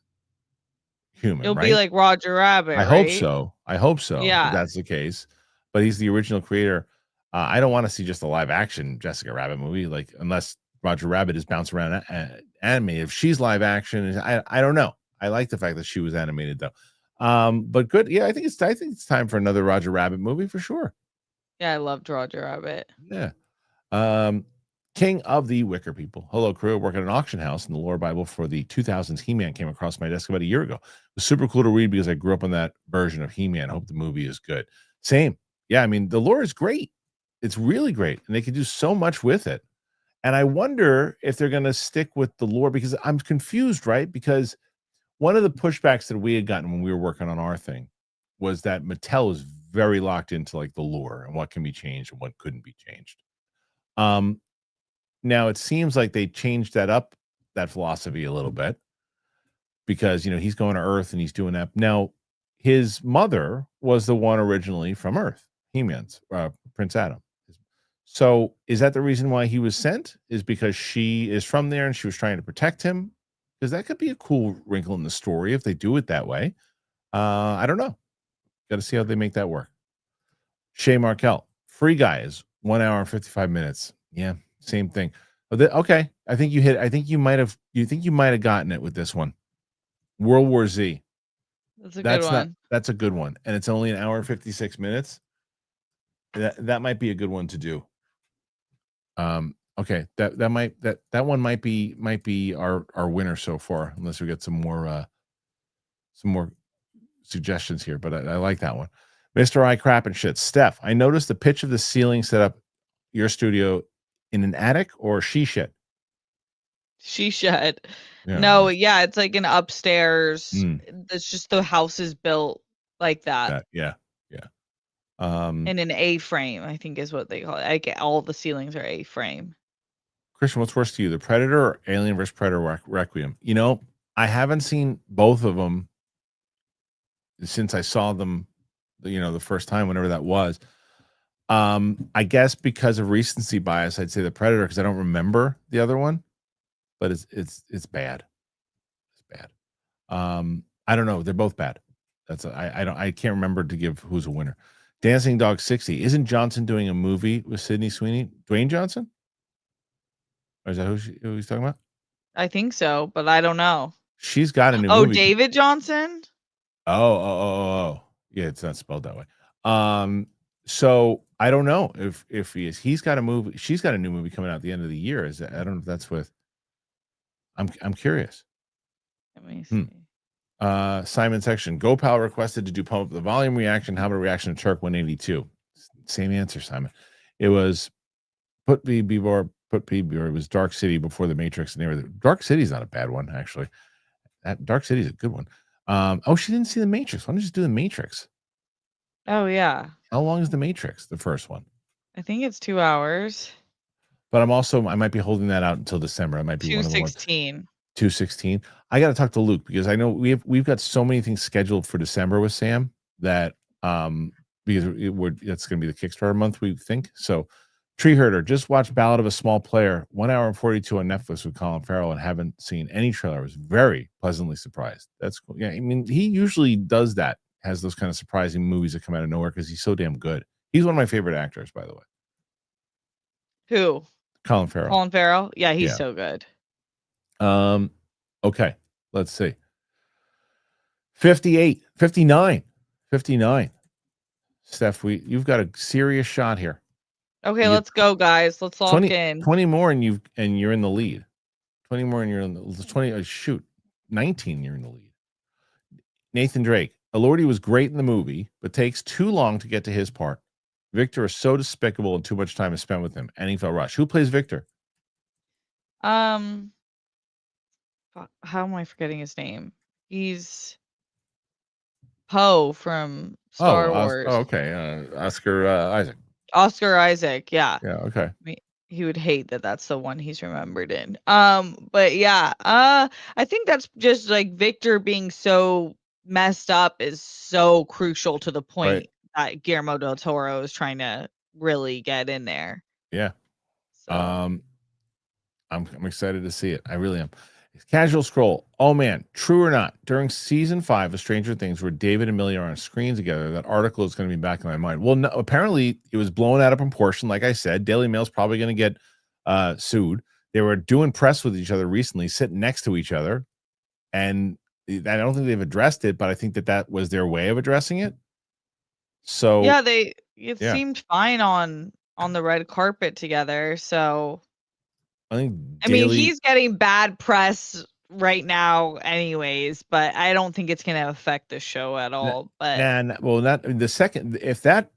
A: human,
C: It'll
A: right?
C: be like Roger Rabbit,
A: I hope
C: right?
A: so. That
C: Yeah.
A: that's the case. But he's the original creator. I don't want to see just a live action Jessica Rabbit movie, like unless Roger Rabbit is bounced around animated. If she's live action, I don't know. I like the fact that she was animated though. But good. Yeah, I think it's time for another Roger Rabbit movie for sure.
C: Yeah, I loved Roger Rabbit.
A: Yeah. King of the Wicker People. Hello, crew. I work at an auction house, and the lore Bible for the 2000s He-Man came across my desk about a year ago. It was super cool to read because I grew up on that version of He-Man. I hope the movie is good. Same. Yeah, I mean, the lore is great. It's really great, and they can do so much with it. And I wonder if they're going to stick with the lore, because I'm confused, right? Because one of the pushbacks that we had gotten when we were working on our thing was that Mattel is very locked into like the lore and what can be changed and what couldn't be changed. Now it seems like they changed that philosophy a little bit, because he's going to Earth and he's doing that. Now his mother was the one originally from Earth, He-Man's Prince Adam. So is that the reason why he was sent? Is because she is from there and she was trying to protect him? Because that could be a cool wrinkle in the story if they do it that way. I don't know. Got to see how they make that work. Shay Markel, Free Guy is 1 hour and 55 minutes. Yeah, same thing. Okay, I think you hit. I think you might have. You think you might have gotten it with this one. World War Z.
C: That's a good one.
A: That's a good one, and it's only 1 hour and 56 minutes. That might be a good one to do. Okay, that one might be our winner so far, unless we get some more suggestions here. But I like that one. Mr. I crap and shit. Steph, I noticed the pitch of the ceiling set up your studio in an attic or she shed.
C: She shed.
A: Yeah,
C: No, yeah, it's like an upstairs.
A: Mm.
C: It's just the house is built like that.
A: Yeah.
C: In an A-frame, I think is what they call it. Like all the ceilings are A-frame.
A: Christian, what's worse to you, the Predator or Alien vs. Predator Requiem? I haven't seen both of them since I saw them, the first time, whenever that was. I guess because of recency bias, I'd say the Predator, because I don't remember the other one, but it's bad. It's bad. I don't know. They're both bad. I can't remember to give who's a winner. Dancing Dog 60. Isn't Johnson doing a movie with Sydney Sweeney? Dwayne Johnson? Or is that who he's talking about?
C: I think so, but I don't know.
A: She's got a new
C: Oh,
A: movie.
C: David Johnson?
A: Oh. Yeah, it's not spelled that way. So I don't know if he is. He's got a movie. She's got a new movie coming out at the end of the year. I don't know if that's with. I'm curious.
C: Let me see.
A: Simon Section. GoPal requested to do pump up the volume reaction. How about a reaction to Turk 182? Same answer, Simon. It was put B before. It was Dark City before the Matrix and everything. Dark City's not a bad one, actually. That Dark City's a good one. She didn't see the Matrix. Why don't you just do the Matrix?
C: Oh yeah.
A: How long is the Matrix? The first one.
C: I think it's 2 hours.
A: But I might be holding that out until December. I might be
C: 2:16.
A: 2:16. I got to talk to Luke, because I know we've got so many things scheduled for December with Sam that because that's going to be the Kickstarter month, we think. So Tree Herder, just watched Ballad of a Small Player, 1 hour and 42 on Netflix with Colin Farrell, and haven't seen any trailer. I was very pleasantly surprised. That's cool. Yeah, I mean, he usually does that, has those kind of surprising movies that come out of nowhere, because he's so damn good. He's one of my favorite actors, by the way.
C: Who?
A: Colin Farrell.
C: Colin Farrell? Yeah, he's so good.
A: Okay, let's see. 58, 59. Steph, you've got a serious shot here.
C: Okay, let's go, guys. Let's lock
A: 20 more and you're in the lead. 20 more and you're in the 20. 19, you're in the lead. Nathan Drake. Elordi was great in the movie, but takes too long to get to his part. Victor is so despicable and too much time is spent with him. And he felt rushed. Who plays Victor?
C: How am I forgetting his name? He's Poe from Star Wars.
A: Okay. Oscar Isaac.
C: Oscar Isaac, yeah.
A: Yeah, okay.
C: he would hate that that's the one he's remembered in. But yeah, I think that's just like Victor being so messed up is so crucial to the point that Guillermo del Toro is trying to really get in there.
A: Yeah.
C: So.
A: I'm excited to see it. I really am. Casual scroll. Oh man, true or not? During season 5 of Stranger Things, where David and Millie are on a screen together, that article is going to be back in my mind. Well, no, apparently it was blown out of proportion. Like I said, Daily Mail's probably going to get sued. They were doing press with each other recently, sitting next to each other, and I don't think they've addressed it, but I think that was their way of addressing it. So
C: yeah, it seemed fine on the red carpet together. So
A: I
C: mean, he's getting bad press right now anyways, but I don't think it's going to affect the show at all. But
A: well, the second, if that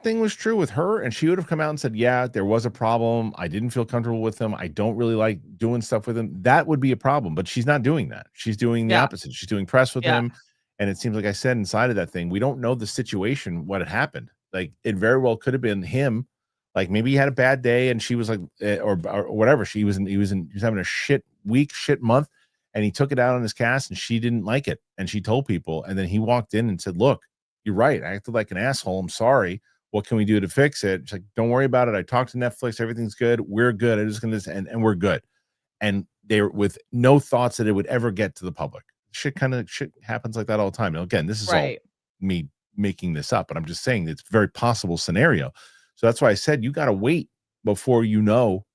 A: thing was true with her and she would have come out and said, yeah, there was a problem, I didn't feel comfortable with him, I don't really like doing stuff with him, that would be a problem. But she's not doing that. She's doing the opposite. She's doing press with him. And it seems like I said inside of that thing, we don't know the situation, what had happened. Like, it very well could have been him. Like, maybe he had a bad day and she was like, or whatever. He was having a shit week, shit month, and he took it out on his cast and she didn't like it. And she told people, and then he walked in and said, look, you're right, I acted like an asshole, I'm sorry, what can we do to fix it? It's like, don't worry about it, I talked to Netflix, everything's good, we're good, I'm just gonna and we're good. And they're with no thoughts that it would ever get to the public. Shit happens like that all the time. And again, this is all me making this up, but I'm just saying it's a very possible scenario. So that's why I said you got to wait before you know.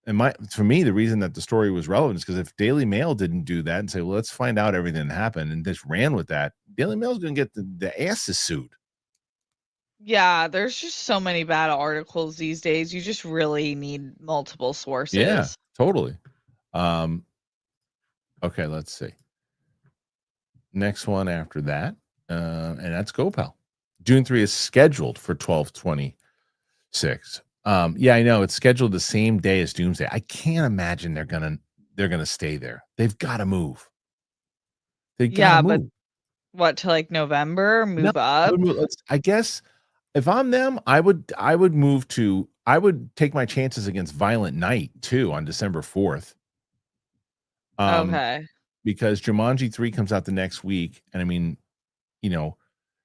A: And for me, the reason that the story was relevant is because if Daily Mail didn't do that and say, well, let's find out everything that happened, and just ran with that, Daily Mail's going to get the asses sued.
C: Yeah, there's just so many bad articles these days. You just really need multiple sources.
A: Yeah, totally. Okay, let's see. Next one after that, and that's GoPal. June 3 is scheduled for 12/26. Yeah, I know it's scheduled the same day as Doomsday. I can't imagine they're gonna stay there. They've got to move.
C: But what, to like November? Move up?
A: I guess if I'm them, I would take my chances against Violent Night too on December 4th.
C: Okay.
A: Because Jumanji 3 comes out the next week, and I mean, you know,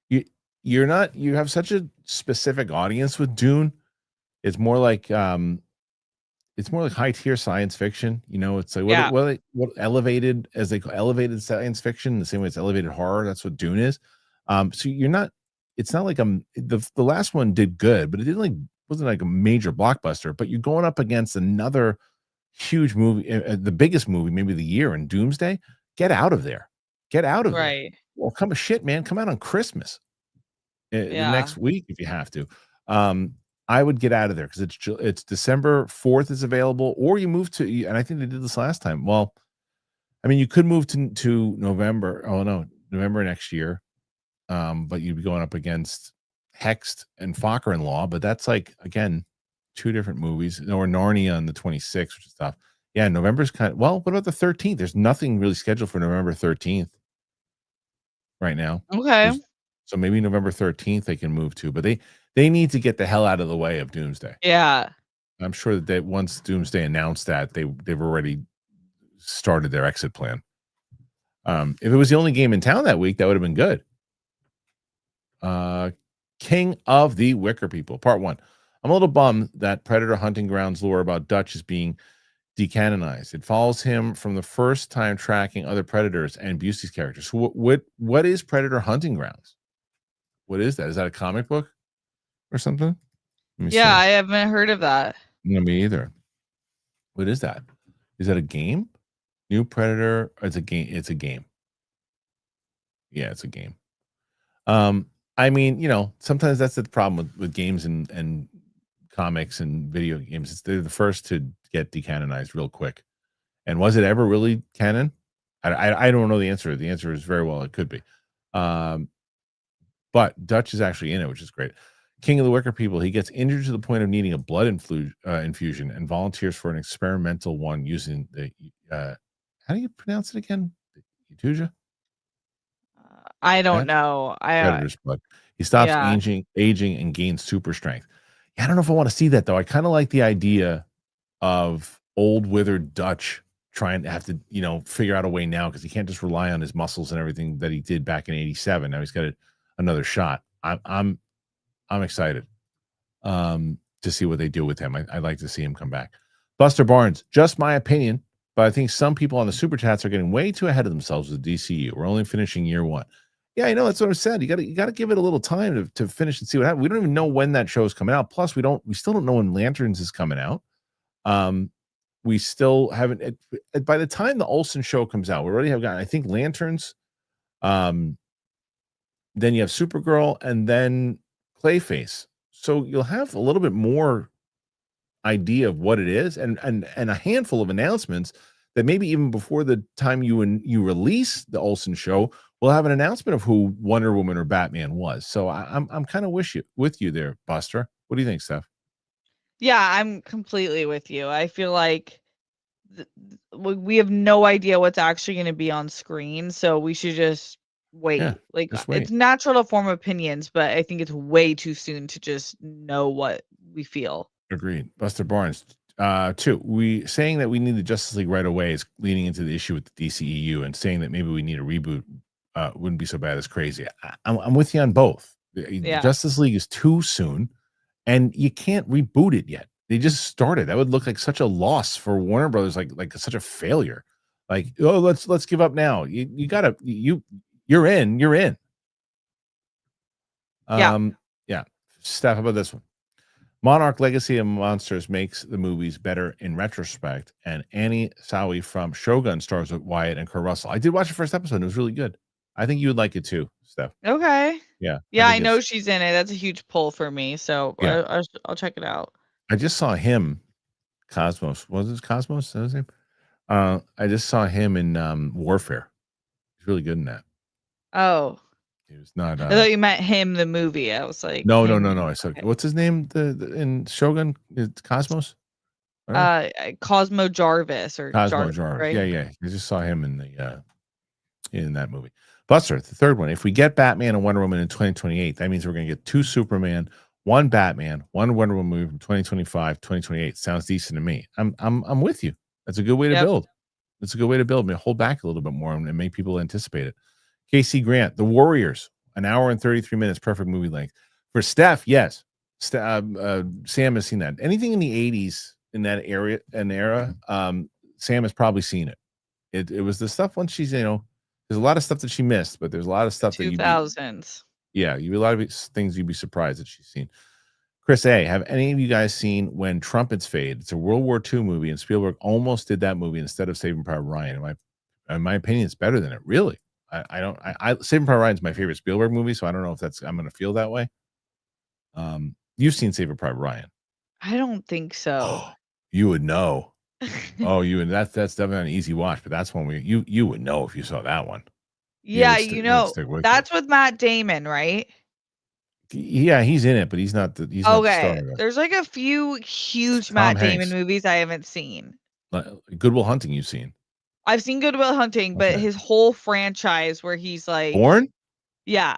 A: you have such a specific audience with Dune. It's more like high tier science fiction. You know, it's like what elevated, as they call elevated science fiction, the same way it's elevated horror. That's what Dune is. So it's not like the last one did good, but it wasn't like a major blockbuster. But you're going up against another huge movie, the biggest movie maybe of the year, in Doomsday. Get out of there. Get out of there. Well, come out on Christmas. The next week if you have to. I would get out of there because it's December 4th is available, or you move to, and I think they did this last time. Well, I mean, you could move to November. Oh no, November next year. But you'd be going up against Hexed and Fokker in Law, but that's like, again, two different movies. Or Narnia on the 26th, which is tough. Yeah, November's what about the 13th? There's nothing really scheduled for November 13th right now.
C: Okay.
A: So maybe November 13th they can move to, but they need to get the hell out of the way of Doomsday.
C: Yeah.
A: I'm sure that once Doomsday announced that, they've already started their exit plan. If it was the only game in town that week, that would have been good. King of the Wicker People, Part 1. I'm a little bummed that Predator Hunting Grounds lore about Dutch is being decanonized. It follows him from the first time tracking other Predators and Busey's characters. So what is Predator Hunting Grounds? What is that? Is that a comic book or something?
C: Yeah, I haven't heard of that.
A: No, me either. What is that? Is that a game? New Predator? It's a game. It's a game. Yeah, it's a game. I mean, sometimes that's the problem with games and comics and video games. They're the first to get decanonized real quick. And was it ever really canon? I don't know the answer. The answer is very well it could be. But Dutch is actually in it, which is great. King of the Wicker People, he gets injured to the point of needing a blood infusion and volunteers for an experimental one using the how do you pronounce it again? Utuja?
C: I don't know.
A: Predator's blood. He stops aging and gains super strength. Yeah, I don't know if I want to see that though. I kind of like the idea of old withered Dutch trying to have to, figure out a way now because he can't just rely on his muscles and everything that he did back in '87. Now he's got another shot. I'm excited to see what they do with him. I'd like to see him come back. Buster Barnes, just my opinion, but I think some people on the super chats are getting way too ahead of themselves with DCU. We're only finishing year one. Yeah, I know that's what I said. You got to give it a little time to finish and see what happens. We don't even know when that show is coming out. Plus, we still don't know when Lanterns is coming out. We still haven't. By the time the Olsen show comes out, we already have gotten, I think, Lanterns. Then you have Supergirl, and then Clayface. So you'll have a little bit more idea of what it is, and a handful of announcements that maybe even before the time you release the Olsen show, we'll have an announcement of who Wonder Woman or Batman was. So I'm kind of with you there, Buster. What do you think, Steph?
C: Yeah, I'm completely with you. I feel like we have no idea what's actually going to be on screen, so we should just wait.
A: Yeah,
C: like
A: just wait.
C: It's natural to form opinions, but I think it's way too soon to just know what we feel.
A: Agreed. Buster Barnes. We saying that we need the Justice League right away is leading into the issue with the DCEU, and saying that maybe we need a reboot wouldn't be so bad as crazy. I'm with you on both.
C: Yeah.
A: Justice League is too soon, and you can't reboot it yet. They just started. That would look like such a loss for Warner Brothers, like such a failure. Like, oh, let's give up now. You're in. Yeah. Steph, how about this one? Monarch Legacy of Monsters makes the movies better in retrospect, and Annie Sawi from Shogun stars with Wyatt and Kurt Russell. I did watch the first episode. It was really good. I think you would like it too, Steph.
C: Okay.
A: Yeah.
C: I know she's in it. That's a huge pull for me, so yeah. I'll check it out.
A: I just saw him, Cosmos. Was it Cosmos? Is that his name? I just saw him in Warfare. He's really good in that.
C: Oh.
A: He was not.
C: I thought you meant him, the movie. I was like,
A: no. I said, what's his name? The in Shogun, it's Cosmos.
C: Right? Cosmo Jarvis or
A: Jarvis. Right? Yeah. I just saw him in that movie. Buster, the third one. If we get Batman and Wonder Woman in 2028, that means we're going to get 2 Superman, 1 Batman, 1 Wonder Woman movie from 2025, 2028. Sounds decent to me. I'm with you. That's a good way to build. That's a good way to build. Hold back a little bit more and make people anticipate it. KC Grant, The Warriors, 1 hour and 33 minutes, perfect movie length. For Steph, yes. Sam has seen that. Anything in the 80s in that era, Sam has probably seen it. It was the stuff when she's, there's a lot of stuff that she missed, but there's a lot of stuff
C: 2000s.
A: A lot of things you'd be surprised that she's seen. Chris A, have any of you guys seen When Trumpets Fade? It's a World War II movie, and Spielberg almost did that movie instead of Saving Private Ryan. In my opinion, it's better than it. Really, Saving Private Ryan is my favorite Spielberg movie, so I don't know if I'm going to feel that way. You've seen Saving Private Ryan?
C: I don't think so.
A: You would know. That's definitely an easy watch, but that's one you would know if you saw that one.
C: Yeah, that's with Matt Damon, right?
A: Yeah, he's in it, but he's not the star.
C: There's like a few huge Matt Damon movies I haven't seen.
A: Good Will Hunting, you've seen?
C: I've seen Good Will Hunting, but his whole franchise where he's like
A: Born?
C: Yeah.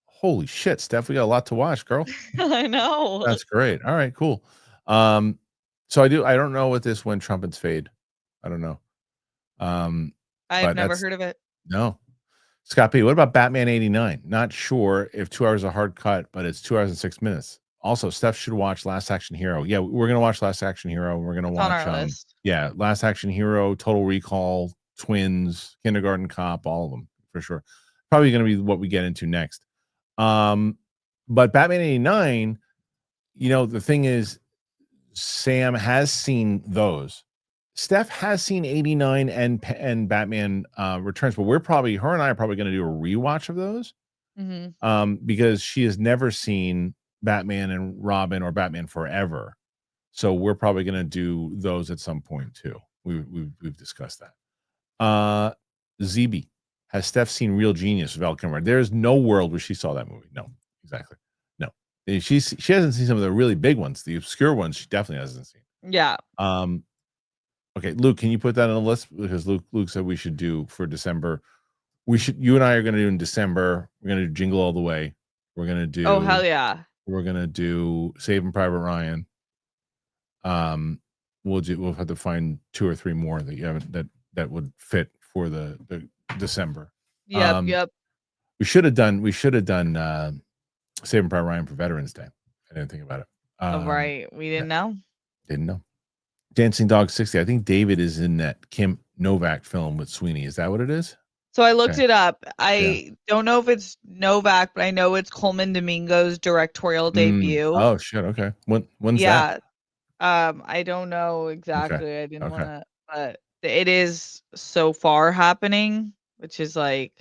A: Holy shit, Steph, we got a lot to watch, girl.
C: I know.
A: That's great. All right, cool. So I don't know what this When Trumpets Fade. I don't know.
C: I've never heard of it.
A: No. Scott P, what about Batman 89? Not sure if 2 hours is a hard cut, but it's 2 hours and 6 minutes. Also, Steph should watch Last Action Hero. Yeah, we're gonna watch Last Action Hero. We're gonna watch Last Action Hero, Total Recall, Twins, Kindergarten Cop, all of them for sure. Probably gonna be what we get into next. But Batman 89, the thing is, Sam has seen those. Steph has seen 89 and Batman Returns, but her and I are probably going to do a rewatch of those. Because she has never seen Batman and Robin or Batman Forever. So we're probably going to do those at some point too. We've discussed that. ZB, has Steph seen Real Genius with Val Kilmer? There's no world where she saw that movie. No, exactly. No. She hasn't seen some of the really big ones. The obscure ones she definitely hasn't seen.
C: Yeah.
A: Okay, Luke, can you put that on the list? Because Luke said we should do for December. You and I are going to do in December. We're going to do Jingle All the Way. We're going to do.
C: Oh, hell yeah.
A: We're gonna do Saving Private Ryan. We'll have to find 2 or 3 more that you haven't that would fit for the December.
C: Yep.
A: We should have done Saving Private Ryan for Veterans Day. I didn't think about it.
C: Right. We didn't know.
A: Didn't know. Dancing Dog 60. I think David is in that Kim Novak film with Sweeney. Is that what it is?
C: So I looked it up. I don't know if it's Novak, but I know it's Coleman Domingo's directorial debut.
A: Oh shit. Okay. When's that?
C: I don't know exactly. Okay. I didn't want to, but it is so far happening, which is like.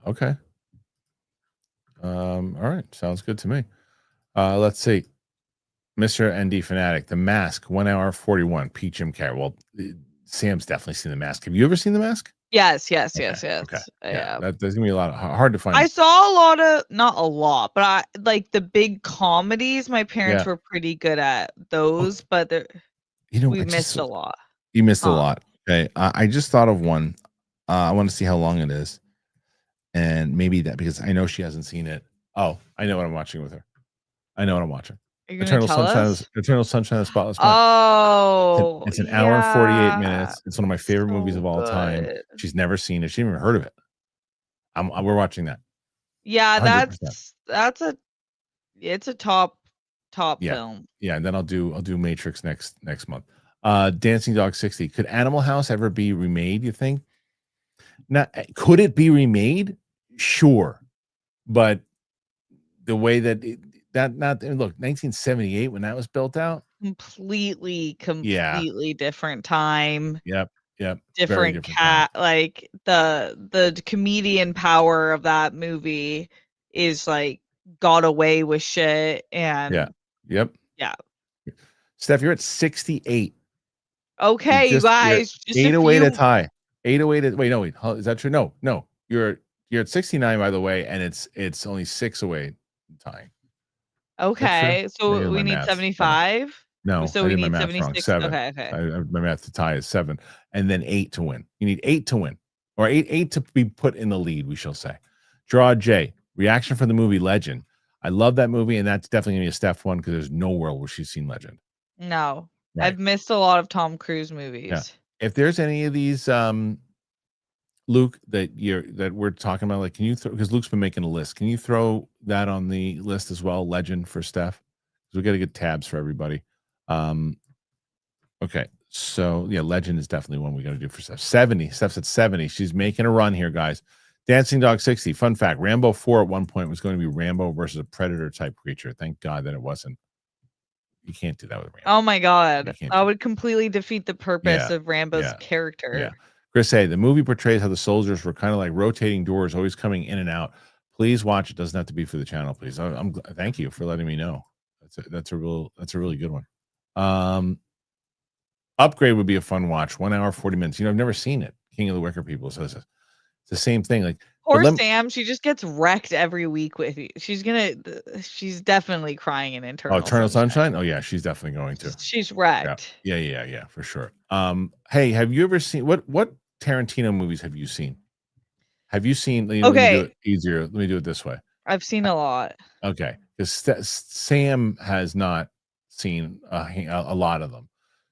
A: Okay. All right. Sounds good to me. Let's see. Mr. ND Fanatic, The Mask, 1 hour 41. Pete Jim Carrey. Well, Sam's definitely seen The Mask. Have you ever seen The Mask?
C: Yes.
A: Okay. Yeah. There's gonna be a lot of hard to find.
C: I saw a lot of, not a lot, but I like the big comedies. My parents were pretty good at those, but we missed a lot.
A: You missed a lot. Okay. I just thought of one. I want to see how long it is, and maybe that because I know she hasn't seen it. Oh, I know what I'm watching with her. I know what I'm watching. Eternal Sunshine of the Spotless Mind.
C: Oh,
A: it's an hour and 48 minutes. It's one of my favorite movies of all time. She's never seen it. She even heard of it. We're watching that.
C: Yeah, 100%. It's a top film.
A: Yeah, and then I'll do Matrix next month. Dancing Dog 60. Could Animal House ever be remade? You think? Now, could it be remade? Sure, but the way that. Look, 1978 when that was built out, completely
C: different time.
A: Yep.
C: Different cat. Like the comedian power of that movie is like got away with shit and
A: yeah. Steph, you're at 68.
C: Okay, you guys, just
A: 808 to tie. 808. Wait, no, is that true? No. You're at 69 by the way, and it's only 6 away tying.
C: Okay, so we need 75.
A: No,
C: so we need 76.
A: 7.
C: Okay.
A: My math to tie is 7, and then 8 to win. You need 8 to win, or 8 to be put in the lead. We shall say. Draw J. Reaction from the movie Legend. I love that movie, and that's definitely gonna be a Steph one because there's no world where she's seen Legend.
C: No, right. I've missed a lot of Tom Cruise movies.
A: Yeah. If there's any of these, Luke, that we're talking about, like, can you because Luke's been making a list. Can you throw that on the list as well? Legend for Steph, because we got to get tabs for everybody. Okay, so yeah, Legend is definitely one we got to do for Steph. 70. Steph's at 70. She's making a run here, guys. Dancing Dog 60. Fun fact: Rambo 4 at one point was going to be Rambo versus a predator type creature. Thank God that it wasn't. You can't do that with Rambo.
C: Oh my God, I would completely defeat the purpose of Rambo's character.
A: Yeah. Chris A. The movie portrays how the soldiers were kind of like rotating doors, always coming in and out. Please watch. It doesn't have to be for the channel, please. Thank you for letting me know. That's a really good one. Upgrade would be a fun watch. 1 hour 40 minutes. I've never seen it. King of the Wicker People. So it's the same thing. Like
C: poor Sam, she just gets wrecked every week with you. She's definitely crying in Eternal
A: Sunshine. Oh yeah, she's definitely going to.
C: She's wrecked.
A: Yeah, for sure. Hey, have you ever seen what Tarantino movies have you seen? Let me do it easier. Let me do it this way.
C: I've seen a lot.
A: Okay, because Sam has not seen a lot of them.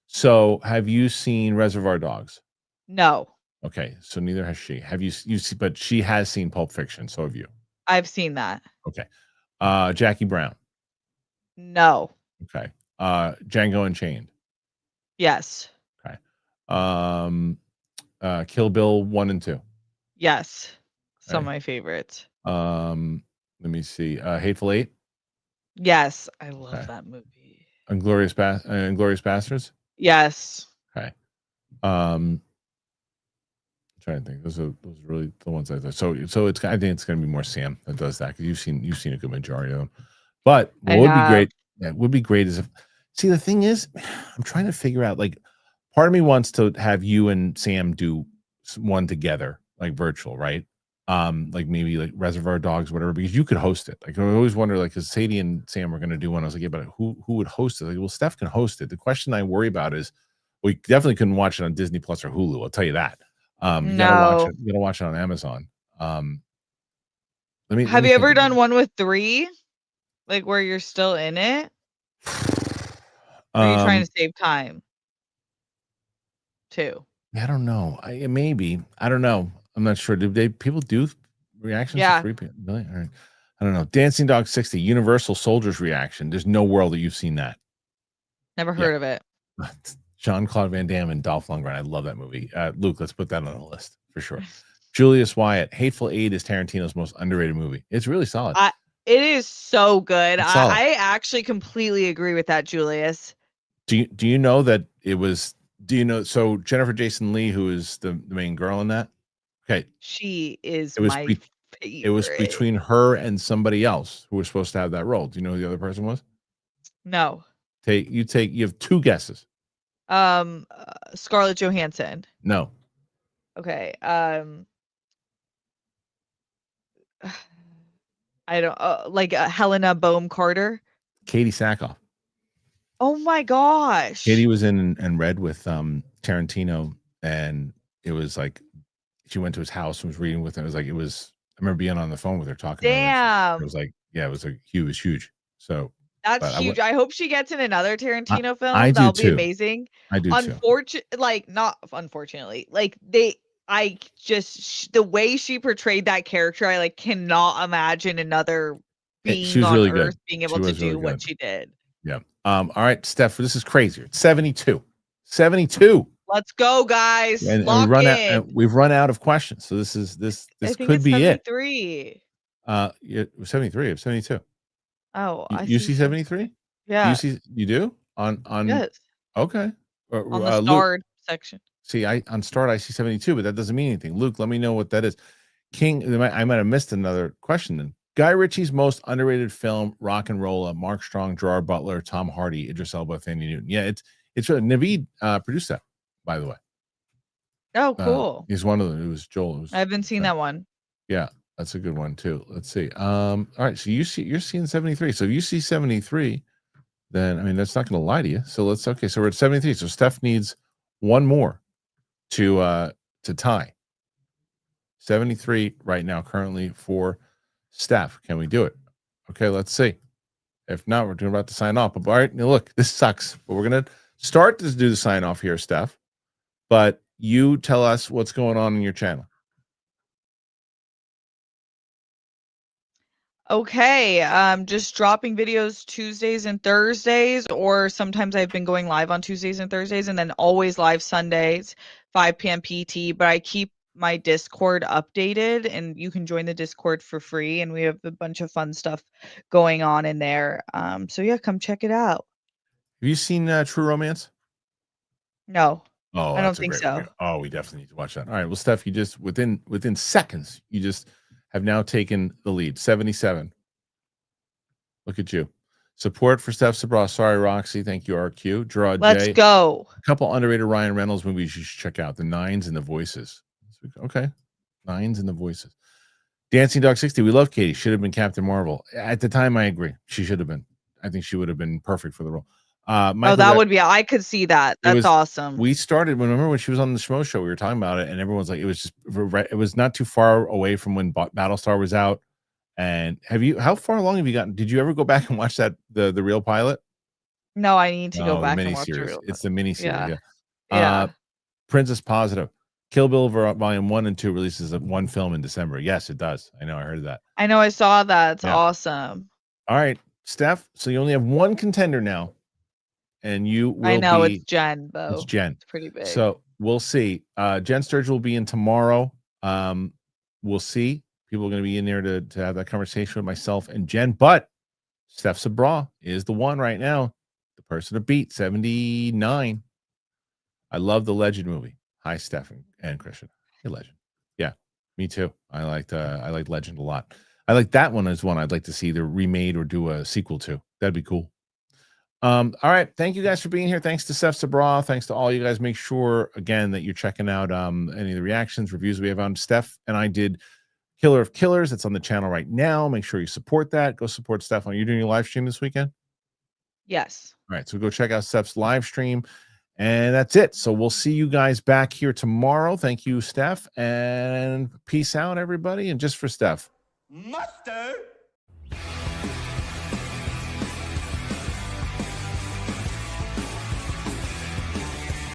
A: So, have you seen Reservoir Dogs?
C: No.
A: Okay, so neither has she. Have you see? But she has seen Pulp Fiction. So have you?
C: I've seen that.
A: Okay. Jackie Brown.
C: No.
A: Okay. Django Unchained.
C: Yes.
A: Okay. Kill Bill 1 and 2.
C: Yes. Some of my favorites.
A: Let me see. Hateful Eight.
C: Yes, I love that movie.
A: Inglourious Basterds.
C: Yes.
A: Okay. I'm trying to think. Those are really the ones I thought. So it's. I think it's going to be more Sam that does that because you've seen a good majority of them. But what would be great? Yeah, would be great is if. See, the thing is, I'm trying to figure out. Like, part of me wants to have you and Sam do one together, like virtual, right? Like maybe like Reservoir Dogs, whatever, because you could host it. Like I always wonder, like, because Sadie and Sam were going to do one. I was like, yeah, but who would host it? Like, well, Steph can host it. The question I worry about is, we definitely couldn't watch it on Disney Plus or Hulu. I'll tell you that. You gotta watch it on Amazon. Have
C: you ever done one with 3? Like where you're still in it? Or are you trying to save time? Too.
A: I don't know. Maybe. I don't know. I'm not sure. Do people do reactions
C: Yeah.
A: to 3 p.m.? Really? All right. I don't know. Dancing Dog 60, Universal Soldier's reaction. There's no world that you've seen that.
C: Never heard of it.
A: Jean-Claude Van Damme and Dolph Lundgren. I love that movie. Luke, let's put that on the list for sure. Julius Wyatt, Hateful Eight is Tarantino's most underrated movie. It's really solid.
C: It is so good.
A: Solid.
C: I actually completely agree with that, Julius.
A: Do you know that it was? Do you know? So Jennifer Jason Leigh, who is the main girl in that? Okay,
C: she is
A: my
C: favorite.
A: It was between her and somebody else who was supposed to have that role. Do you know who the other person was?
C: No.
A: You have 2 guesses.
C: Scarlett Johansson.
A: No.
C: Okay. I don't like Helena Bonham Carter.
A: Katie Sackhoff.
C: Oh my gosh.
A: Katie was in Red with Tarantino, and it was like she went to his house and was reading with him. I remember being on the phone with her talking.
C: Damn.
A: It was like, yeah, it was huge. So
C: that's huge. I hope she gets in another Tarantino film.
A: That'll
C: be amazing.
A: I do too.
C: Not unfortunately. Like the way she portrayed that character, I cannot imagine another being on
A: really
C: Earth
A: good.
C: being able to do what she did.
A: Yeah. All right, Steph, this is crazier. It's 72. 72.
C: Let's go, guys.
A: And we've run out of questions. So this could be
C: 73.
A: it. 73 of 72.
C: Oh,
A: you see 73?
C: Yeah.
A: You do? On
C: yes.
A: Okay.
C: On the starred section.
A: See, on start I see 72, but that doesn't mean anything. Luke, let me know what that is. King, I might have missed another question then. Guy Ritchie's most underrated film, Rock and Rolla, Mark Strong, Gerard Butler, Tom Hardy, Idris Elba, Thandie Newton. Yeah, it's Naveed produced that, by the way.
C: Oh, cool.
A: He's one of them. It was Joel.
C: I haven't seen that one.
A: Yeah, that's a good one too. Let's see. All right, so you're seeing 73. So if you see 73, then I mean that's not going to lie to you. So so we're at 73. So Steph needs one more to tie. 73 right now, currently for Steph. Can we do it? Okay, let's see. If not, we're about to sign off. But all right, now look, this sucks. But we're gonna start to do the sign off here, Steph. But you tell us what's going on in your channel.
C: Okay, just dropping videos Tuesdays and Thursdays, or sometimes I've been going live on Tuesdays and Thursdays, and then always live Sundays, 5 p.m. PT. But I keep my Discord updated, and you can join the Discord for free, and we have a bunch of fun stuff going on in there. So yeah, come check it out.
A: Have you seen True Romance?
C: No.
A: Oh,
C: I don't think so.
A: Oh, we definitely need to watch that. All right. Well, Steph, you just within seconds, you just have now taken the lead. 77. Look at you. Support for Steph Sabra. Sorry, Roxy. Thank you, RQ. Draw J.
C: Let's go.
A: A couple underrated Ryan Reynolds movies you should check out. The Nines and the Voices. Okay. Nines and the Voices. Dancing Dog 60. We love Katie. Should have been Captain Marvel. At the time, I agree. She should have been. I think she would have been perfect for the role.
C: That would be. I could see that. That's awesome.
A: We started. Remember when she was on the Schmo Show? We were talking about it, and everyone's like, it was not too far away from when Battlestar was out. And how far along have you gotten? Did you ever go back and watch the real pilot?
C: No, I need to go back and watch the real.
A: It's the miniseries.
C: Yeah.
A: Princess Positive. Kill Bill Volume 1 and 2 releases one film in December. Yes, it does. I know. I heard that.
C: I know. I saw that. It's awesome.
A: All right, Steph. So you only have one contender now. And you will
C: I know it's Jen, though.
A: It's Jen.
C: It's pretty big.
A: So we'll see. Jen Sturge will be in tomorrow. We'll see. People are going to be in there to have that conversation with myself and Jen. But Steph Sabra is the one right now. The person to beat, 79. I love the Legend movie. Hi, Steph and Kristian. Hey, Legend. Yeah, me too. I liked Legend a lot. I like that one as one I'd like to see either remade or do a sequel to. That'd be cool. All right. Thank you guys for being here. Thanks to Steph Sabra. Thanks to all you guys. Make sure, again, that you're checking out any of the reactions, reviews we have on. Steph and I did Killer of Killers. It's on the channel right now. Make sure you support that. Go support Steph. Are you doing your live stream this weekend?
C: Yes.
A: All right. So go check out Steph's live stream. And that's it. So we'll see you guys back here tomorrow. Thank you, Steph. And peace out, everybody. And just for Steph.
B: Mustard.